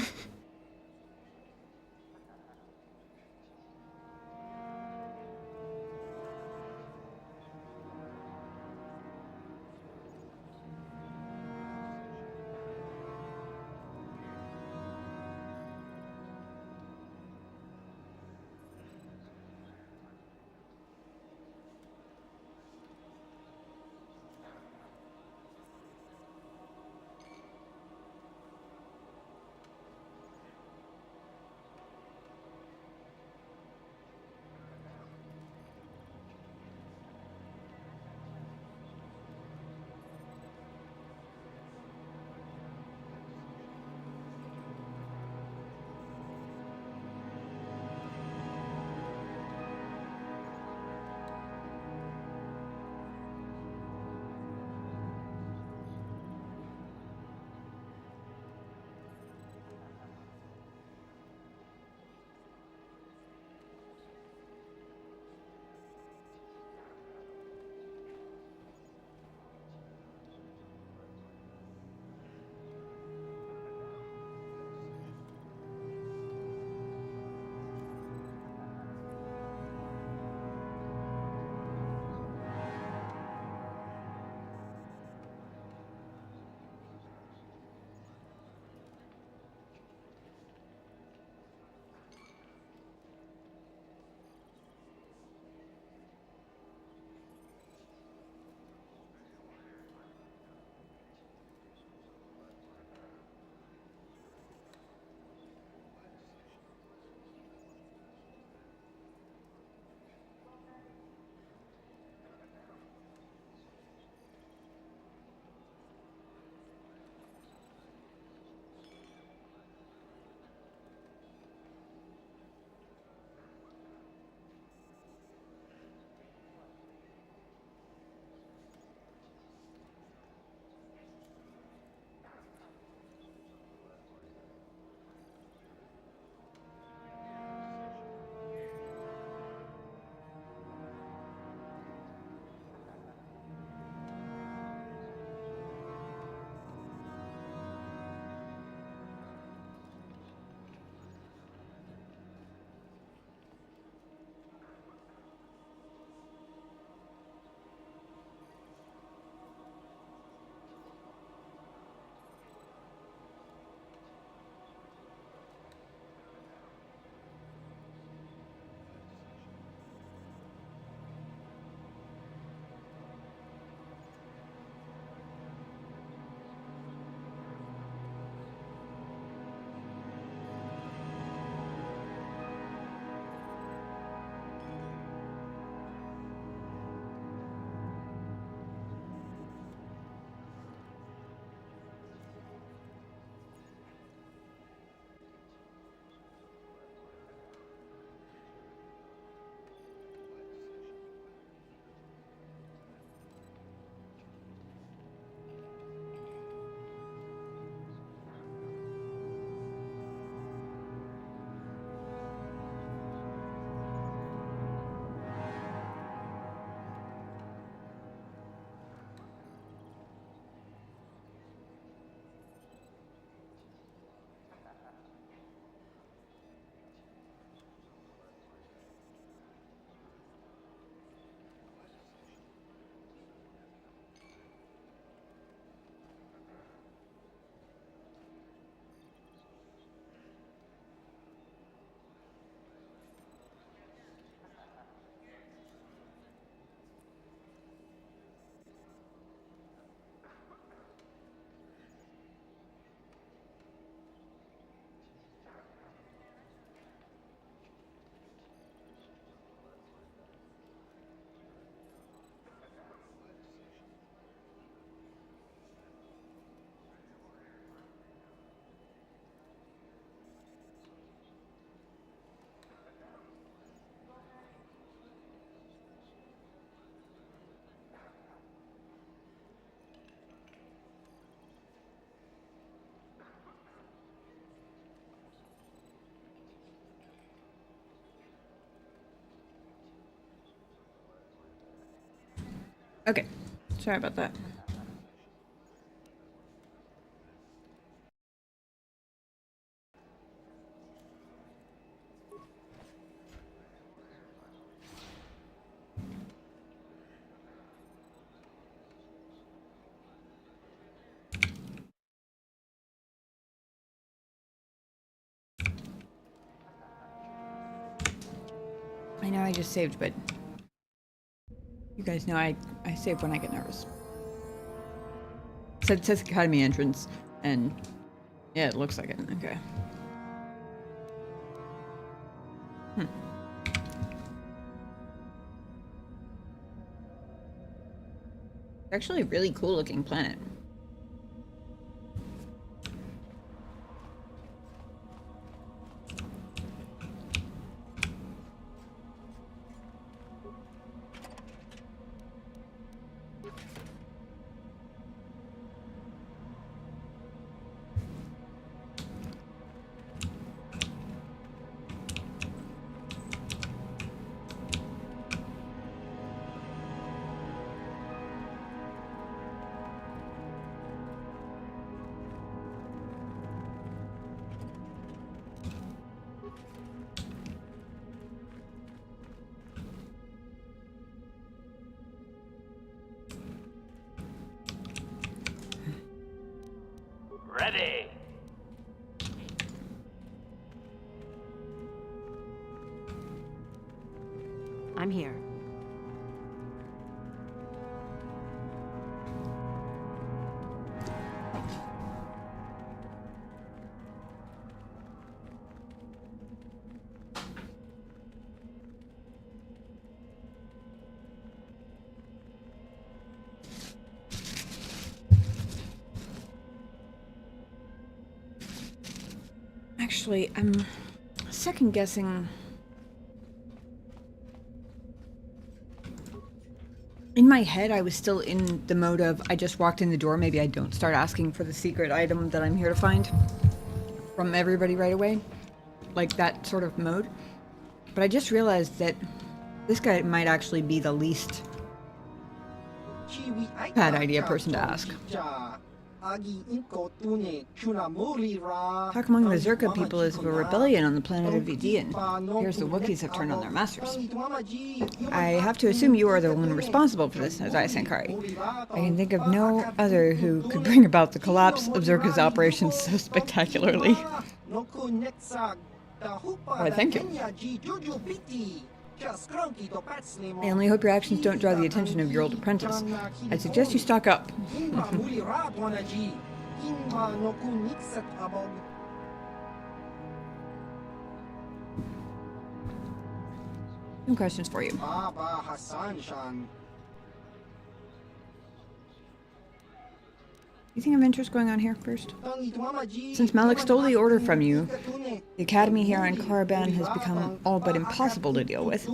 Okay. Sorry about that. I know I just saved, but you guys know I save when I get nervous. So it says Academy entrance, and yeah, it looks like it. Okay. Actually, a really cool looking planet. Ready. I'm here. Actually, I'm second guessing. In my head, I was still in the mode of I just walked in the door. Maybe I don't start asking for the secret item that I'm here to find from everybody right away. Like that sort of mode. But I just realized that this guy might actually be the least bad idea person to ask. Talk among the Zerka people is of a rebellion on the planet of Vidian. Here's the Wookiees have turned on their masters. I have to assume you are the one responsible for this, Azai Sankari. I can think of no other who could bring about the collapse of Zerka's operations so spectacularly. Why, thank you. I only hope your actions don't draw the attention of your old apprentice. I suggest you stock up. Some questions for you. Anything of interest going on here first? Since Malik stole the order from you, the academy here on Korriban has become all but impossible to deal with.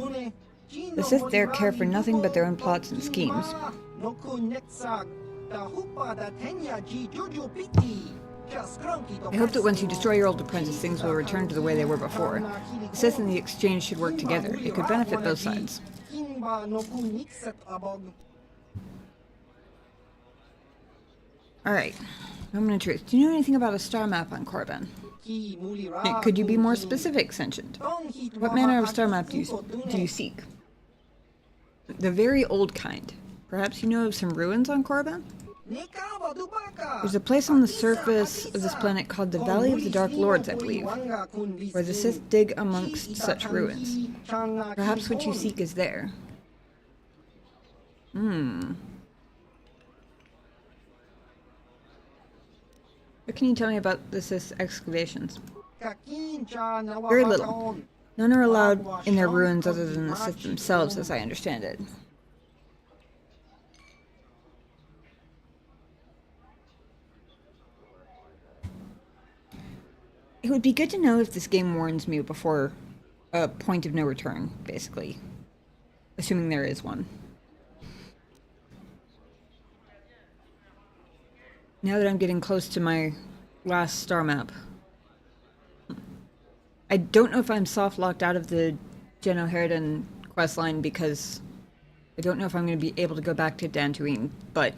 The Sith there care for nothing but their own plots and schemes. I hope that once you destroy your old apprentice, things will return to the way they were before. The Sith and the Exchange should work together. It could benefit both sides. Alright, moment of truth. Do you know anything about a star map on Korriban? Could you be more specific, Sentient? What manner of star map do you seek? The very old kind. Perhaps you know of some ruins on Korriban? There's a place on the surface of this planet called the Valley of the Dark Lords, I believe, where the Sith dig amongst such ruins. Perhaps what you seek is there. What can you tell me about the Sith excavations? Very little. None are allowed in their ruins other than the Sith themselves, as I understand it. It would be good to know if this game warns me before a point of no return, basically. Assuming there is one. Now that I'm getting close to my last star map. I don't know if I'm soft locked out of the Genoherden questline because I don't know if I'm going to be able to go back to Dantooine, but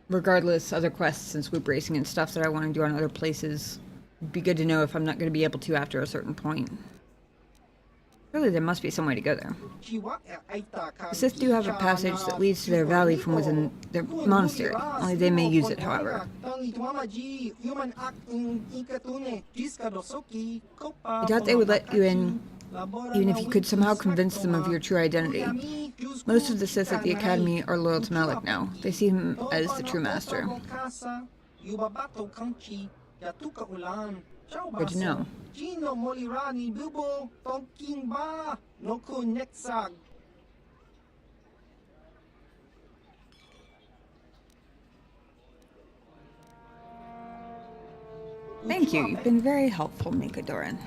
regardless, other quests and swoop racing and stuff that I want to do on other places, it'd be good to know if I'm not going to be able to after a certain point. Surely there must be some way to go there. The Sith do have a passage that leads to their valley from within their monastery, only they may use it, however. I doubt they would let you in, even if you could somehow convince them of your true identity. Most of the Sith at the Academy are loyal to Malak now. They see him as the true master. Good to know. Thank you. You've been very helpful, Mikadoran.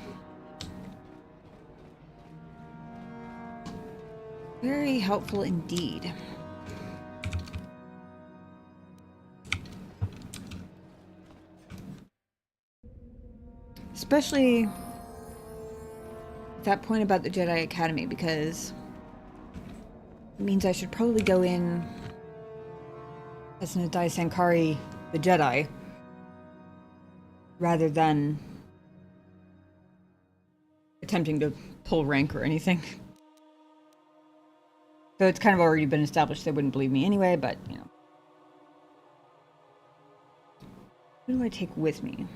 Very helpful indeed. Especially that point about the Jedi Academy, because it means I should probably go in as an Adai Sankari, the Jedi, rather than attempting to pull rank or anything. So it's kind of already been established they wouldn't believe me anyway, but, you know. What do I take with me?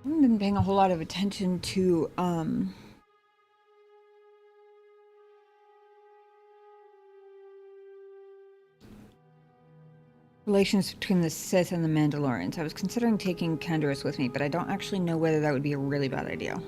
I haven't been paying a whole lot of attention to relations between the Sith and the Mandalorians. I was considering taking Canderous with me, but I don't actually know whether that would be a really bad idea.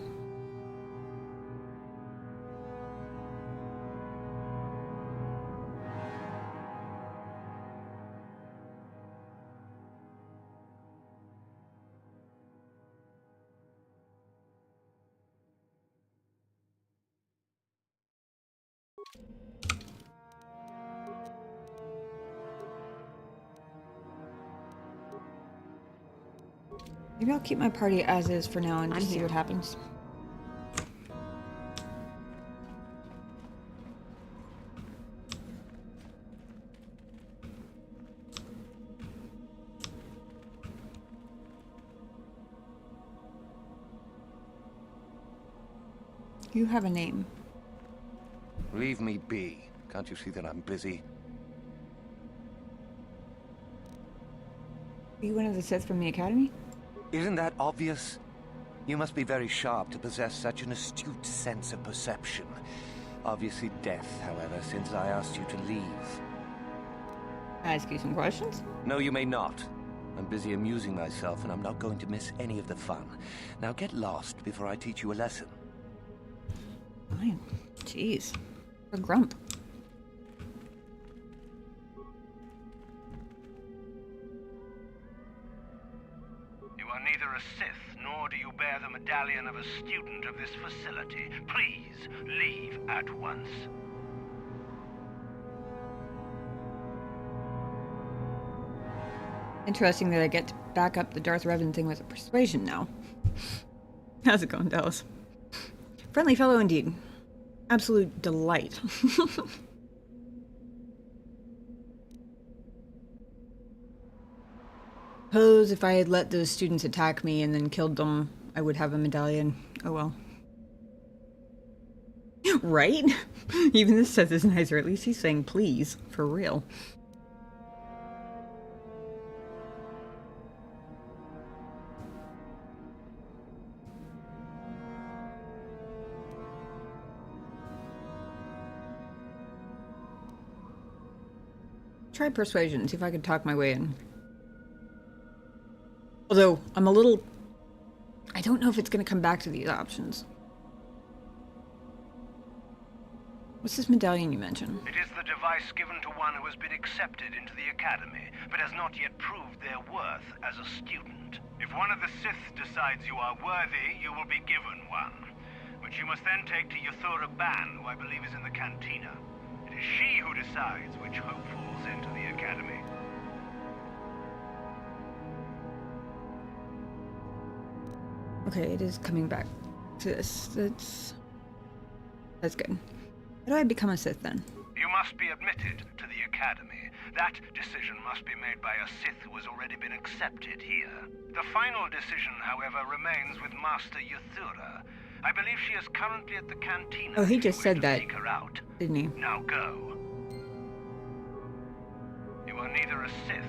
Maybe I'll keep my party as is for now and just see what happens. You have a name. Leave me be. Can't you see that I'm busy? Are you one of the Sith from the Academy? Isn't that obvious? You must be very sharp to possess such an astute sense of perception. Obviously death, however, since I asked you to leave. Ask you some questions? No, you may not. I'm busy amusing myself, and I'm not going to miss any of the fun. Now get lost before I teach you a lesson. Fine. Jeez. A grump. You are neither a Sith, nor do you bear the medallion of a student of this facility. Please, leave at once. Interesting that I get to back up the Darth Revan thing with a persuasion now. How's it going, Dallas? Friendly fellow indeed. Absolute delight. Suppose if I had let those students attack me and then killed them, I would have a medallion. Oh well. Right? Even this Sith is nicer. At least he's saying please. For real. Try persuasion, see if I could talk my way in. Although, I'm a little... I don't know if it's going to come back to these options. What's this medallion you mentioned? It is the device given to one who has been accepted into the Academy, but has not yet proved their worth as a student. If one of the Sith decides you are worthy, you will be given one, which you must then take to Ban, who I believe is in the cantina. It is she who decides which hopefuls enter the Academy. Okay, it is coming back to this. That's good. How do I become a Sith then? You must be admitted to the Academy. That decision must be made by a Sith who has already been accepted here. The final decision, however, remains with Master Yathura. I believe she is currently at the cantina. Oh, he just said that, take her out. didn't he? Now go. You are neither a Sith.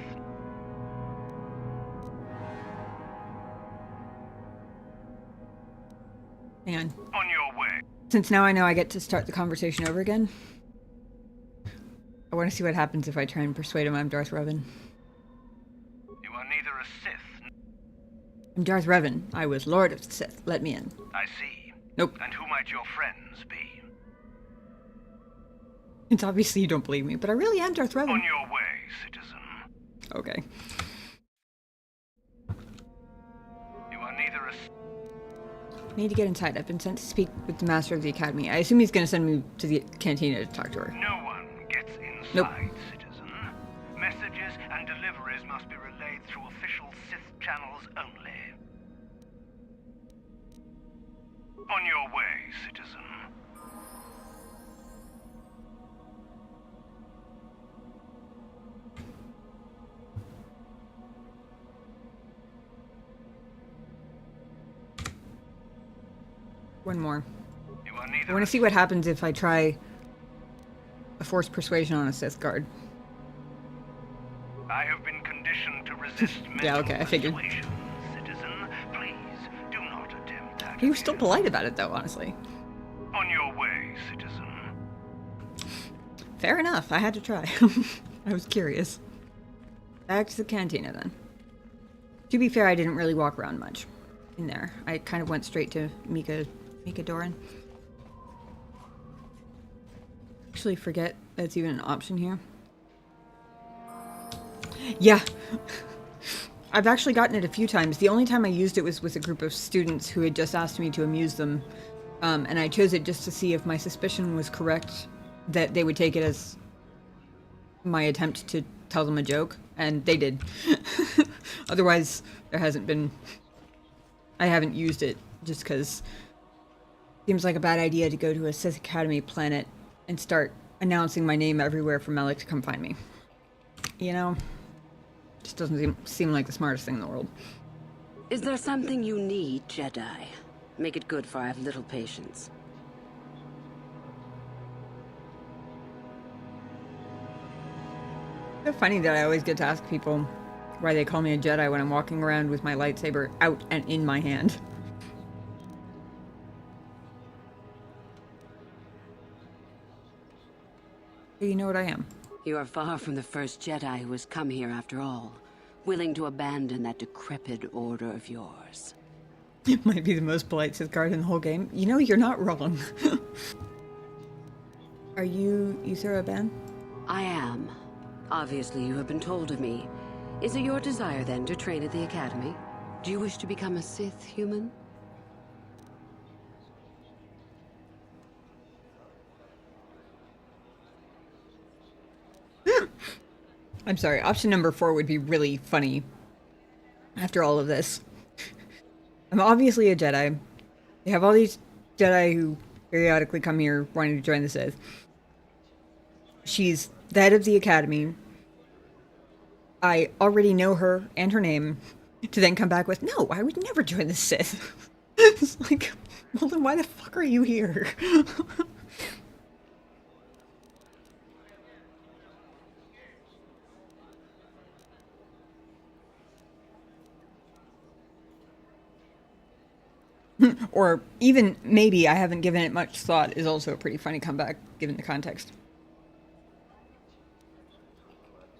Hang on. On your way. Since now I know I get to start the conversation over again, I want to see what happens if I try and persuade him I'm Darth Revan. You are neither a Sith. I'm Darth Revan. I was Lord of the Sith. Let me in. I see. Nope. And who might your friends be? It's obviously you don't believe me, but I really am Darth Revan. On your way, citizen. Okay. You are neither a... I need to get inside. I've been sent to speak with the Master of the Academy. I assume he's going to send me to the cantina to talk to her. No one gets inside, nope. Citizen. Messages and deliveries must be relayed through official Sith channels only. On your way, citizen. One more. I want to see what happens if I try a forced persuasion on a Sith guard. I have been conditioned to resist yeah, okay, I figured. Citizen, please do not attempt that. He was still polite about it, though, honestly. On your way, citizen. Fair enough. I had to try. I was curious. Back to the cantina, then. To be fair, I didn't really walk around much in there. I kind of went straight to Mika Doran. Actually, forget that's even an option here. Yeah. I've actually gotten it a few times. The only time I used it was with a group of students who had just asked me to amuse them. And I chose it just to see if my suspicion was correct that they would take it as my attempt to tell them a joke. And they did. Otherwise, there hasn't been... I haven't used it just because it seems like a bad idea to go to a Sith Academy planet and start announcing my name everywhere for Melek to come find me. You know? Just doesn't seem like the smartest thing in the world. Is there something you need, Jedi? Make it good, for I have little patience. It's so funny that I always get to ask people why they call me a Jedi when I'm walking around with my lightsaber out and in my hand. Do you know what I am? You are far from the first Jedi who has come here after all, willing to abandon that decrepit order of yours. It might be the most polite Sith guard in the whole game. You know, you're not wrong. Are you Yathura Ban? I am. Obviously, you have been told of me. Is it your desire, then, to train at the Academy? Do you wish to become a Sith human? I'm sorry, option number 4 would be really funny after all of this. I'm obviously a Jedi. They have all these Jedi who periodically come here wanting to join the Sith. She's the head of the Academy. I already know her and her name. To then come back with, no, I would never join the Sith. It's like, well then why the fuck are you here? Or even maybe I haven't given it much thought is also a pretty funny comeback given the context.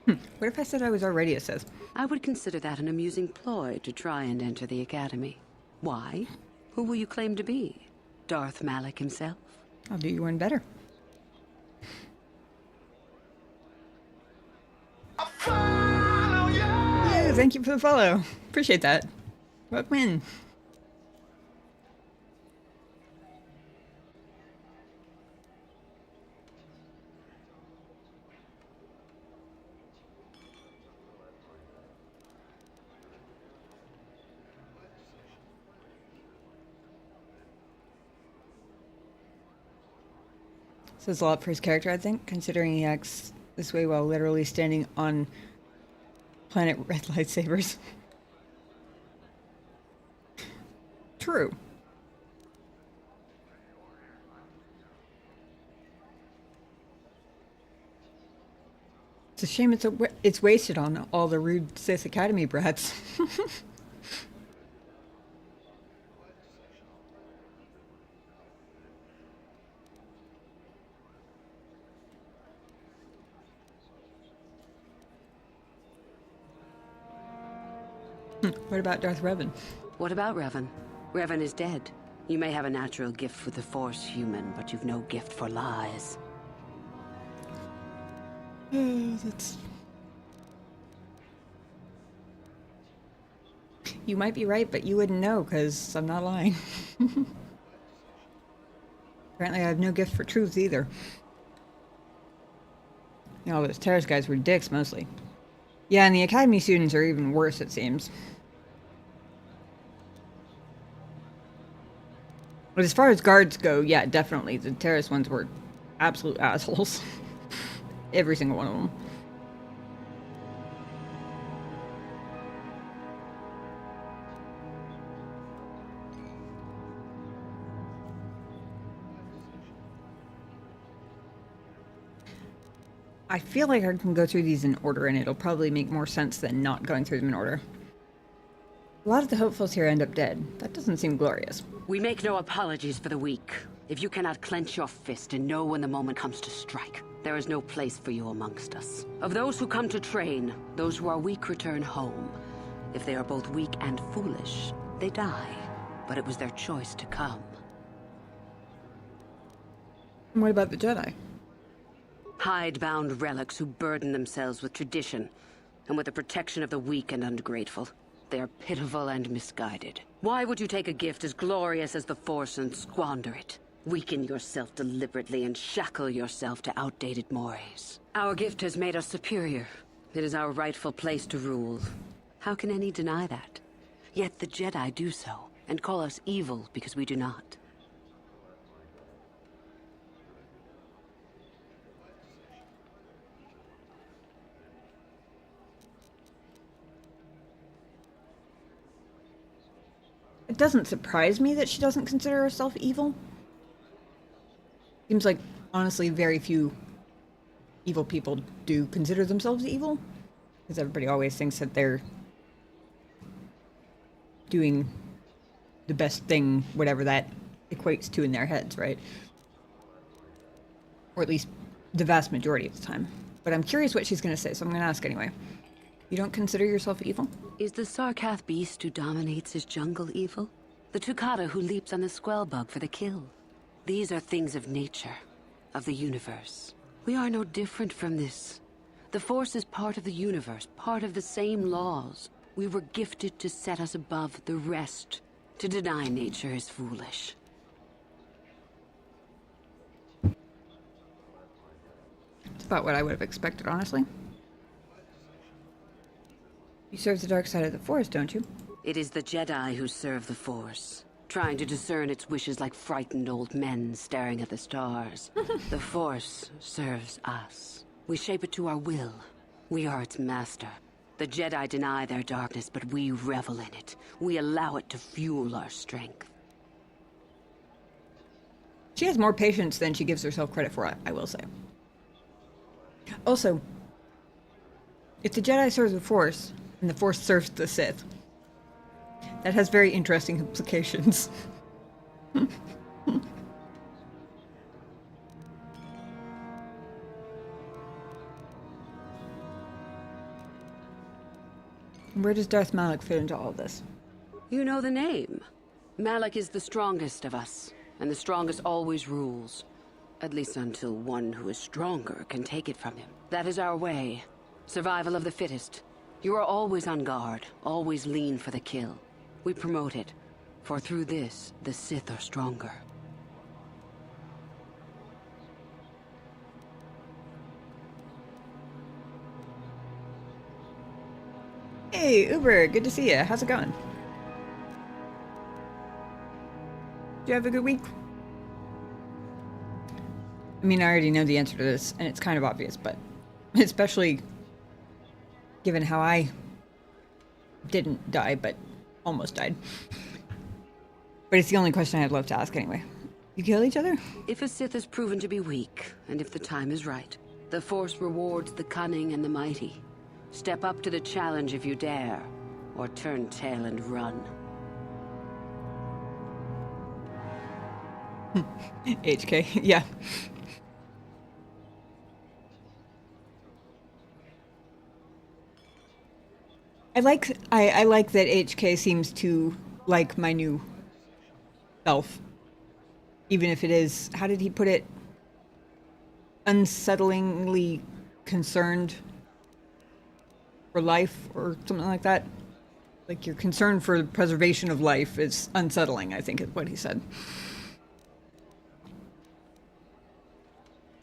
What if I said I was already a Sith? I would consider that an amusing ploy to try and enter the Academy. Why? Who will you claim to be? Darth Malak himself? I'll do you one better. thank you for the follow. Appreciate that. Welcome in. Says a lot for his character, I think, considering he acts this way while literally standing on planet red lightsabers. True. It's a shame it's wasted on all the rude Sith Academy brats. What about Darth Revan? What about Revan? Revan is dead. You may have a natural gift for the Force, human, but you've no gift for lies. That's... You might be right, but you wouldn't know, because I'm not lying. Apparently I have no gift for truth either. You know, those terrorist guys were dicks, mostly. Yeah, and the Academy students are even worse, it seems. But as far as guards go, yeah, definitely. The terrorist ones were absolute assholes. Every single one of them. I feel like I can go through these in order, and it'll probably make more sense than not going through them in order. A lot of the hopefuls here end up dead. That doesn't seem glorious. We make no apologies for the weak. If you cannot clench your fist and know when the moment comes to strike, there is no place for you amongst us. Of those who come to train, those who are weak return home. If they are both weak and foolish, they die. But it was their choice to come. And what about the Jedi? Hidebound relics who burden themselves with tradition, and with the protection of the weak and ungrateful. They are pitiful and misguided. Why would you take a gift as glorious as the Force and squander it? Weaken yourself deliberately and shackle yourself to outdated mores. Our gift has made us superior. It is our rightful place to rule. How can any deny that? Yet the Jedi do so, and call us evil because we do not. It doesn't surprise me that she doesn't consider herself evil. Seems like, honestly, very few evil people do consider themselves evil. Because everybody always thinks that they're doing the best thing, whatever that equates to in their heads, right? Or at least the vast majority of the time. But I'm curious what she's going to say, so I'm going to ask anyway. You don't consider yourself evil? Is the Sarkath beast who dominates his jungle evil? The Tukata who leaps on the Squellbug for the kill? These are things of nature, of the universe. We are no different from this. The Force is part of the universe, part of the same laws. We were gifted to set us above the rest. To deny nature is foolish. It's about what I would have expected, honestly. You serve the dark side of the Force, don't you? It is the Jedi who serve the Force, trying to discern its wishes like frightened old men staring at the stars. The Force serves us. We shape it to our will. We are its master. The Jedi deny their darkness, but we revel in it. We allow it to fuel our strength. She has more patience than she gives herself credit for, I will say. Also, if the Jedi serves the Force, and the Force serves the Sith, that has very interesting implications. Where does Darth Malak fit into all of this? You know the name. Malak is the strongest of us, and the strongest always rules. At least until one who is stronger can take it from him. That is our way. Survival of the fittest. You are always on guard, always lean for the kill. We promote it, for through this, the Sith are stronger. Hey, Uber, good to see you. How's it going? Did you have a good week? I mean, I already know the answer to this, and it's kind of obvious, but especially given how I didn't die, but almost died. But it's the only question I had left to ask anyway. You kill each other? If a Sith is proven to be weak, and if the time is right, the Force rewards the cunning and the mighty. Step up to the challenge if you dare, or turn tail and run. HK, yeah. I like that HK seems to like my new self. Even if it is, how did he put it? Unsettlingly concerned for life or something like that. Like your concern for the preservation of life is unsettling, I think is what he said.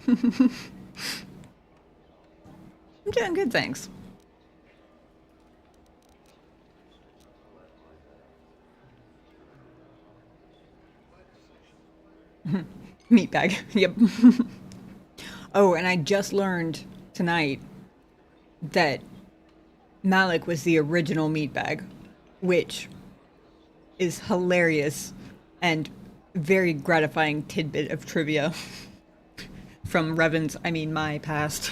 I'm doing good, thanks. Meatbag, yep. Oh, and I just learned tonight that Malik was the original meatbag, which is hilarious and very gratifying tidbit of trivia from Revan's, I mean my past.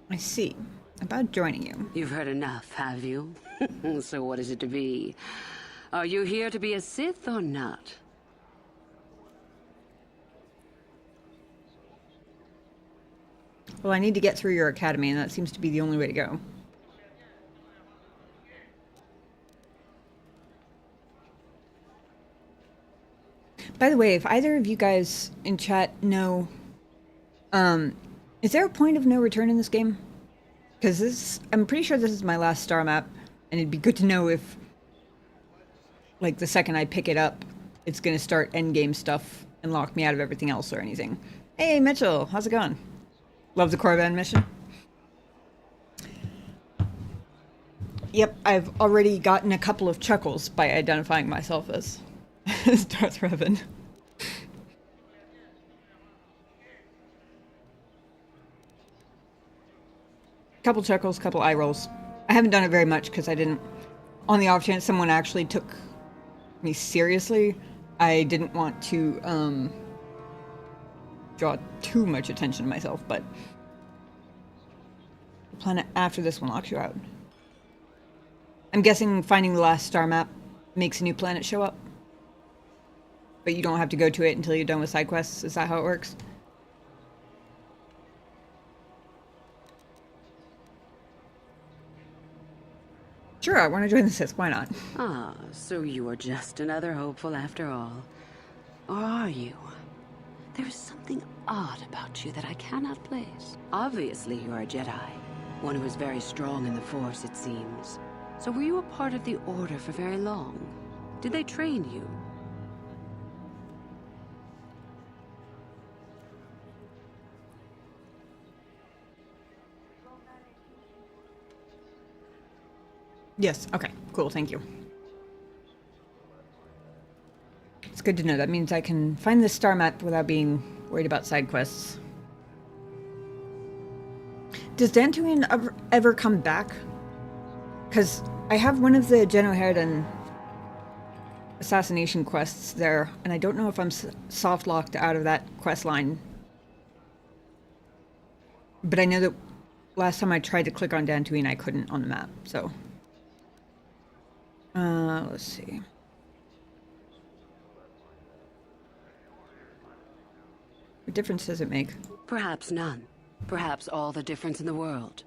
I see. About joining you. You've heard enough, have you? So what is it to be? Are you here to be a Sith or not? Well, I need to get through your academy, and that seems to be the only way to go. By the way, if either of you guys in chat know, is there a point of no return in this game? Because I'm pretty sure this is my last star map, and it'd be good to know if, like, the second I pick it up, it's gonna start endgame stuff and lock me out of everything else or anything. Hey, Mitchell, how's it going? Love the Korriban mission. Yep, I've already gotten a couple of chuckles by identifying myself as Darth Revan. Couple chuckles, couple eye rolls. I haven't done it very much because I didn't, on the off chance someone actually took me seriously, I didn't want to draw too much attention to myself, but the planet after this one locks you out. I'm guessing finding the last star map makes a new planet show up, but you don't have to go to it until you're done with side quests. Is that how it works? Sure, I want to join the Sith. Why not? Ah, so you are just another hopeful after all. Or are you? There is something odd about you that I cannot place. Obviously, you are a Jedi. One who is very strong in the Force, it seems. So were you a part of the Order for very long? Did they train you? Yes, okay, cool, thank you. It's good to know. That means I can find this star map without being worried about side quests. Does Dantooine ever come back? Because I have one of the Jeno Harridan assassination quests there, and I don't know if I'm soft-locked out of that quest line. But I know that last time I tried to click on Dantooine, I couldn't on the map, so... let's see. What difference does it make? Perhaps none. Perhaps all the difference in the world.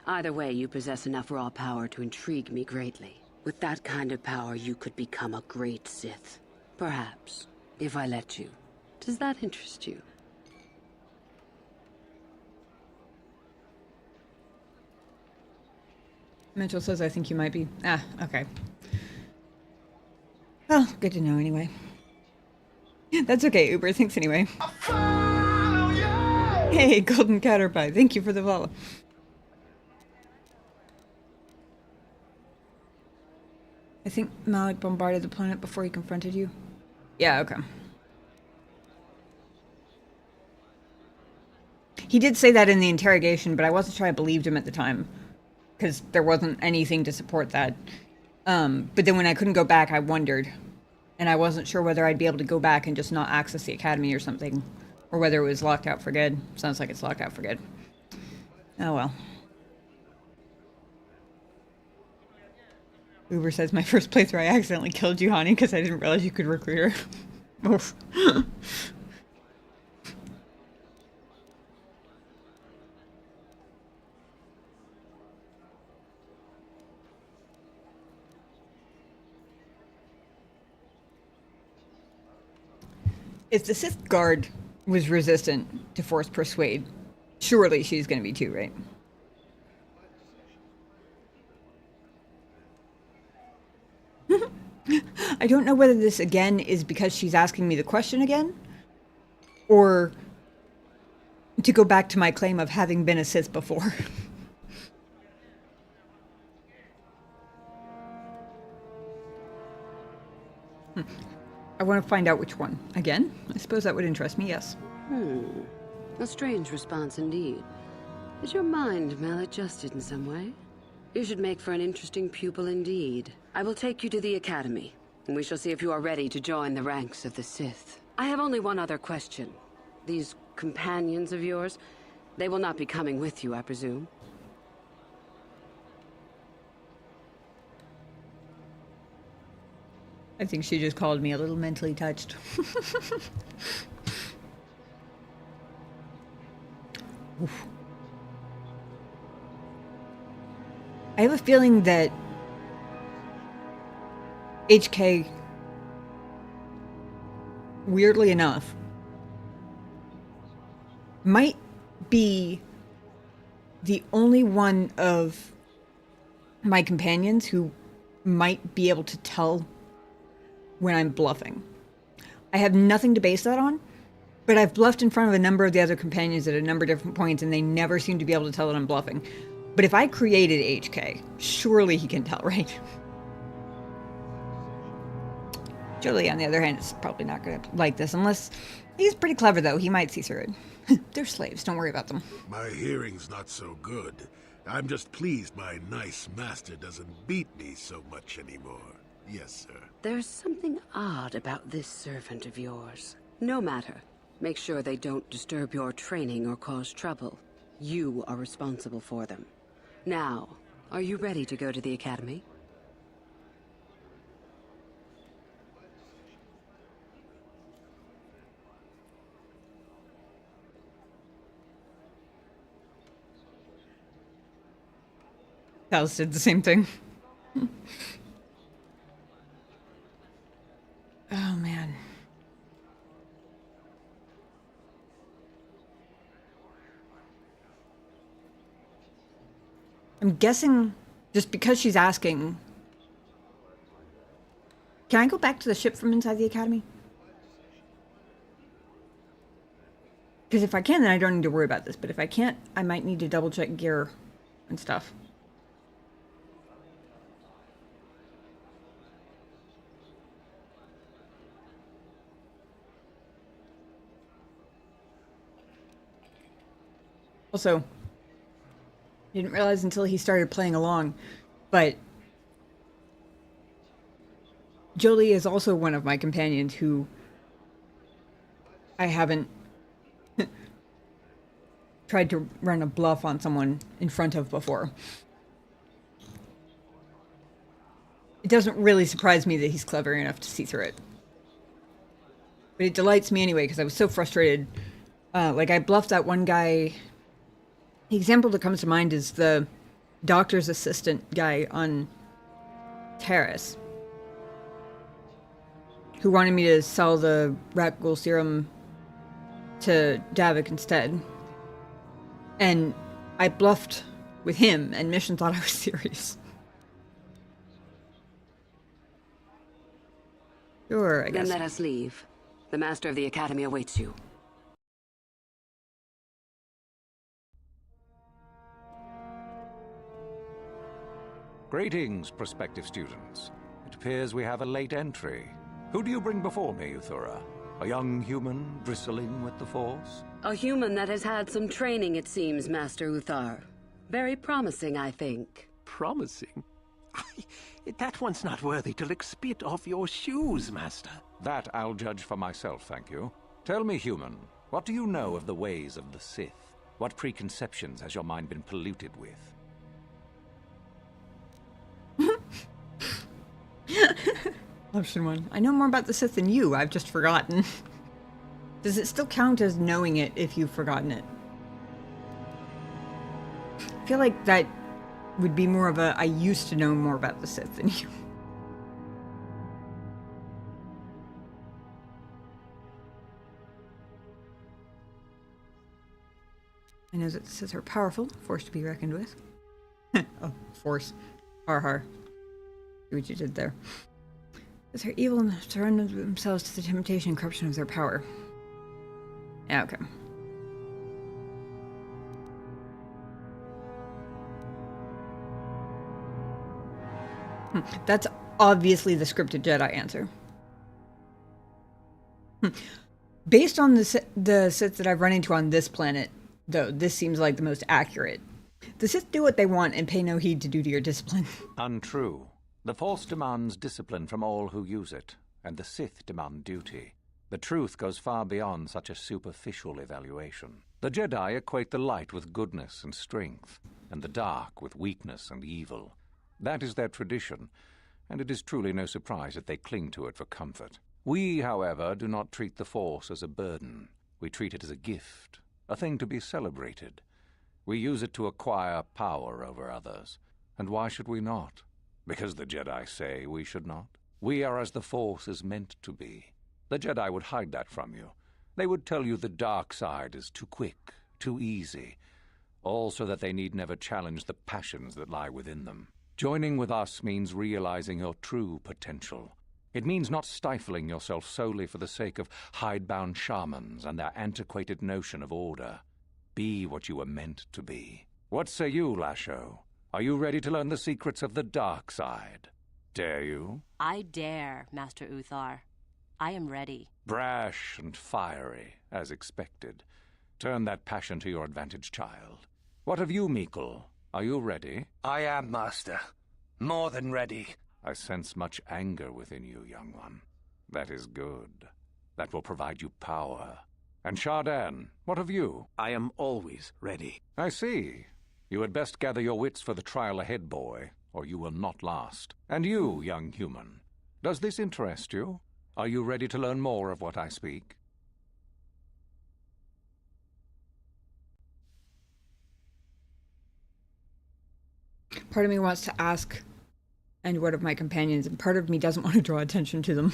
Either way, you possess enough raw power to intrigue me greatly. With that kind of power, you could become a great Sith. Perhaps, if I let you. Does that interest you? Mitchell says, I think you might be. Ah, okay. Well, good to know anyway. That's okay, Uber. Thanks anyway. Hey, Golden Caterpie. Thank you for the follow. I think Malik bombarded the planet before he confronted you. Yeah, okay. He did say that in the interrogation, but I wasn't sure I believed him at the time. Because there wasn't anything to support that. But then when I couldn't go back, I wondered. And I wasn't sure whether I'd be able to go back and just not access the academy or something. Or whether it was locked out for good. Sounds like it's locked out for good. Oh well. Uber says, my first playthrough I accidentally killed you, honey, because I didn't realize you could recruit her. Oof. If the Sith guard was resistant to Force Persuade, surely she's going to be too, right? I don't know whether this again is because she's asking me the question again, or to go back to my claim of having been a Sith before. I want to find out which one. Again? I suppose that would interest me, yes. A strange response indeed. Is your mind maladjusted in some way? You should make for an interesting pupil indeed. I will take you to the academy, and we shall see if you are ready to join the ranks of the Sith. I have only one other question. These companions of yours, they will not be coming with you, I presume? I think she just called me a little mentally touched. Oof. I have a feeling that HK, weirdly enough, might be the only one of my companions who might be able to tell when I'm bluffing. I have nothing to base that on, but I've bluffed in front of a number of the other companions at a number of different points, and they never seem to be able to tell that I'm bluffing. But if I created HK, surely he can tell, right? Jolie, on the other hand, is probably not going to like this, unless he's pretty clever, though. He might see through it. They're slaves. Don't worry about them. My hearing's not so good. I'm just pleased my nice master doesn't beat me so much anymore. Yes, sir. There's something odd about this servant of yours. No matter. Make sure they don't disturb your training or cause trouble. You are responsible for them. Now, are you ready to go to the academy? Alice did the same thing. Oh, man. I'm guessing just because she's asking... Can I go back to the ship from inside the academy? Because if I can, then I don't need to worry about this. But if I can't, I might need to double check gear and stuff. Also, didn't realize until he started playing along, but Jolie is also one of my companions who I haven't tried to run a bluff on someone in front of before. It doesn't really surprise me that he's clever enough to see through it. But it delights me anyway, because I was so frustrated. Like, I bluffed that one guy... The example that comes to mind is the doctor's assistant guy on Terrace, who wanted me to sell the rat ghoul serum to Davik instead. And I bluffed with him, and Mission thought I was serious. Sure, I guess. Then let us leave. The Master of the Academy awaits you. Greetings, prospective students. It appears we have a late entry. Who do you bring before me, Uthura? A young human bristling with the Force? A human that has had some training, it seems, Master Uthar. Very promising, I think. Promising? That one's not worthy to lick spit off your shoes, Master. That I'll judge for myself, thank you. Tell me, human, what do you know of the ways of the Sith? What preconceptions has your mind been polluted with? Option 1. I know more about the Sith than you, I've just forgotten. Does it still count as knowing it if you've forgotten it? I feel like that would be more of a I used to know more about the Sith than you. I know that the Sith are powerful, force to be reckoned with. Oh, force. Har har. See what you did there. Is they're evil and surrender themselves to the temptation and corruption of their power. Yeah, okay. That's obviously the scripted Jedi answer. Based on the Sith that I've run into on this planet, though, this seems like the most accurate. The Sith do what they want and pay no heed to duty or discipline. Untrue. The Force demands discipline from all who use it, and the Sith demand duty. The truth goes far beyond such a superficial evaluation. The Jedi equate the light with goodness and strength, and the dark with weakness and evil. That is their tradition, and it is truly no surprise that they cling to it for comfort. We, however, do not treat the Force as a burden. We treat it as a gift, a thing to be celebrated. We use it to acquire power over others. And why should we not? Because the Jedi say we should not. We are as the Force is meant to be. The Jedi would hide that from you. They would tell you the dark side is too quick, too easy, all so that they need never challenge the passions that lie within them. Joining with us means realizing your true potential. It means not stifling yourself solely for the sake of hidebound shamans and their antiquated notion of order. Be what you were meant to be. What say you, Lasho? Are you ready to learn the secrets of the dark side? Dare you? I dare, Master Uthar. I am ready. Brash and fiery, as expected. Turn that passion to your advantage, child. What of you, Meekle? Are you ready? I am, Master. More than ready. I sense much anger within you, young one. That is good. That will provide you power. And Shardan, what of you? I am always ready. I see. You had best gather your wits for the trial ahead, boy, or you will not last. And you, young human, does this interest you? Are you ready to learn more of what I speak? Part of me wants to ask, and what of my companions, and part of me doesn't want to draw attention to them.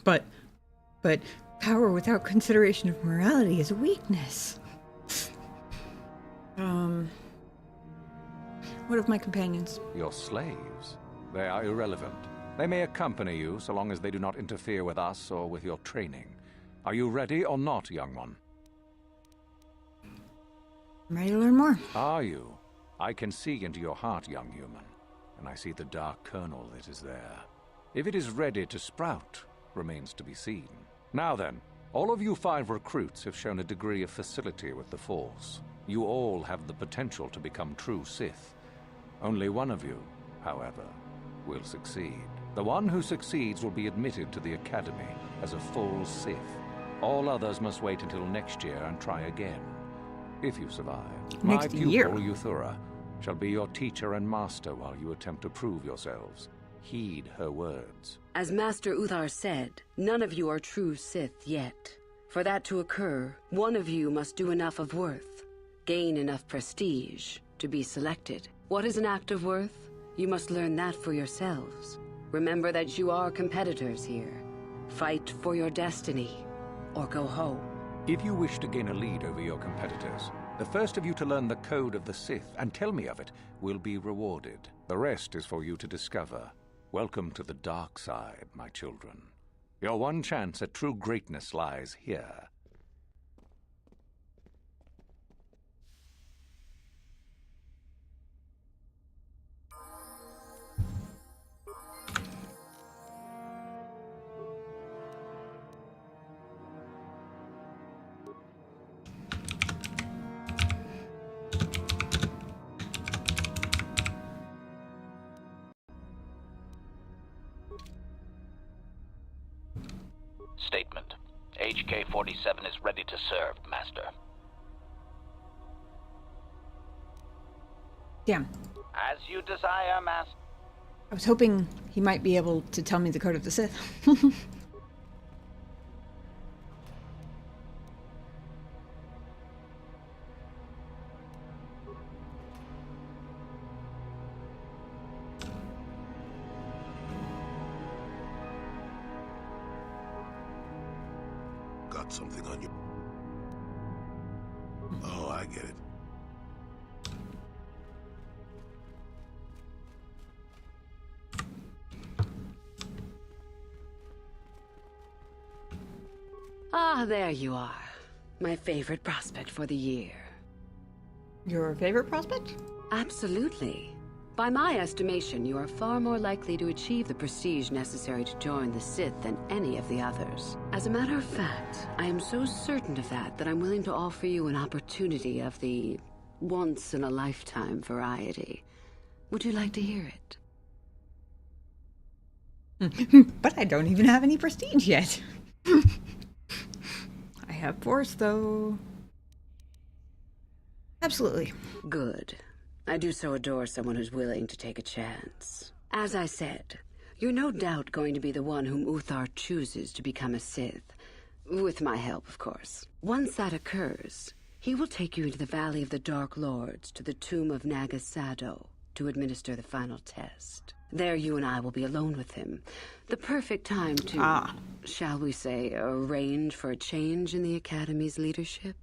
But power without consideration of morality is a weakness. What of my companions? Your slaves. They are irrelevant. They may accompany you so long as they do not interfere with us or with your training. Are you ready or not, young one? I'm ready to learn more. Are you? I can see into your heart, young human, and I see the dark kernel that is there. If it is ready to sprout, remains to be seen. Now then, all of you 5 recruits have shown a degree of facility with the Force. You all have the potential to become true Sith. Only one of you, however, will succeed. The one who succeeds will be admitted to the Academy as a full Sith. All others must wait until next year and try again. If you survive, my pupil, Uthura, shall be your teacher and master while you attempt to prove yourselves. Heed her words. As Master Uthar said, none of you are true Sith yet. For that to occur, one of you must do enough of worth, gain enough prestige, to be selected. What is an act of worth? You must learn that for yourselves. Remember that you are competitors here. Fight for your destiny, or go home. If you wish to gain a lead over your competitors, The first of you to learn the code of the Sith and tell me of it will be rewarded. The rest is for you to discover. Welcome to the dark side, my children. Your one chance at true greatness lies here. Statement. HK-47 is ready to serve, Master. Damn. As you desire, Master. I was hoping he might be able to tell me the code of the Sith. Got something on you. Oh, I get it. Ah, there you are. My favorite prospect for the year. Your favorite prospect? Absolutely. By my estimation, you are far more likely to achieve the prestige necessary to join the Sith than any of the others. As a matter of fact, I am so certain of that I'm willing to offer you an opportunity of the once-in-a-lifetime variety. Would you like to hear it? But I don't even have any prestige yet. I have Force, though. Absolutely. Good. I do so adore someone who's willing to take a chance. As I said, you're no doubt going to be the one whom Uthar chooses to become a Sith. With my help, of course. Once that occurs, he will take you into the Valley of the Dark Lords to the tomb of Nagasado to administer the final test. There you and I will be alone with him. The perfect time to, shall we say, arrange for a change in the Academy's leadership.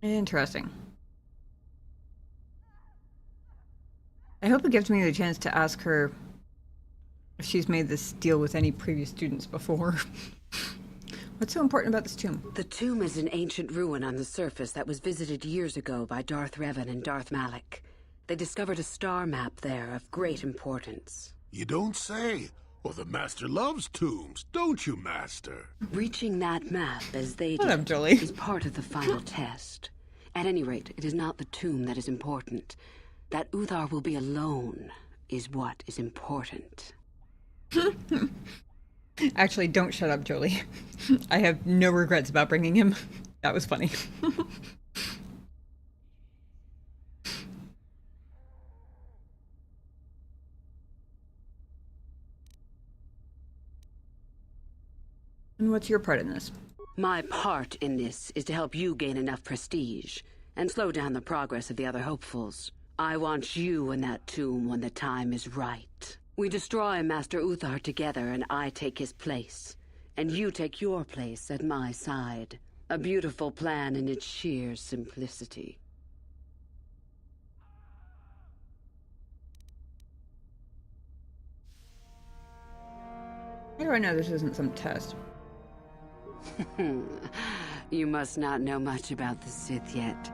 Interesting. I hope it gives me the chance to ask her if she's made this deal with any previous students before. What's so important about this tomb? The tomb is an ancient ruin on the surface that was visited years ago by Darth Revan and Darth Malak. They discovered a star map there of great importance. You don't say. Well, the Master loves tombs, don't you, Master? Reaching that map, as they Shut up, did, Julie. is part of the final test. At any rate, it is not the tomb that is important. That Uthar will be alone is what is important. Actually, don't shut up, Jolie. I have no regrets about bringing him. That was funny. And what's your part in this? My part in this is to help you gain enough prestige and slow down the progress of the other hopefuls. I want you in that tomb when the time is right. We destroy Master Uthar together and I take his place. And you take your place at my side. A beautiful plan in its sheer simplicity. How do I know this isn't some test? You must not know much about the Sith yet.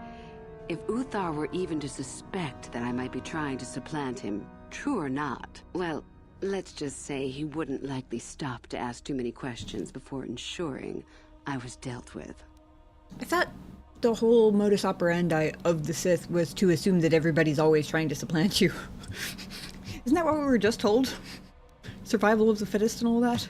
If Uthar were even to suspect that I might be trying to supplant him, true or not, well, let's just say he wouldn't likely stop to ask too many questions before ensuring I was dealt with. I thought the whole modus operandi of the Sith was to assume that everybody's always trying to supplant you. Isn't that what we were just told? Survival of the fittest and all that?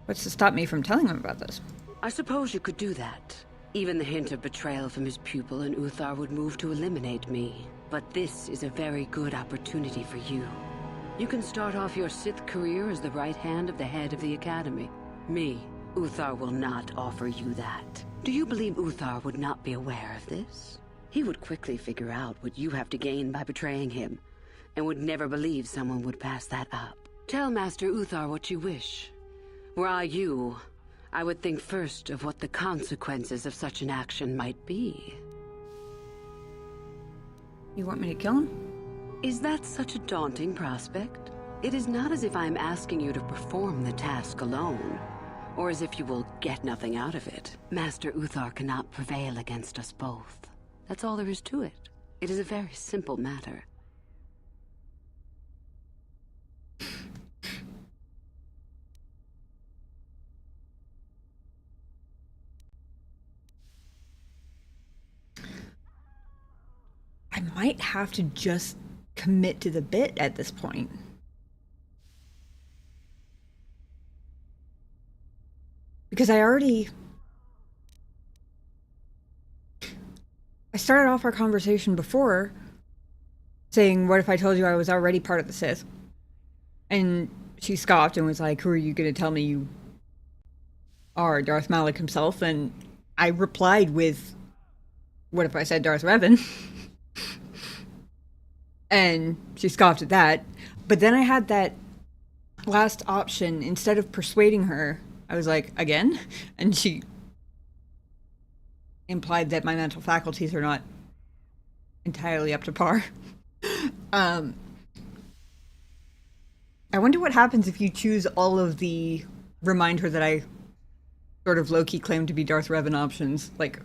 What's to stop me from telling him about this? I suppose you could do that. Even the hint of betrayal from his pupil and Uthar would move to eliminate me. But this is a very good opportunity for you. You can start off your Sith career as the right hand of the head of the Academy. Me, Uthar will not offer you that. Do you believe Uthar would not be aware of this? He would quickly figure out what you have to gain by betraying him, and would never believe someone would pass that up. Tell Master Uthar what you wish. Were I you, I would think first of what the consequences of such an action might be. You want me to kill him? Is that such a daunting prospect? It is not as if I am asking you to perform the task alone, or as if you will get nothing out of it. Master Uthar cannot prevail against us both. That's all there is to it. It is a very simple matter. I might have to just commit to the bit at this point. Because I started off our conversation before saying, what if I told you I was already part of the Sith? And she scoffed and was like, who are you going to tell me you are, Darth Malak himself? And I replied with, what if I said Darth Revan? And she scoffed at that. But then I had that last option. Instead of persuading her, I was like, again? And she implied that my mental faculties are not entirely up to par. I wonder what happens if you choose all of the remind her that I sort of low-key claim to be Darth Revan options. Like,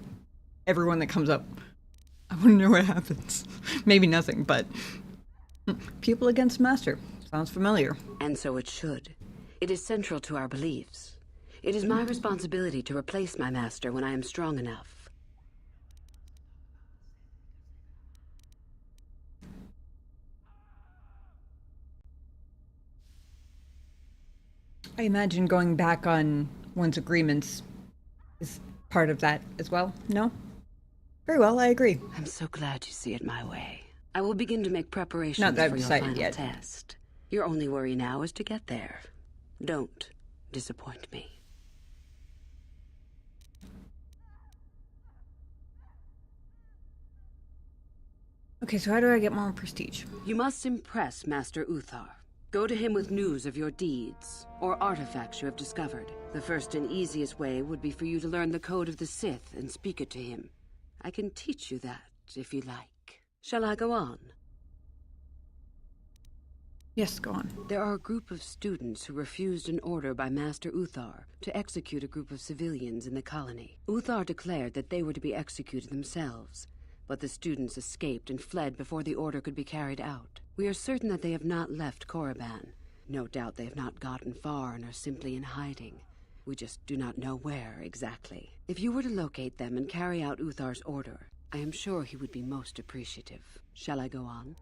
everyone that comes up. I want to know what happens. Maybe nothing, but people against Master. Sounds familiar. And so it should. It is central to our beliefs. It is my responsibility to replace my master when I am strong enough. I imagine going back on one's agreements is part of that as well, no? Very well, I agree. I'm so glad you see it my way. I will begin to make preparations Not that I've for your decided final yet. test. Your only worry now is to get there. Don't disappoint me. Okay, so how do I get more prestige? You must impress Master Uthar. Go to him with news of your deeds, or artifacts you have discovered. The first and easiest way would be for you to learn the code of the Sith and speak it to him. I can teach you that, if you like. Shall I go on? Yes, go on. There are a group of students who refused an order by Master Uthar to execute a group of civilians in the colony. Uthar declared that they were to be executed themselves, but the students escaped and fled before the order could be carried out. We are certain that they have not left Korriban. No doubt they have not gotten far and are simply in hiding. We just do not know where exactly. If you were to locate them and carry out Uthar's order, I am sure he would be most appreciative. Shall I go on?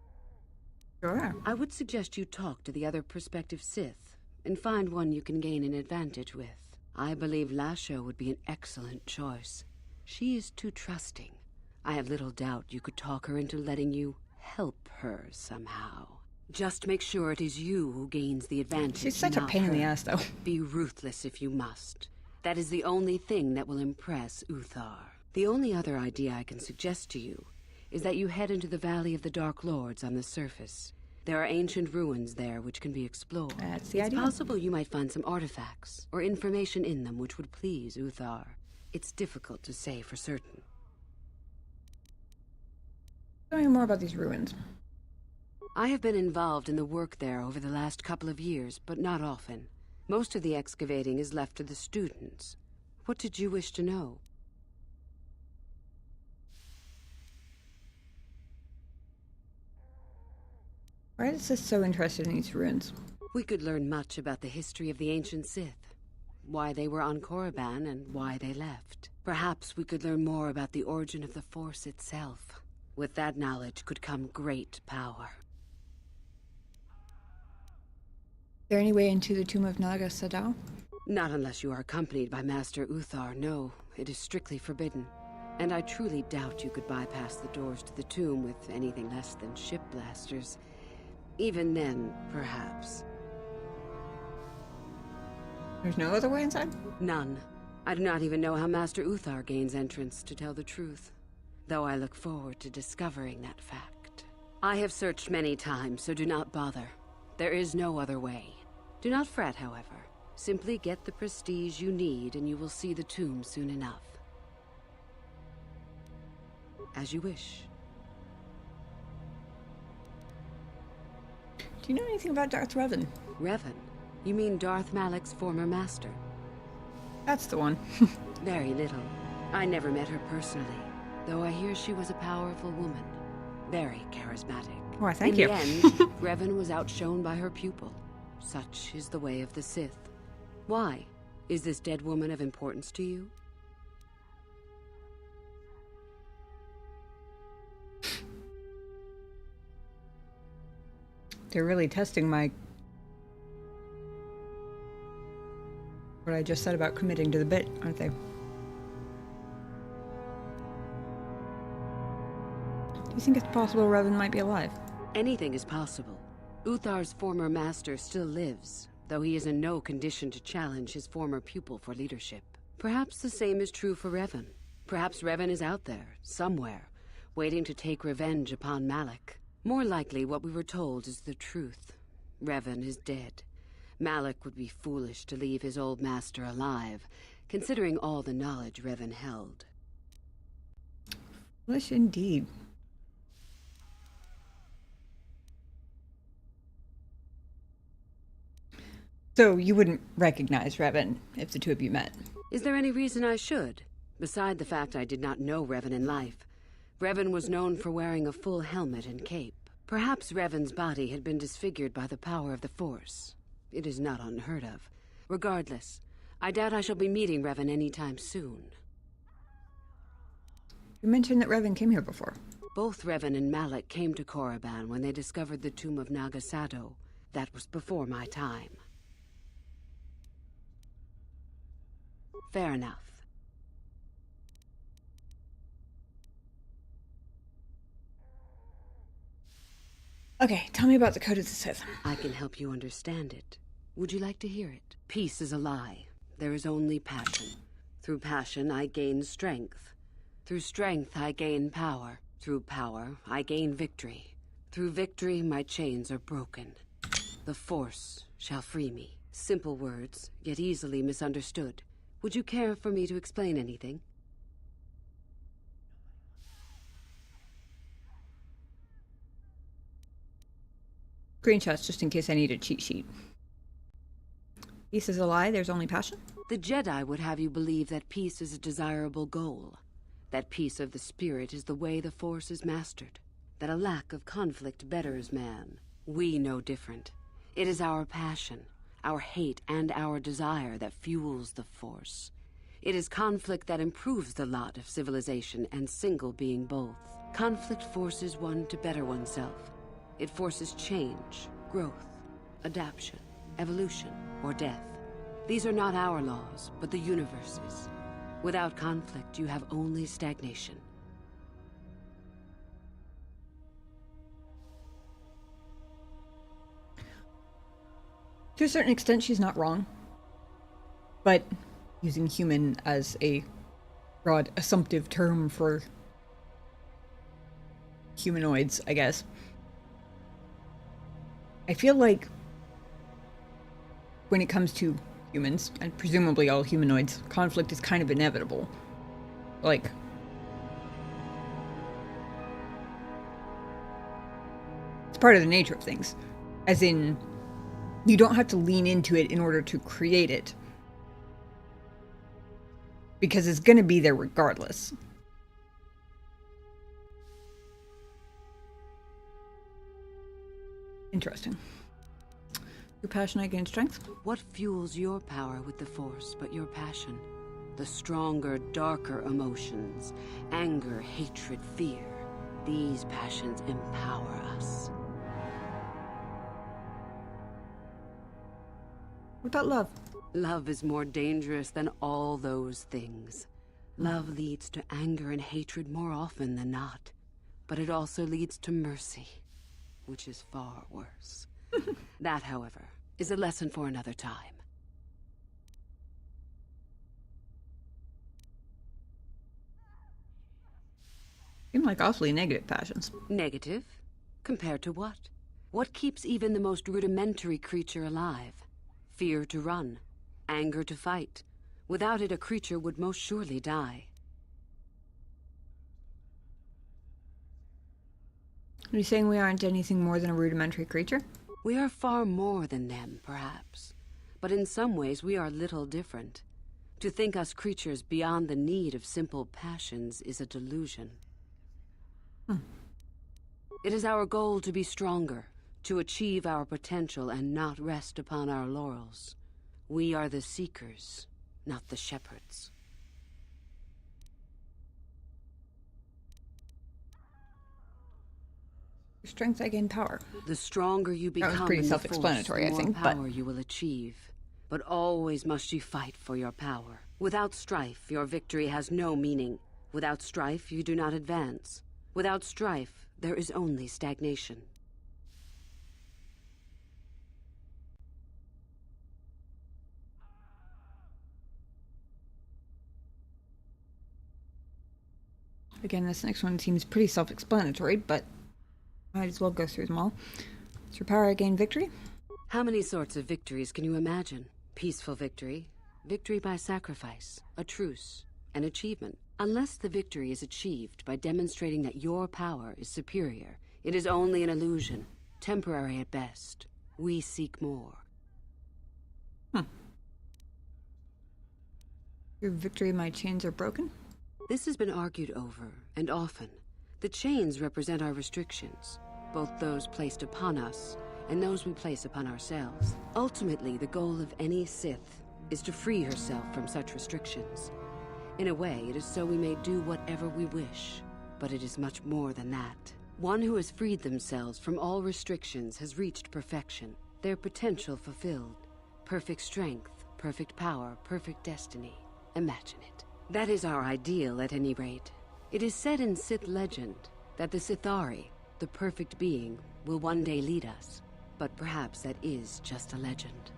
Sure. I would suggest you talk to the other prospective Sith and find one you can gain an advantage with. I believe Lasho would be an excellent choice. She is too trusting. I have little doubt you could talk her into letting you help her somehow. Just make sure it is you who gains the advantage. She's such a not pain in the her. ass, though. Be ruthless if you must. That is the only thing that will impress Uthar. The only other idea I can suggest to you is that you head into the Valley of the Dark Lords on the surface. There are ancient ruins there which can be explored. That's the It's idea. possible you might find some artifacts or information in them which would please Uthar. It's difficult to say for certain. Tell me more about these ruins. I have been involved in the work there over the last couple of years, but not often. Most of the excavating is left to the students. What did you wish to know? Why is this so interested in these ruins? We could learn much about the history of the ancient Sith, why they were on Korriban and why they left. Perhaps we could learn more about the origin of the Force itself. With that knowledge could come great power. Is there any way into the tomb of Naga Sadao? Not unless you are accompanied by Master Uthar, no. It is strictly forbidden. And I truly doubt you could bypass the doors to the tomb with anything less than ship blasters. Even then, perhaps. There's no other way inside? None. I do not even know how Master Uthar gains entrance, to tell the truth. Though I look forward to discovering that fact. I have searched many times, so do not bother. There is no other way. Do not fret, however. Simply get the prestige you need and you will see the tomb soon enough. As you wish. Do you know anything about Darth Revan? Revan? You mean Darth Malak's former master? That's the one. Very little. I never met her personally, though I hear she was a powerful woman. Very charismatic. Why, thank In you. the end, Revan was outshone by her pupil. Such is the way of the Sith. Why? Is this dead woman of importance to you? They're really testing what I just said about committing to the bit, aren't they? Do you think it's possible Revan might be alive? Anything is possible. Uthar's former master still lives, though he is in no condition to challenge his former pupil for leadership. Perhaps the same is true for Revan. Perhaps Revan is out there, somewhere, waiting to take revenge upon Malak. More likely, what we were told is the truth. Revan is dead. Malak would be foolish to leave his old master alive, considering all the knowledge Revan held. Foolish indeed. So you wouldn't recognize Revan if the two of you met? Is there any reason I should? Beside the fact I did not know Revan in life. Revan was known for wearing a full helmet and cape. Perhaps Revan's body had been disfigured by the power of the Force. It is not unheard of. Regardless, I doubt I shall be meeting Revan anytime soon. You mentioned that Revan came here before. Both Revan and Malak came to Korriban when they discovered the tomb of Nagasado. That was before my time. Fair enough. Okay, tell me about the Code of the Sith. I can help you understand it. Would you like to hear it? Peace is a lie. There is only passion. Through passion, I gain strength. Through strength, I gain power. Through power, I gain victory. Through victory, my chains are broken. The Force shall free me. Simple words, yet easily misunderstood. Would you care for me to explain anything? Screenshots just in case I need a cheat sheet. Peace is a lie, there's only passion? The Jedi would have you believe that peace is a desirable goal. That peace of the spirit is the way the Force is mastered. That a lack of conflict betters man. We know different. It is our passion, our hate, and our desire that fuels the Force. It is conflict that improves the lot of civilization and single being both. Conflict forces one to better oneself. It forces change, growth, adaptation, evolution, or death. These are not our laws, but the universe's. Without conflict, you have only stagnation. To a certain extent, she's not wrong. But using human as a broad assumptive term for humanoids, I guess. I feel like when it comes to humans, and presumably all humanoids, conflict is kind of inevitable. Like, it's part of the nature of things. As in, you don't have to lean into it in order to create it. Because it's going to be there regardless. Interesting. Your passion against strength? What fuels your power with the Force but your passion? The stronger, darker emotions. Anger, hatred, fear. These passions empower us. What about love? Love is more dangerous than all those things. Love leads to anger and hatred more often than not. But it also leads to mercy, which is far worse. That, however, is a lesson for another time. Seem like awfully negative passions. Negative? Compared to what? What keeps even the most rudimentary creature alive? Fear to run, anger to fight. Without it, a creature would most surely die. Are you saying we aren't anything more than a rudimentary creature? We are far more than them, perhaps. But in some ways, we are little different. To think us creatures beyond the need of simple passions is a delusion. It is our goal to be stronger, to achieve our potential and not rest upon our laurels. We are the seekers, not the shepherds. Strength, I gain power. The stronger you become, that was pretty in the self-explanatory, force, the I think, more but power you will achieve. But always must you fight for your power. Without strife, your victory has no meaning. Without strife, you do not advance. Without strife, there is only stagnation. Again, this next one seems pretty self-explanatory, but might as well go through them all. Through power, I gain victory. How many sorts of victories can you imagine? Peaceful victory, victory by sacrifice, a truce, an achievement. Unless the victory is achieved by demonstrating that your power is superior, it is only an illusion, temporary at best. We seek more. Through victory, my chains are broken. This has been argued over, and often. The chains represent our restrictions, both those placed upon us and those we place upon ourselves. Ultimately, the goal of any Sith is to free herself from such restrictions. In a way, it is so we may do whatever we wish, but it is much more than that. One who has freed themselves from all restrictions has reached perfection, their potential fulfilled. Perfect strength, perfect power, perfect destiny. Imagine it. That is our ideal, at any rate. It is said in Sith legend that the Sithari, the perfect being, will one day lead us. But perhaps that is just a legend.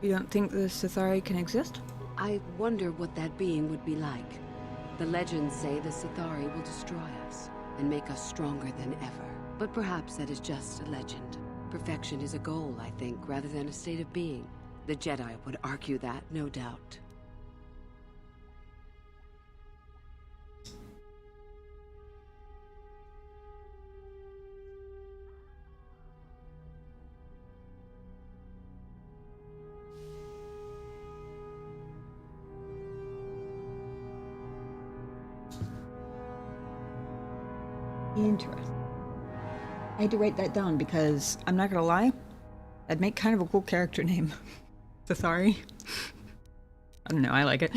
You don't think the Sithari can exist? I wonder what that being would be like. The legends say the Sithari will destroy us and make us stronger than ever. But perhaps that is just a legend. Perfection is a goal, I think, rather than a state of being. The Jedi would argue that, no doubt. Interesting. I had to write that down because, I'm not gonna lie, that'd make kind of a cool character name. Sithari. I don't know, I like it.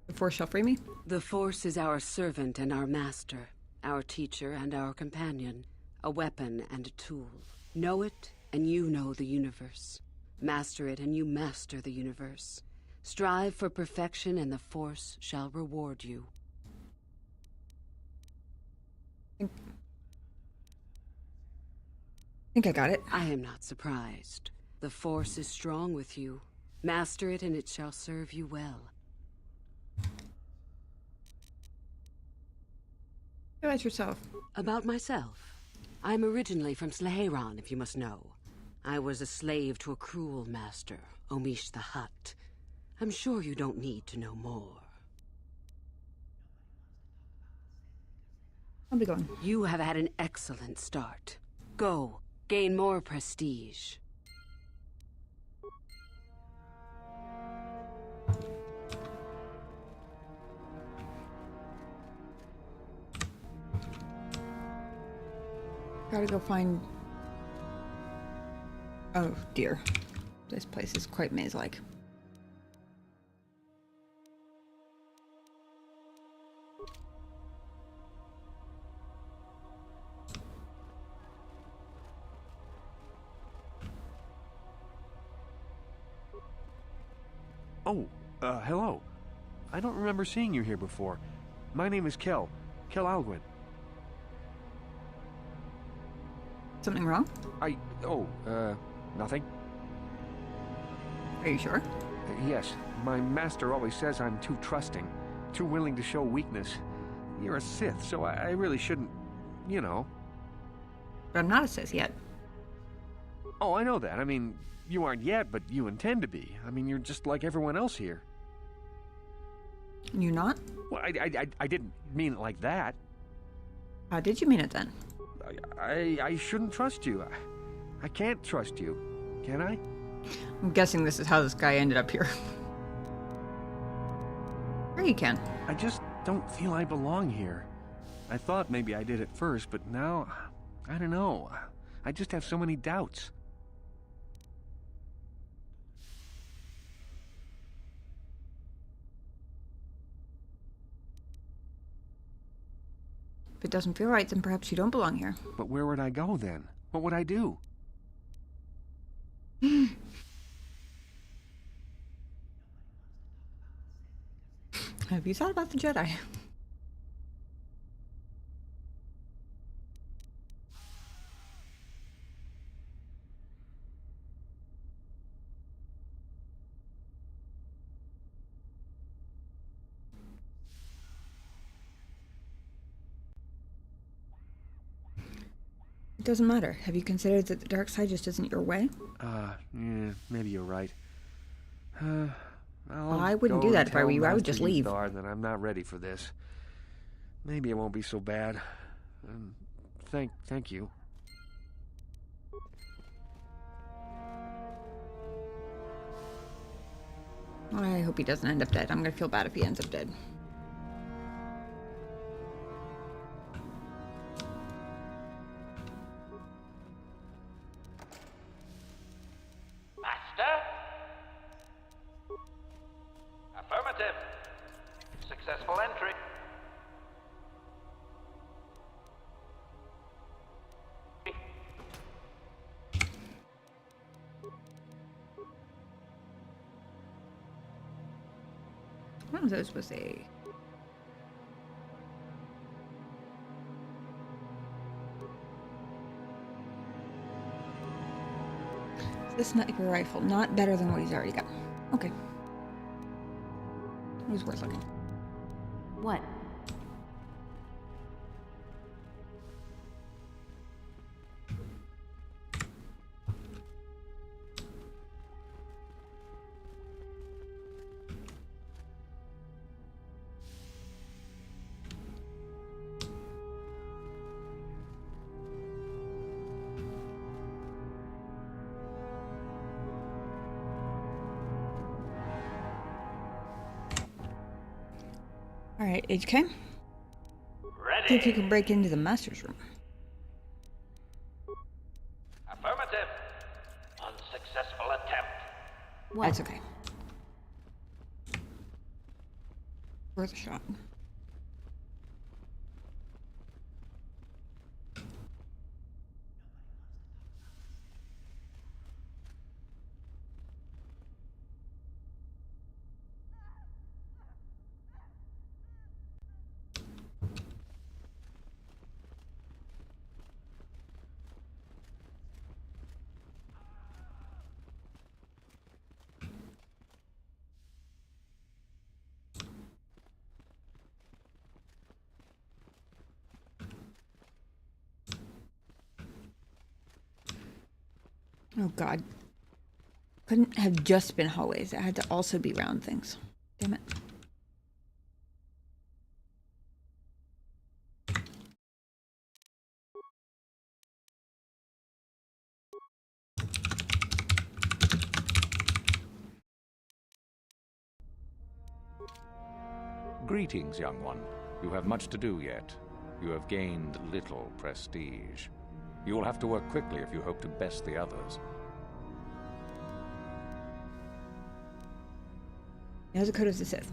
The Force shall free me? The Force is our servant and our master, our teacher and our companion, a weapon and a tool. Know it, and you know the universe. Master it, and you master the universe. Strive for perfection, and the Force shall reward you. I think I got it. I am not surprised. The Force is strong with you. Master it, and it shall serve you well. About yourself. About myself. I'm originally from Sleheyron, if you must know. I was a slave to a cruel master, Omish the Hutt. I'm sure you don't need to know more. I'll be going. You have had an excellent start. Go, gain more prestige. Gotta go find... Oh dear. This place is quite maze-like. Oh, hello. I don't remember seeing you here before. My name is Kel Alguin. Something wrong? Nothing. Are you sure? Yes, my master always says I'm too trusting, too willing to show weakness. You're a Sith, so I really shouldn't, you know. But I'm not a Sith yet. Oh, I know that. I mean, you aren't yet, but you intend to be. I mean, you're just like everyone else here. You're not? Well, I didn't mean it like that. How did you mean it then? I shouldn't trust you. I can't trust you. Can I? I'm guessing this is how this guy ended up here. Or you can. I just don't feel I belong here. I thought maybe I did at first, but now, I don't know. I just have so many doubts. If it doesn't feel right, then perhaps you don't belong here. But where would I go then? What would I do? Have you thought about the Jedi? It doesn't matter. Have you considered that the dark side just isn't your way? Yeah, maybe you're right. I wouldn't do that if I were you. I would just leave. That I'm not ready for this. Maybe it won't be so bad. Thank you. I hope he doesn't end up dead. I'm gonna feel bad if he ends up dead. Master? Affirmative. Successful entry. One of those was a... This sniper rifle, not better than what he's already got. Okay. It was worth looking. What? Alright, HK. Ready. See if you can break into the master's room. Affirmative. Unsuccessful attempt. That's okay. Worth a shot. Oh god. Couldn't have just been hallways. It had to also be round things. Damn it. Greetings, young one. You have much to do yet. You have gained little prestige. You will have to work quickly if you hope to best the others. It has a code of the Sith.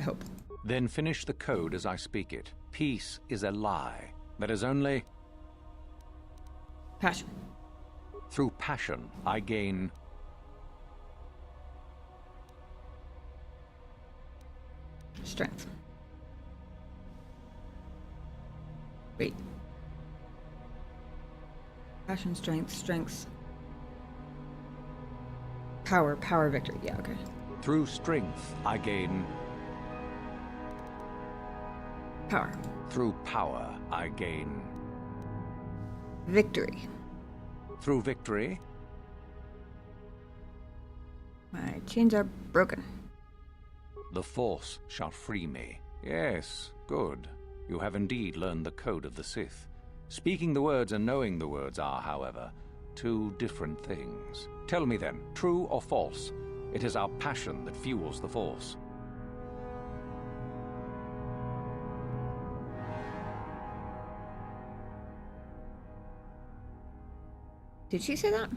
I hope. Then finish the code as I speak it. Peace is a lie. That is only... Passion. Through passion, I gain... Strength. Wait. Passion, strength. Power, victory. Yeah, okay. Through strength, I gain... Power. Through power, I gain... Victory. Through victory, My chains are broken. The Force shall free me. Yes, good. You have indeed learned the code of the Sith. Speaking the words and knowing the words are, however, two different things. Tell me then, true or false? It is our passion that fuels the Force. Did she say that?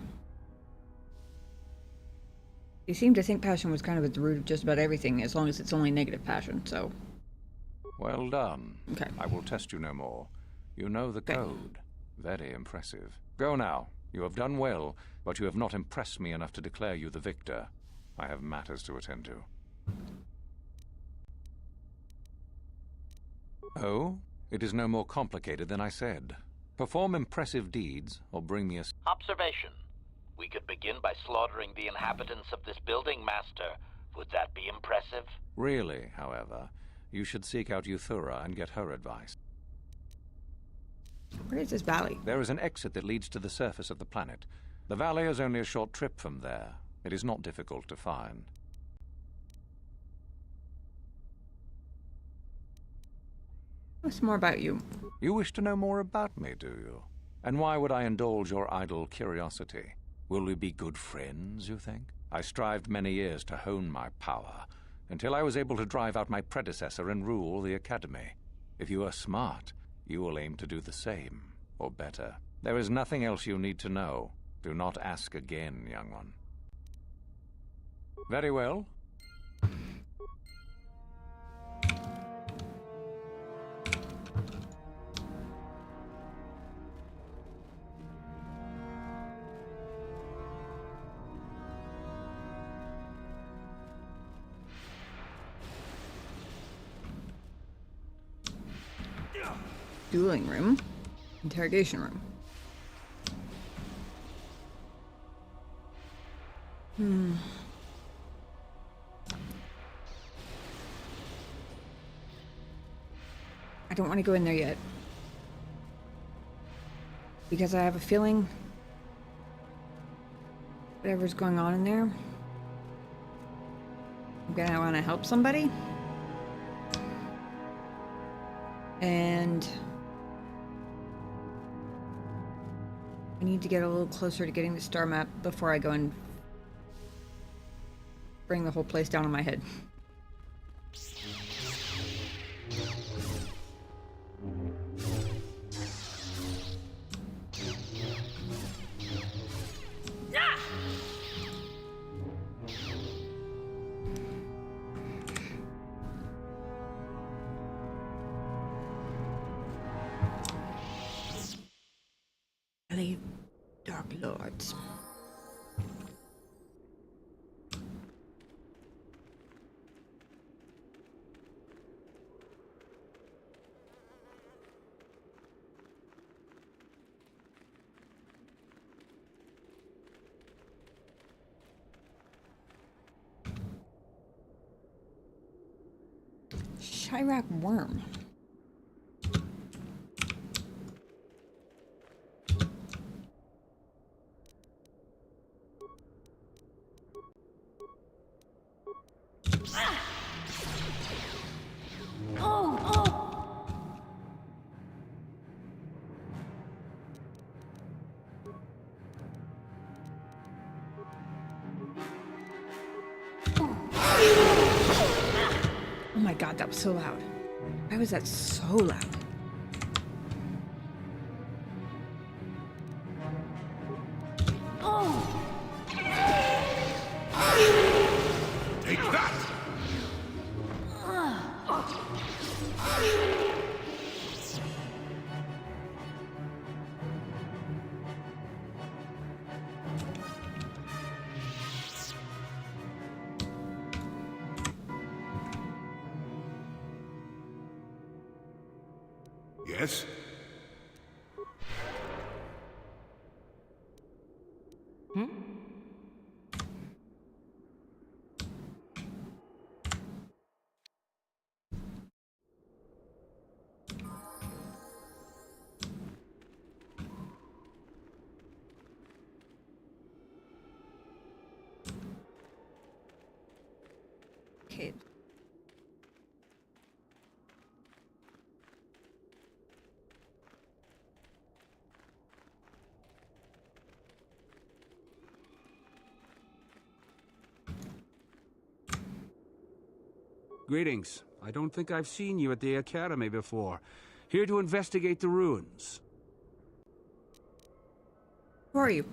You seem to think passion was kind of at the root of just about everything, as long as it's only negative passion, so... Well done. Okay. I will test you no more. You know the code. Very impressive. Go now. You have done well, but you have not impressed me enough to declare you the victor. I have matters to attend to. Oh? It is no more complicated than I said. Perform impressive deeds, or bring me a... Observation. We could begin by slaughtering the inhabitants of this building, Master. Would that be impressive? Really, however, you should seek out Euthura and get her advice. Where is this valley? There is an exit that leads to the surface of the planet. The valley is only a short trip from there. It is not difficult to find. What's more about you? You wish to know more about me, do you? And why would I indulge your idle curiosity? Will we be good friends, you think? I strived many years to hone my power, until I was able to drive out my predecessor and rule the Academy. If you are smart, you will aim to do the same, or better. There is nothing else you need to know. Do not ask again, young one. Very well. Dueling room. Interrogation room. I don't want to go in there yet. Because I have a feeling whatever's going on in there, I'm gonna want to help somebody. And I need to get a little closer to getting the star map before I go and bring the whole place down on my head. Dark Lords. Chirac worm. Oh my god, that was so loud. Why was that so loud? Take that! Yes? Greetings. I don't think I've seen you at the Academy before. Here to investigate the ruins. Who are you?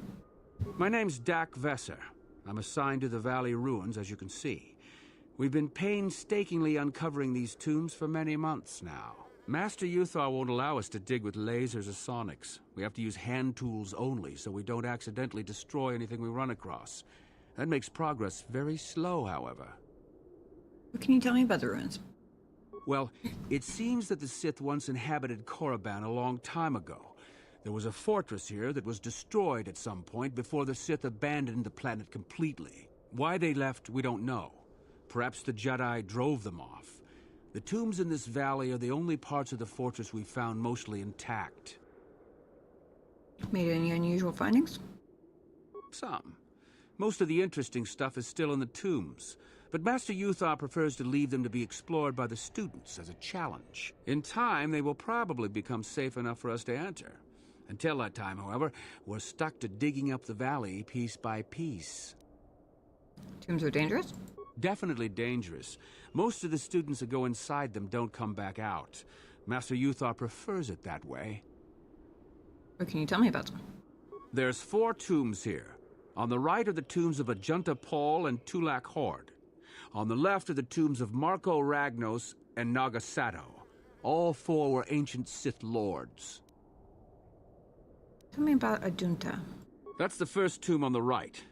My name's Dak Vesser. I'm assigned to the Valley Ruins, as you can see. We've been painstakingly uncovering these tombs for many months now. Master Uthar won't allow us to dig with lasers or sonics. We have to use hand tools only, so we don't accidentally destroy anything we run across. That makes progress very slow, however. What can you tell me about the ruins? Well, it seems that the Sith once inhabited Korriban a long time ago. There was a fortress here that was destroyed at some point before the Sith abandoned the planet completely. Why they left, we don't know. Perhaps the Jedi drove them off. The tombs in this valley are the only parts of the fortress we found mostly intact. Made any unusual findings? Some. Most of the interesting stuff is still in the tombs, but Master Uthar prefers to leave them to be explored by the students as a challenge. In time, they will probably become safe enough for us to enter. Until that time, however, we're stuck to digging up the valley piece by piece. Tombs are dangerous? Definitely dangerous. Most of the students that go inside them don't come back out. Master Uthar prefers it that way. What can you tell me about them? There's 4 tombs here. On the right are the tombs of Ajunta Paul and Tulak Horde. On the left are the tombs of Marco Ragnos and Nagasato. All 4 were ancient Sith lords. Tell me about Ajunta. That's the first tomb on the right.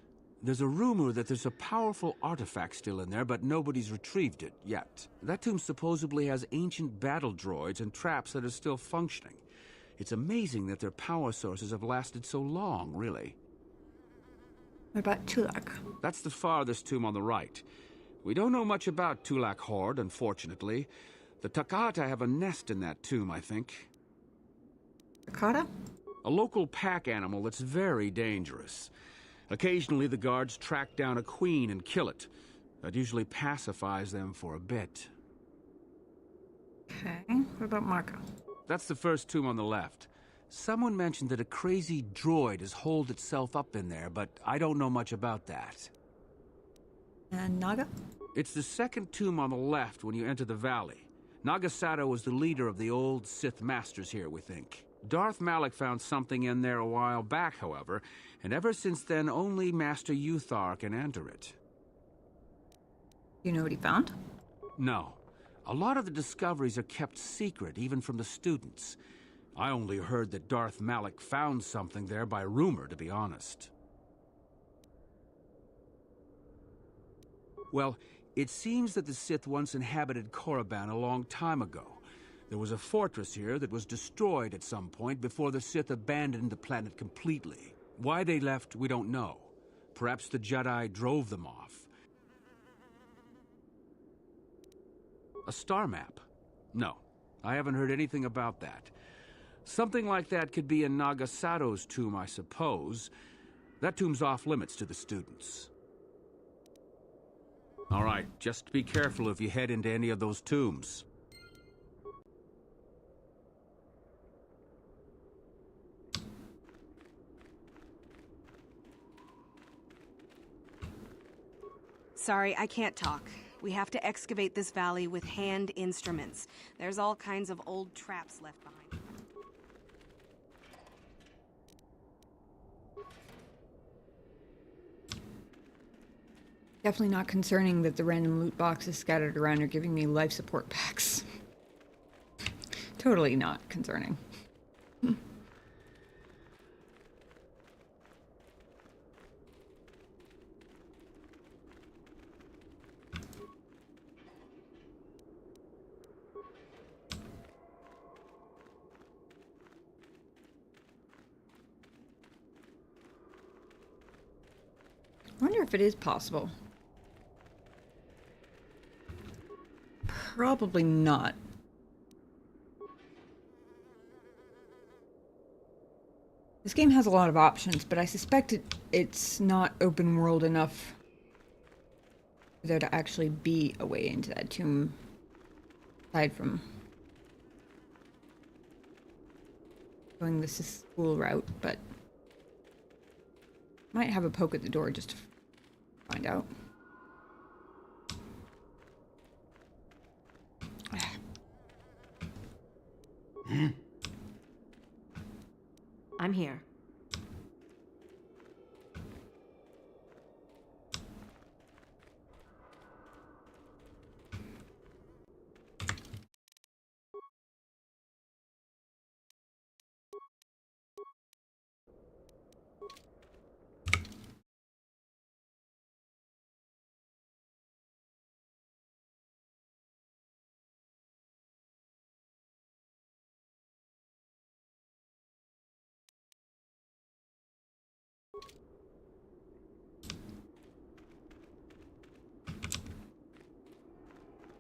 There's a rumor that there's a powerful artifact still in there, but nobody's retrieved it yet. That tomb supposedly has ancient battle droids and traps that are still functioning. It's amazing that their power sources have lasted so long, really. What about Tulak? That's the farthest tomb on the right. We don't know much about Tulak Horde, unfortunately. The Takata have a nest in that tomb, I think. Takata? A local pack animal that's very dangerous. Occasionally, the guards track down a queen and kill it. That usually pacifies them for a bit. Okay, what about Marco? That's the first tomb on the left. Someone mentioned that a crazy droid has holed itself up in there, but I don't know much about that. And Naga? It's the second tomb on the left when you enter the valley. Nagasato was the leader of the old Sith Masters here, we think. Darth Malak found something in there a while back, however, and ever since then only Master Uthar can enter it. You know what he found? No. A lot of the discoveries are kept secret, even from the students. I only heard that Darth Malak found something there by rumor, to be honest. Well, it seems that the Sith once inhabited Korriban a long time ago. There was a fortress here that was destroyed at some point before the Sith abandoned the planet completely. Why they left, we don't know. Perhaps the Jedi drove them off. A star map? No, I haven't heard anything about that. Something like that could be in Nagasato's tomb, I suppose. That tomb's off limits to the students. All right, just be careful if you head into any of those tombs. Sorry, I can't talk. We have to excavate this valley with hand instruments. There's all kinds of old traps left behind. Definitely not concerning that the random loot boxes scattered around are giving me life support packs. Totally not concerning. I wonder if it is possible. Probably not. This game has a lot of options, but I suspect it's not open world enough for there to actually be a way into that tomb, aside from going the school route, but might have a poke at the door just to find out. I'm here.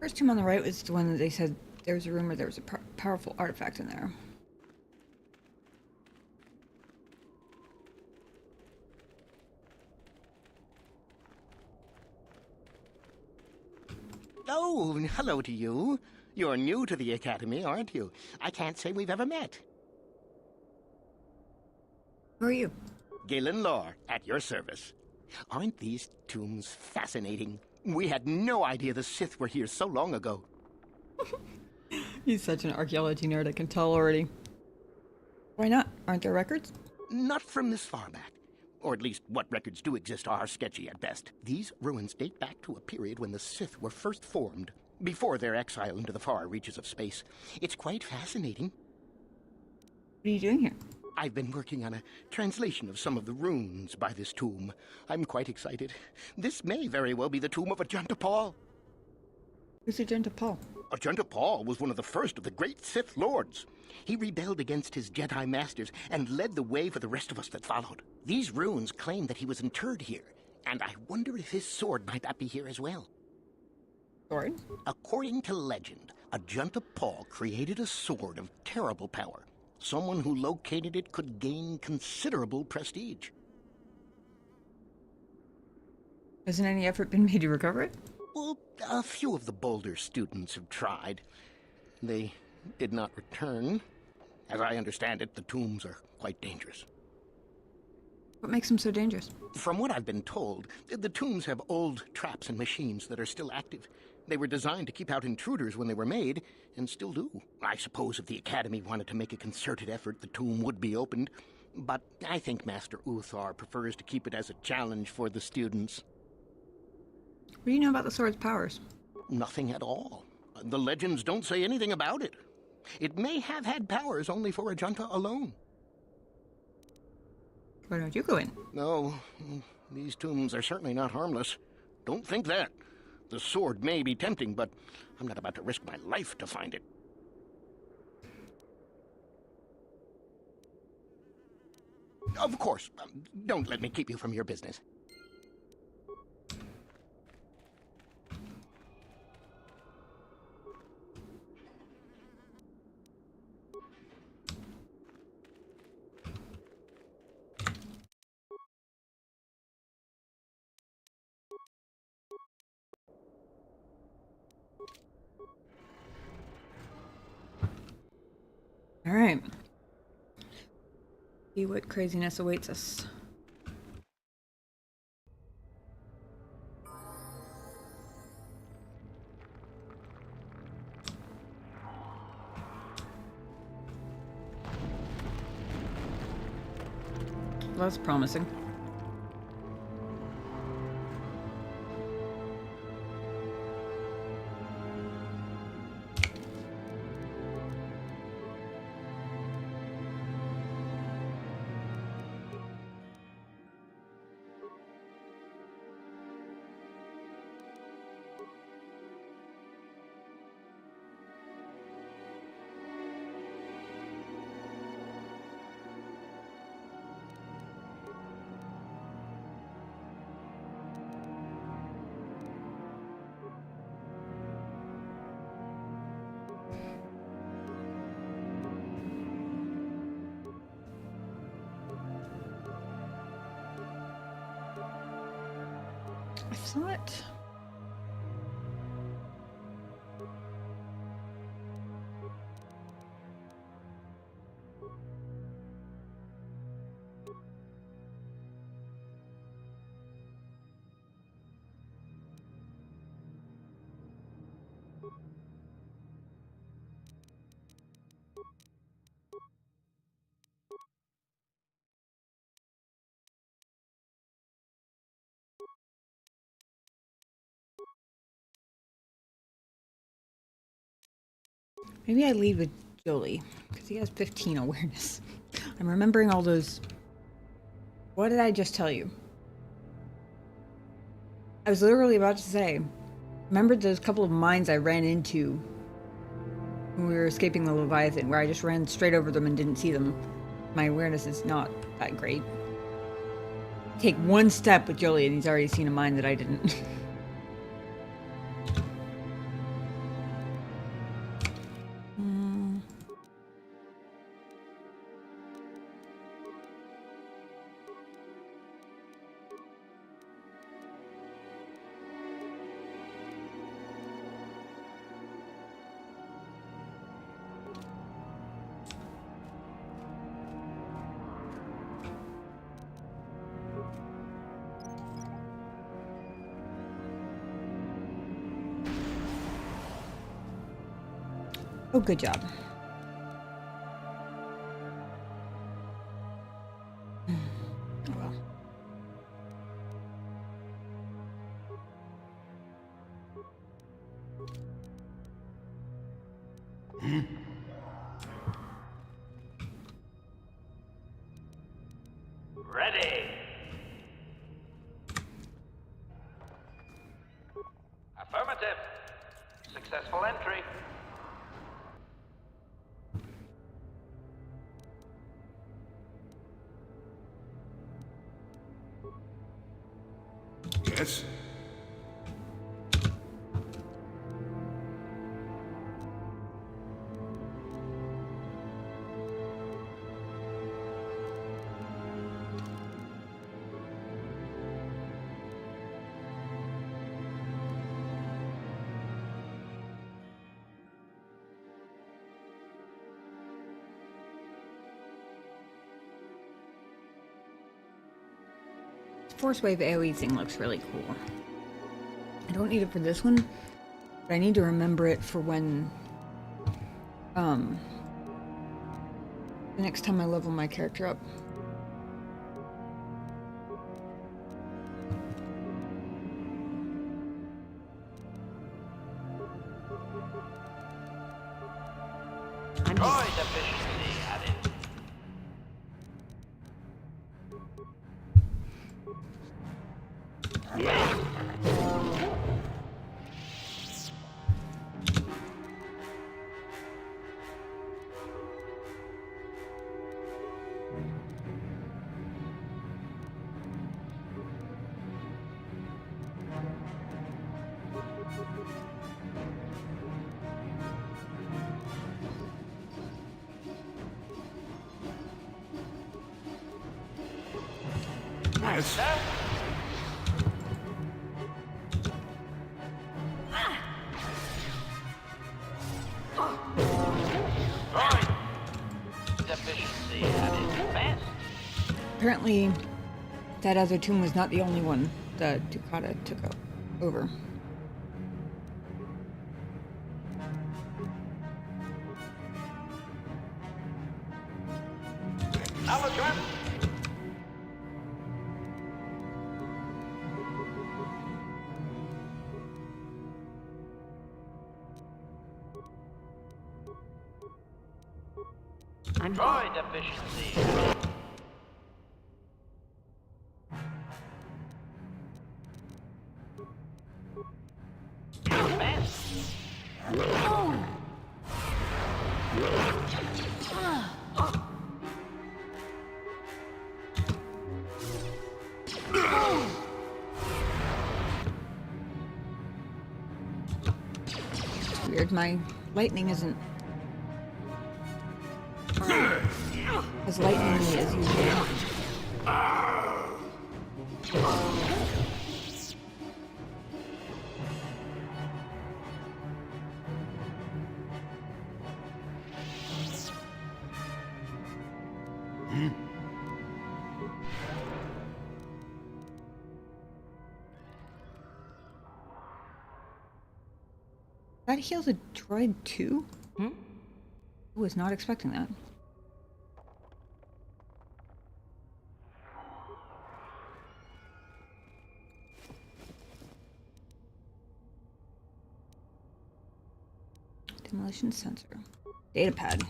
First tomb on the right was the one that they said there was a rumor there was a powerful artifact in there. Oh, hello to you. You're new to the Academy, aren't you? I can't say we've ever met. Who are you? Galen Lore, at your service. Aren't these tombs fascinating? We had no idea the Sith were here so long ago. He's such an archaeology nerd, I can tell already. Why not? Aren't there records? Not from this far back. Or at least what records do exist are sketchy at best. These ruins date back to a period when the Sith were first formed, before their exile into the far reaches of space. It's quite fascinating. What are you doing here? I've been working on a translation of some of the runes by this tomb. I'm quite excited. This may very well be the tomb of Ajanta Paul. Who's Ajanta Paul? Ajanta Paul was one of the first of the great Sith Lords. He rebelled against his Jedi masters and led the way for the rest of us that followed. These runes claim that he was interred here, and I wonder if his sword might not be here as well. Sword? According to legend, Ajanta Paul created a sword of terrible power. Someone who located it could gain considerable prestige. Hasn't any effort been made to recover it? Well, a few of the bolder students have tried. They did not return. As I understand it, the tombs are quite dangerous. What makes them so dangerous? From what I've been told, the tombs have old traps and machines that are still active. They were designed to keep out intruders when they were made, and still do. I suppose if the Academy wanted to make a concerted effort, the tomb would be opened. But I think Master Uthar prefers to keep it as a challenge for the students. What do you know about the sword's powers? Nothing at all. The legends don't say anything about it. It may have had powers only for Ajanta alone. Why don't you go in? No, these tombs are certainly not harmless. Don't think that. The sword may be tempting, but I'm not about to risk my life to find it. Of course, don't let me keep you from your business. All right. See what craziness awaits us. Well, that's promising. I thought... Maybe I lead with Jolie, because he has 15 awareness. I'm remembering all those... What did I just tell you? I was literally about to say, remember those couple of mines I ran into when we were escaping the Leviathan, where I just ran straight over them and didn't see them? My awareness is not that great. Take one step with Jolie and he's already seen a mine that I didn't. Oh, good job. Oh, well. Ready. Affirmative. Successful entry. Yes? Force Wave AoE thing looks really cool. I don't need it for this one, but I need to remember it for when, the next time I level my character up. Droid efficiency added. Yes? Efficiency added. Fast. Apparently, that other tomb was not the only one that Ducata took over. Acknowledgement. I'm Droid efficiency. It's weird, my lightning isn't as lightning-y as usual. That heals a droid too? I was not expecting that. Dim Simulation sensor. Datapad.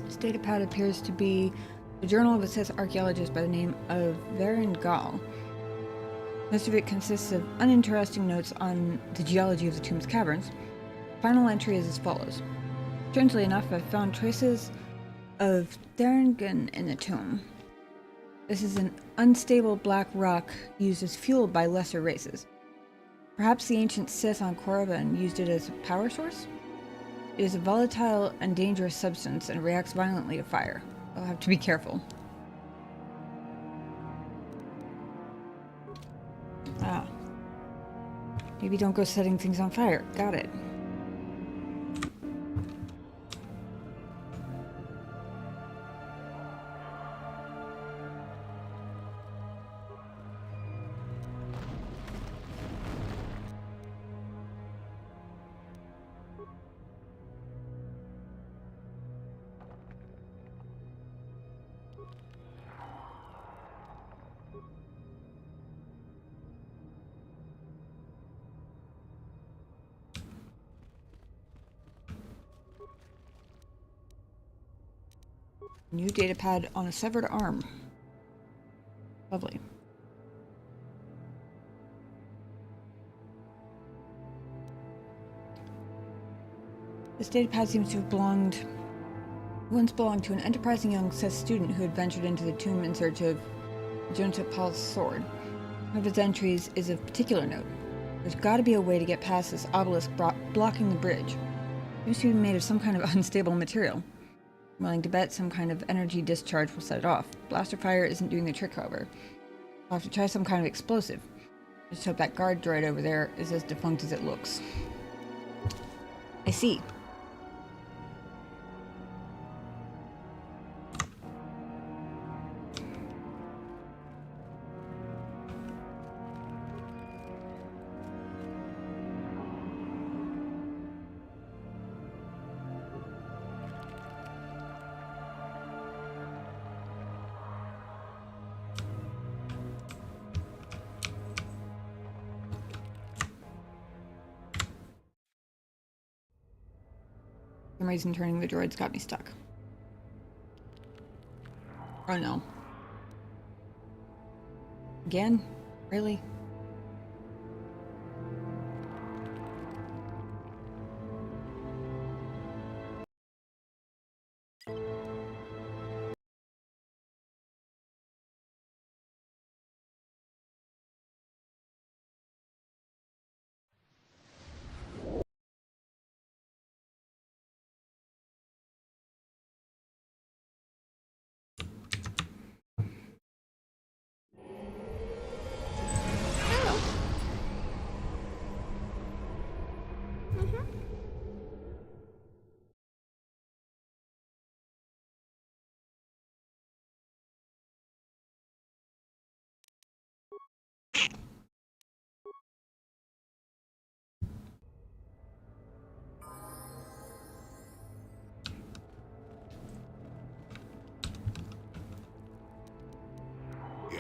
This datapad appears to be the journal of a Sith archaeologist by the name of Varen Gal. Most of it consists of uninteresting notes on the geology of the tomb's caverns. Final entry is as follows. Strangely enough, I've found traces of Therangan in the tomb. This is an unstable black rock used as fuel by lesser races. Perhaps the ancient Sith on Korriban used it as a power source? It is a volatile and dangerous substance and reacts violently to fire. I'll have to be careful. Ah. Maybe don't go setting things on fire. Got it. New datapad on a severed arm. Lovely. This datapad seems to have once belonged to an enterprising young Sith student who had ventured into the tomb in search of Jontapal's sword. One of his entries is of particular note. There's got to be a way to get past this obelisk blocking the bridge. It seems to be made of some kind of unstable material. I'm willing to bet some kind of energy discharge will set it off. Blaster fire isn't doing the trick, however. I'll have to try some kind of explosive. I just hope that guard droid over there is as defunct as it looks. I see. For some reason, turning the droids got me stuck. Oh no. Again? Really?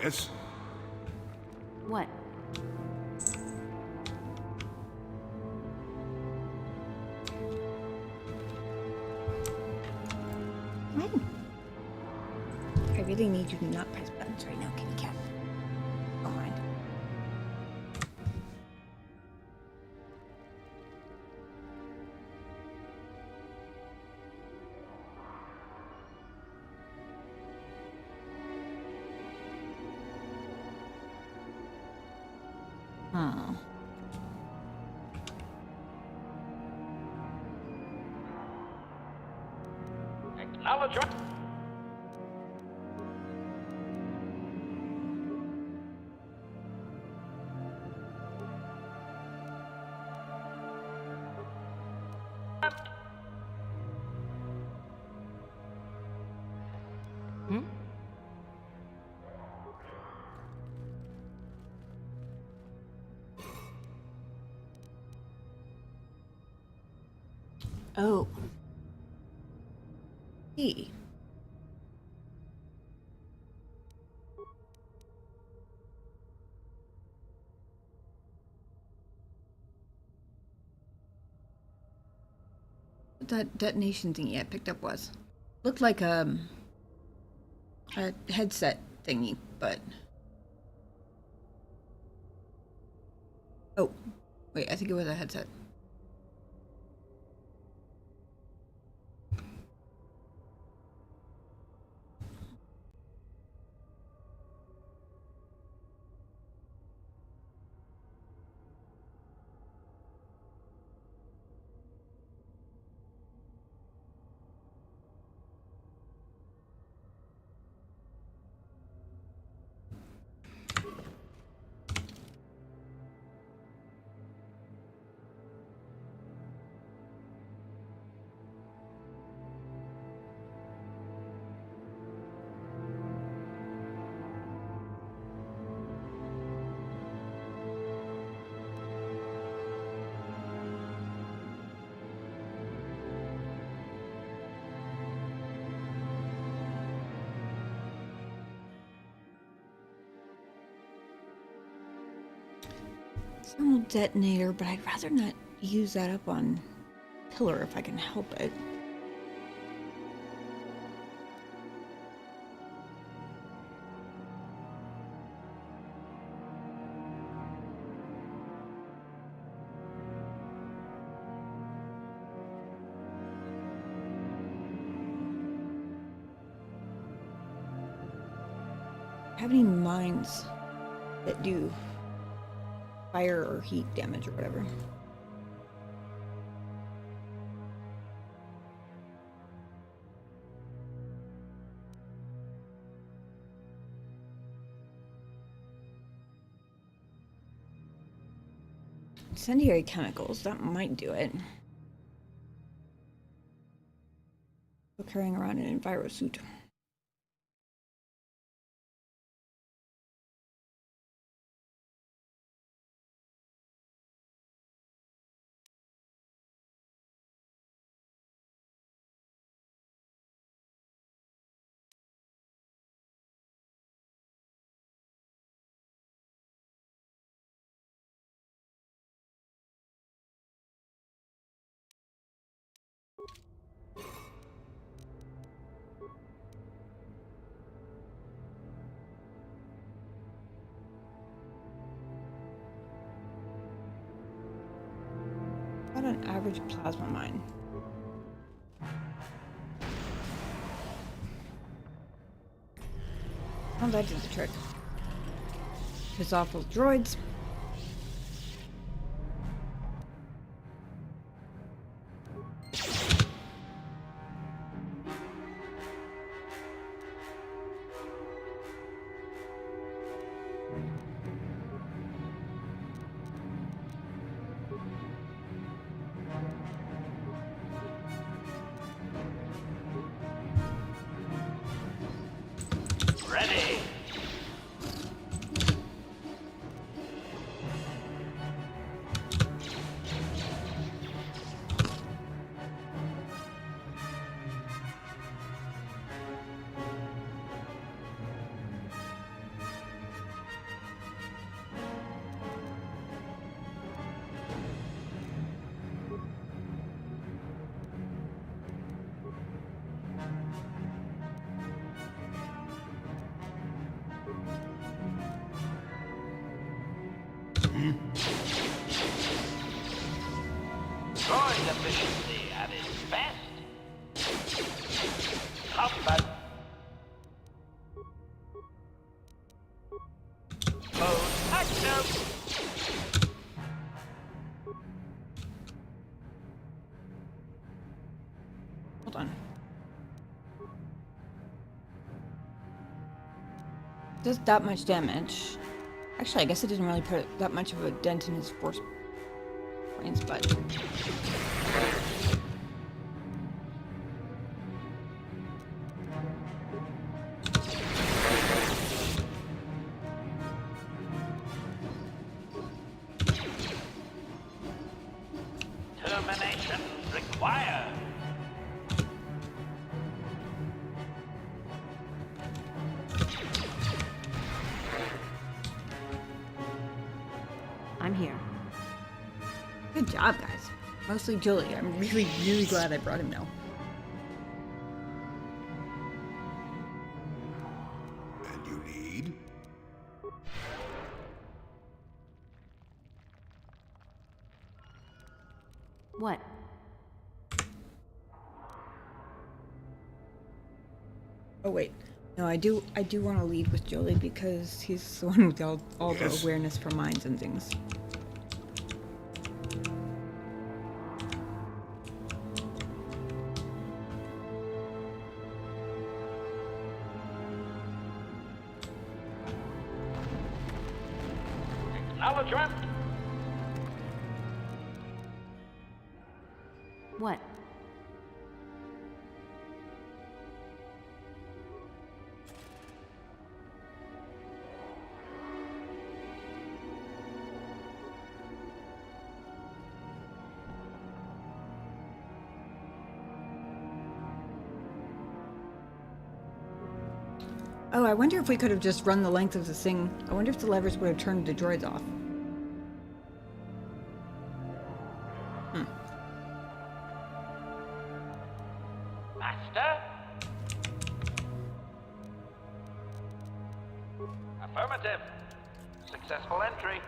Yes? What? Come in. I really need you to not press buttons right now, kitty cat. Don't mind. Acknowledge. Oh. E. that detonation thingy I picked up was. Looked like a headset thingy, but... Oh, wait, I think it was a headset. Thermal detonator, but I'd rather not use that up on Pillar if I can help it. Have any mines that do fire or heat damage or whatever? Incendiary chemicals, that might do it. We're carrying around an enviro suit. About an average plasma mine. Oh, that did the trick. Piss off those droids. Ready. Droid efficiency at its best. Combat. Mode active. Hold on. Does that much damage? Actually, I guess it didn't really put that much of a dent in his force points, but... Termination required. I'm here. Good job, guys. Mostly Julie. I'm really, really glad I brought him now. And you need? What? Oh wait. No, I do want to lead with Jolie because he's the one with all the awareness for minds and things. Acknowledgement. What? Oh, I wonder if we could have just run the length of the thing. I wonder if the levers would have turned the droids off. Master? Affirmative. Successful entry.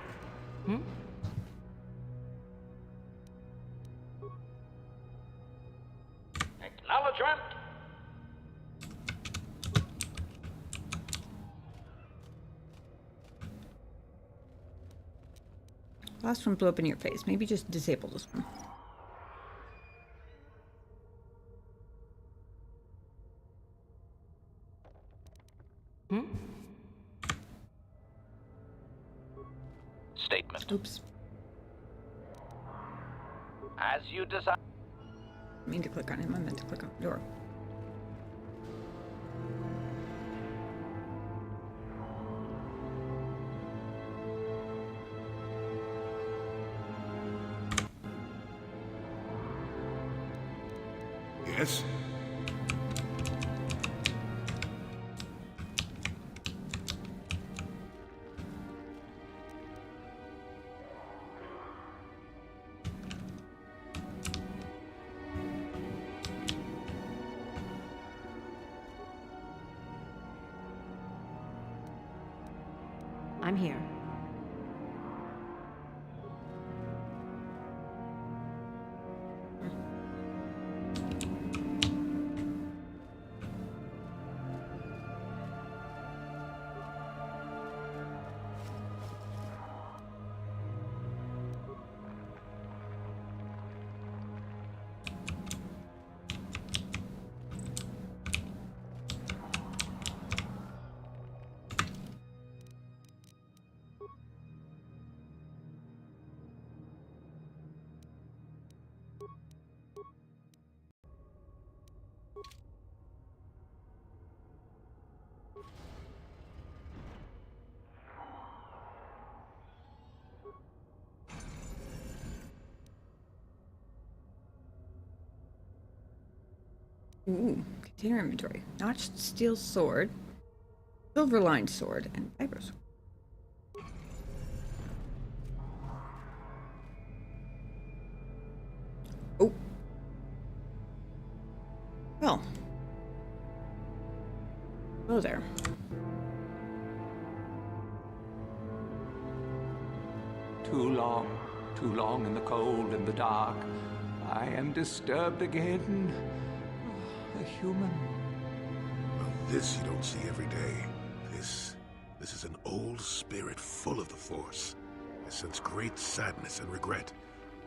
Acknowledgement. Last one blew up in your face. Maybe just disable this one. Statement. Oops. As you desire. I mean to click on him. I meant to click on the door. Yes? I'm here. Ooh, container inventory. Notched steel sword, silver-lined sword, and vibro sword. Oh. Well. Hello there. Too long in the cold and the dark. I am disturbed again. A human. Well, this you don't see every day. This is an old spirit full of the Force. I sense great sadness and regret.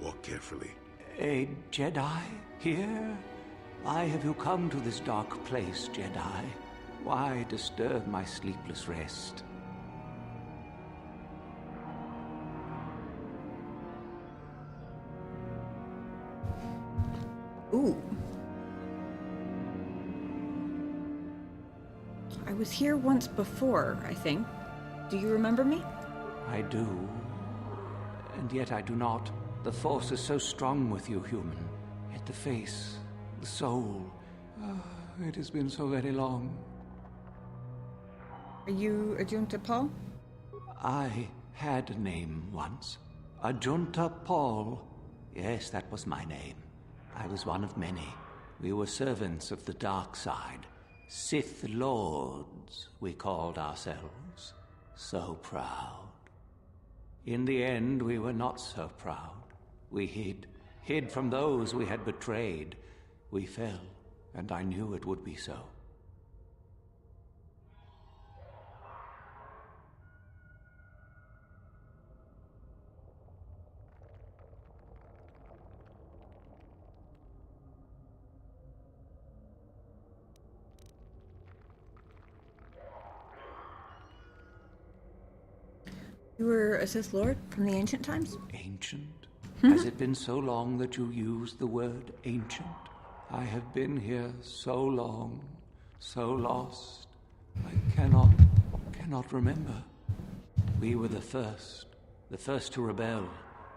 Walk carefully. A Jedi here? Why have you come to this dark place, Jedi? Why disturb my sleepless rest? Ooh. I was here once before, I think. Do you remember me? I do. And yet I do not. The Force is so strong with you, human. Yet the face, the soul... it has been so very long. Are you Ajunta Paul? I had a name once. Ajunta Paul. Yes, that was my name. I was one of many. We were servants of the dark side. Sith Lords, we called ourselves. So proud. In the end, we were not so proud. We hid from those we had betrayed. We fell, and I knew it would be so. You were a Sith Lord from the ancient times? Ancient? Has it been so long that you used the word ancient? I have been here so long, so lost. I cannot remember. We were the first to rebel,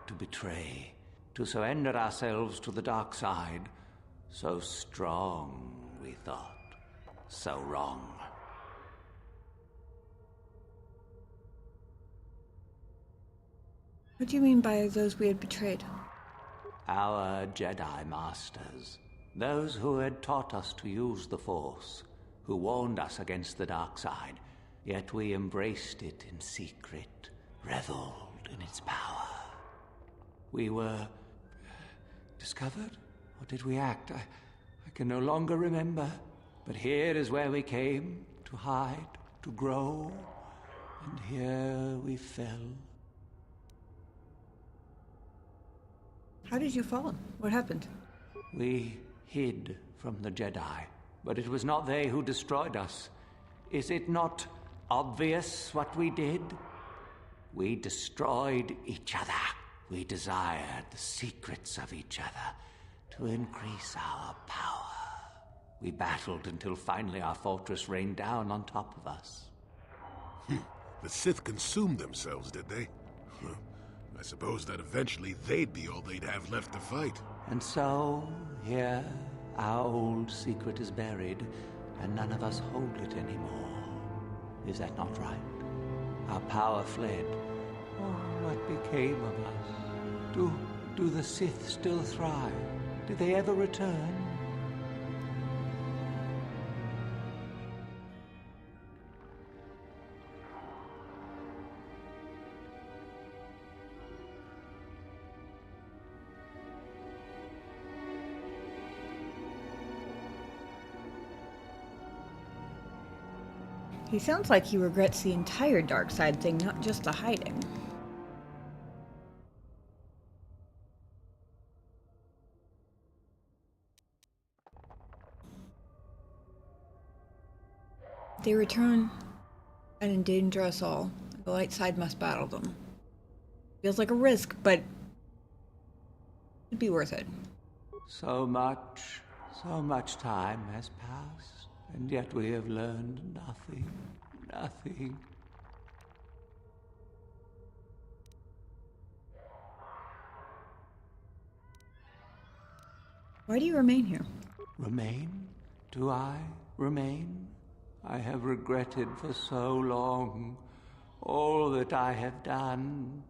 to betray, to surrender ourselves to the dark side. So strong, we thought. So wrong. What do you mean by those we had betrayed? Our Jedi Masters. Those who had taught us to use the Force, who warned us against the dark side, yet we embraced it in secret, reveled in its power. We were discovered? Or did we act? I can no longer remember. But here is where we came, to hide, to grow, and here we fell. How did you fall? What happened? We hid from the Jedi, but it was not they who destroyed us. Is it not obvious what we did? We destroyed each other. We desired the secrets of each other to increase our power. We battled until finally our fortress rained down on top of us. The Sith consumed themselves, did they? I suppose that eventually they'd be all they'd have left to fight. And so, here, our old secret is buried, and none of us hold it anymore. Is that not right? Our power fled. Oh, what became of us? Do the Sith still thrive? Did they ever return? He sounds like he regrets the entire dark side thing, not just the hiding. They return and endanger us all. The light side must battle them. Feels like a risk, but it'd be worth it. So much time has passed, and yet we have learned nothing. Nothing. Why do you remain here? Remain? Do I remain? I have regretted for so long all that I have done.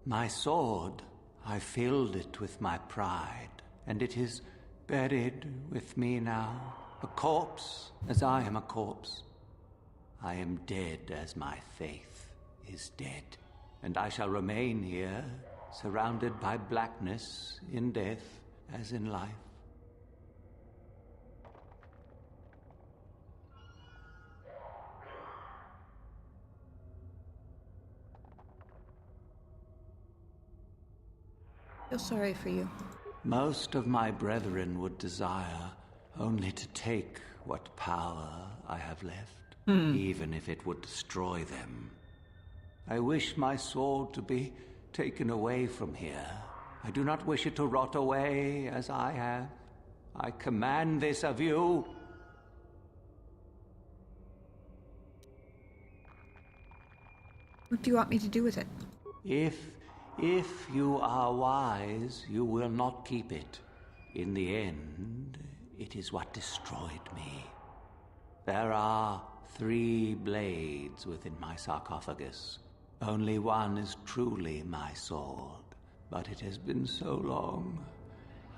My sword, I filled it with my pride, and it is buried with me now, a corpse as I am a corpse. I am dead as my faith is dead, and I shall remain here, surrounded by blackness in death as in life. I feel sorry for you. Most of my brethren would desire only to take what power I have left, even if it would destroy them. I wish my sword to be taken away from here. I do not wish it to rot away as I have. I command this of you. What do you want me to do with it? If you are wise, you will not keep it. In the end, it is what destroyed me. There are 3 blades within my sarcophagus. Only one is truly my sword. but it has been so long.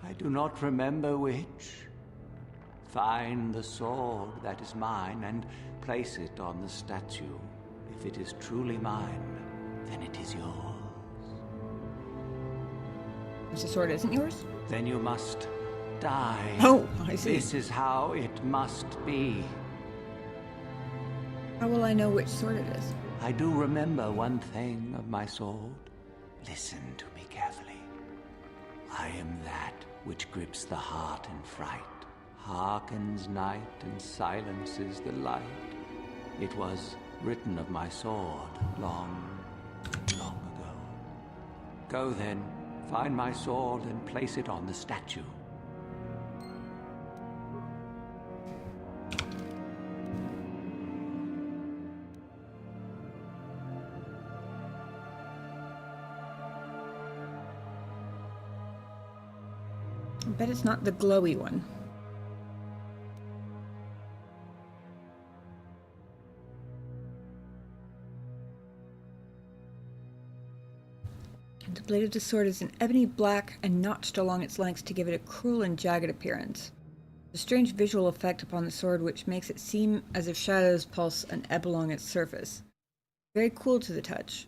I do not remember which. Find the sword that is mine and place it on the statue. If it is truly mine, then it is yours. If the sword isn't yours? Then you must die. Oh, I see. This is how it must be. How will I know which sword it is? I do remember one thing of my sword. Listen to me carefully. I am that which grips the heart in fright, hearkens night and silences the light. It was written of my sword long, long ago. Go then, find my sword and place it on the statue. I bet it's not the glowy one. The blade of the sword is an ebony black and notched along its length to give it a cruel and jagged appearance. A strange visual effect upon the sword which makes it seem as if shadows pulse and ebb along its surface. Very cool to the touch.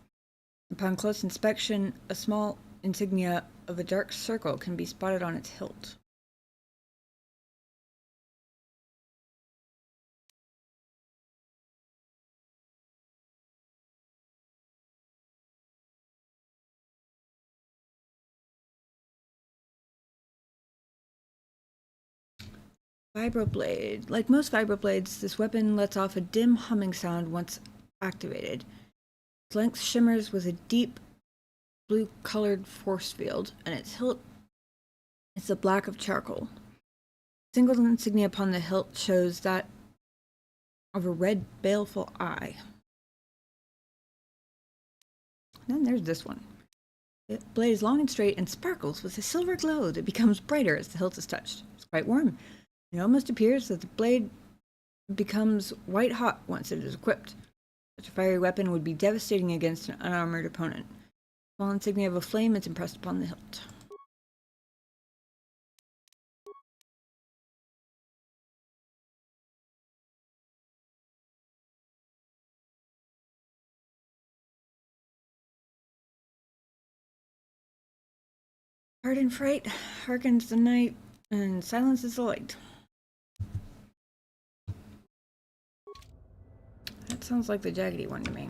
Upon close inspection, a small insignia of a dark circle can be spotted on its hilt. Vibroblade. Like most vibroblades, this weapon lets off a dim humming sound once activated. Its length shimmers with a deep blue-colored force field, and its hilt is the black of charcoal. A single insignia upon the hilt shows that of a red, baleful eye. And then there's this one. The blade is long and straight and sparkles with a silver glow that becomes brighter as the hilt is touched. It's quite warm. It almost appears that the blade becomes white hot once it is equipped. Such a fiery weapon would be devastating against an unarmored opponent. Small insignia of a flame is impressed upon the hilt. Heart in fright hearkens the night and silences the light. That sounds like the jaggedy one to me.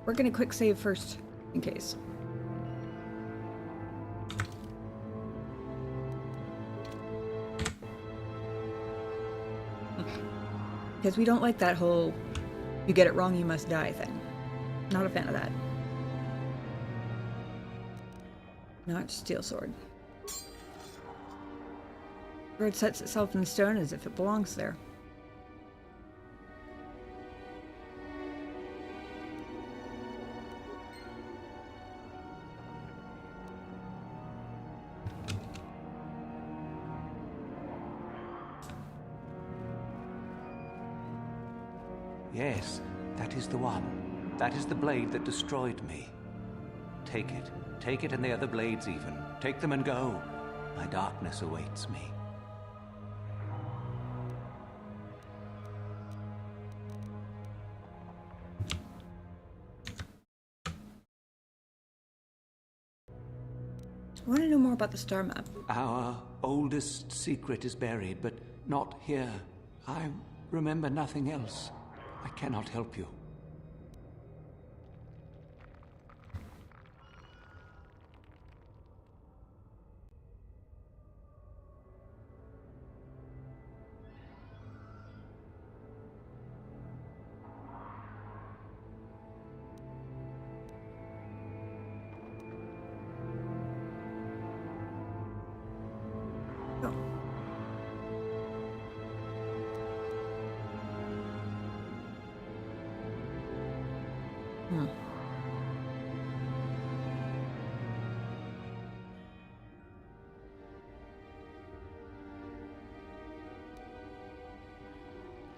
We're gonna quick save first, in case. Because we don't like that whole you get it wrong, you must die thing. Not a fan of that. Notched steel sword. Sword sets itself in stone as if it belongs there. Yes, that is the one. That is the blade that destroyed me. Take it. Take it and the other blades even. Take them and go. My darkness awaits me. I want to know more about the star map. Our oldest secret is buried, but not here. I remember nothing else. I cannot help you.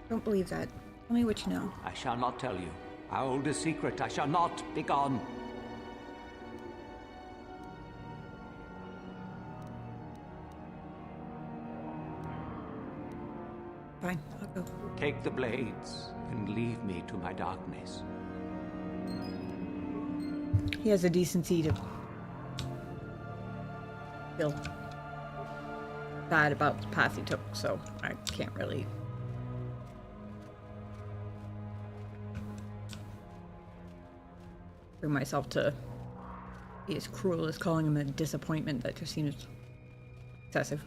Don't believe that. Tell me what you know. I shall not tell you. I hold a secret. I shall not. Be gone. Fine, I'll go. Take the blades and leave me to my darkness. He has the decency to feel bad about the path he took, so I can't really bring myself to be as cruel as calling him a disappointment. That just seems excessive.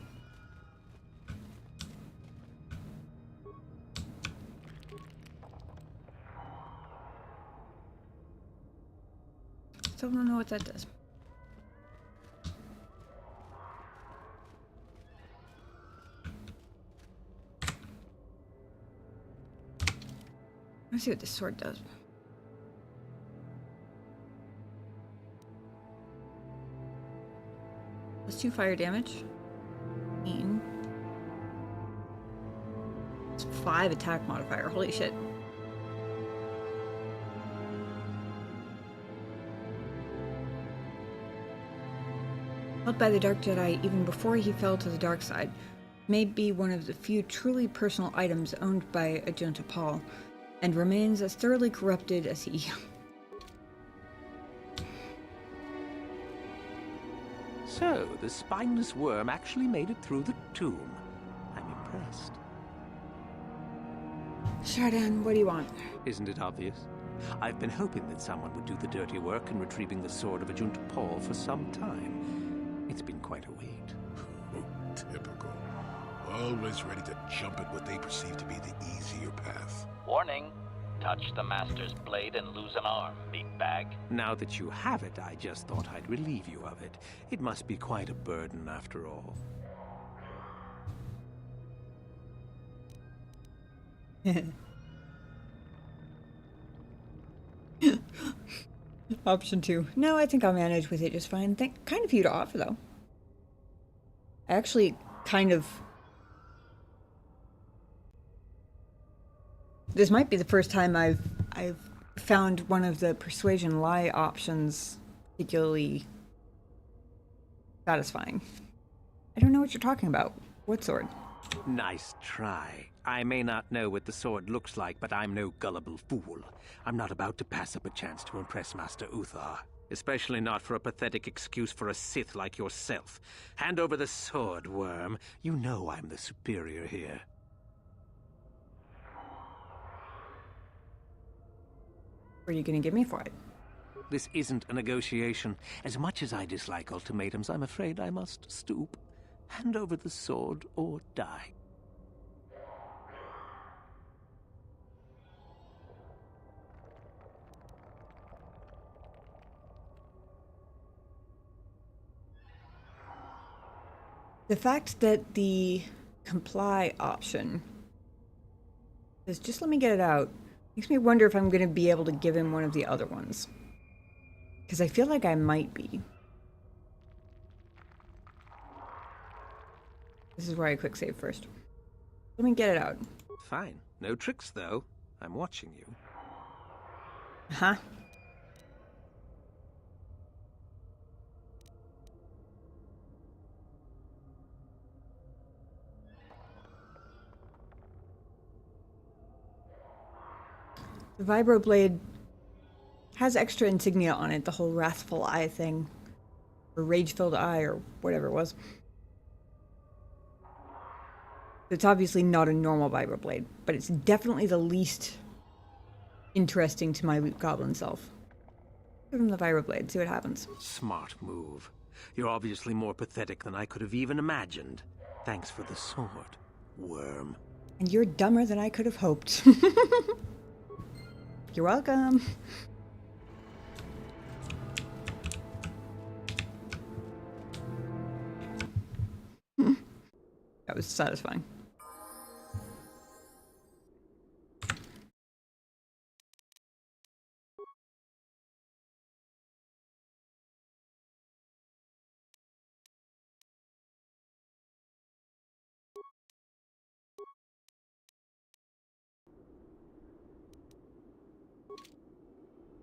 Still don't know what that does. Let's see what this sword does. +2 fire damage. 15. It's 5 attack modifier. Holy shit. Held by the Dark Jedi even before he fell to the dark side, may be one of the few truly personal items owned by Ajunta Paul, and remains as thoroughly corrupted as he. So, the spineless worm actually made it through the tomb. I'm impressed. Shardan, what do you want? Isn't it obvious? I've been hoping that someone would do the dirty work in retrieving the sword of Ajunta Paul for some time. It's been quite a wait. Typical. Always ready to jump at what they perceive to be the easier path. Warning. Touch the Master's blade and lose an arm, big bag. Now that you have it, I just thought I'd relieve you of it. It must be quite a burden after all. Option 2. No, I think I'll manage with it just fine. Kind of you to offer, though. I actually kind of... This might be the first time I've found one of the persuasion lie options particularly satisfying. I don't know what you're talking about. What sword? Nice try. I may not know what the sword looks like, but I'm no gullible fool. I'm not about to pass up a chance to impress Master Uthar. Especially not for a pathetic excuse for a Sith like yourself. Hand over the sword, worm. You know I'm the superior here. What are you going to give me for it? This isn't a negotiation. As much as I dislike ultimatums, I'm afraid I must stoop. Hand over the sword or die. The fact that the comply option is just let me get it out makes me wonder if I'm going to be able to give him one of the other ones. Because I feel like I might be. This is where I quick save first. Let me get it out. Fine. No tricks, though. I'm watching you. Huh? The vibroblade has extra insignia on it, the whole wrathful eye thing. Or rage-filled eye, or whatever it was. It's obviously not a normal vibroblade, but it's definitely the least interesting to my loot goblin self. Give him the vibroblade, see what happens. Smart move. You're obviously more pathetic than I could have even imagined. Thanks for the sword, worm. And you're dumber than I could have hoped. You're welcome. That was satisfying.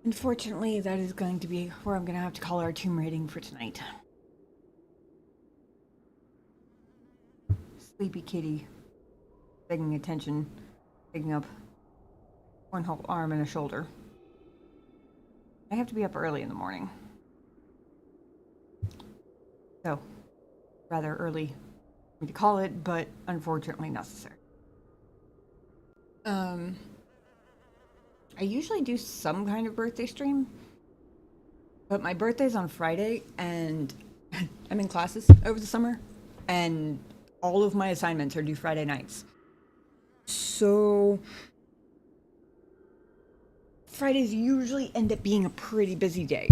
Unfortunately, that is going to be where I'm going to have to call our tomb rating for tonight. Sleepy kitty, begging attention, picking up one whole arm and a shoulder. I have to be up early in the morning. So, rather early for me to call it, but unfortunately necessary. I usually do some kind of birthday stream, but my birthday's on Friday, and I'm in classes over the summer, and all of my assignments are due Friday nights. So Fridays usually end up being a pretty busy day.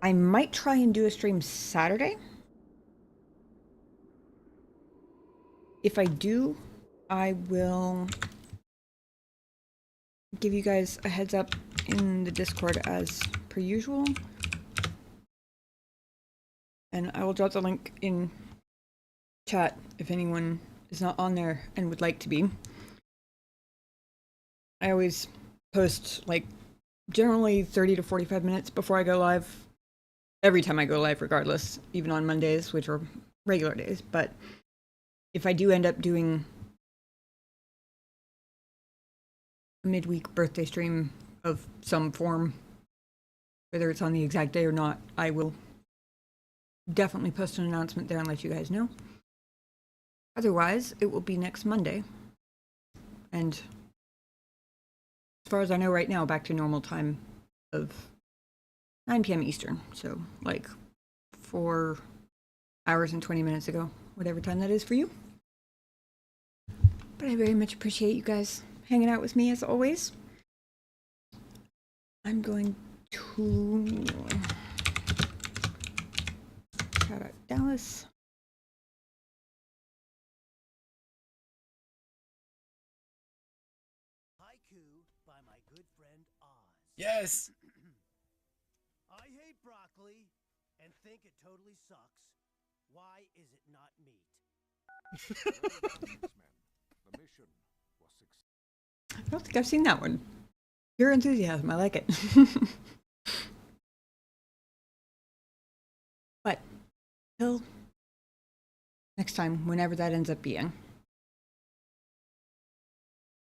I might try and do a stream Saturday. If I do, I will give you guys a heads up in the Discord as per usual. And I will drop the link in chat if anyone is not on there and would like to be. I always post like generally 30 to 45 minutes before I go live. Every time I go live, regardless, even on Mondays, which are regular days. But if I do end up doing a midweek birthday stream of some form, whether it's on the exact day or not, I will definitely post an announcement there and let you guys know. Otherwise, it will be next Monday. And as far as I know right now, back to normal time of 9 p.m. Eastern. So, like 4 hours and 20 minutes ago, whatever time that is for you. But I very much appreciate you guys hanging out with me as always. I'm going to shout out Dallas. Yes! I hate broccoli and think it totally sucks. Why is it not meat? I don't think I've seen that one. Pure enthusiasm, I like it. But till next time, whenever that ends up being,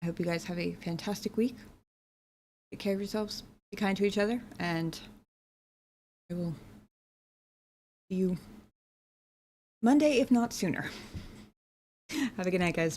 I hope you guys have a fantastic week. Take care of yourselves, be kind to each other, and I will see you Monday, if not sooner. Have a good night, guys.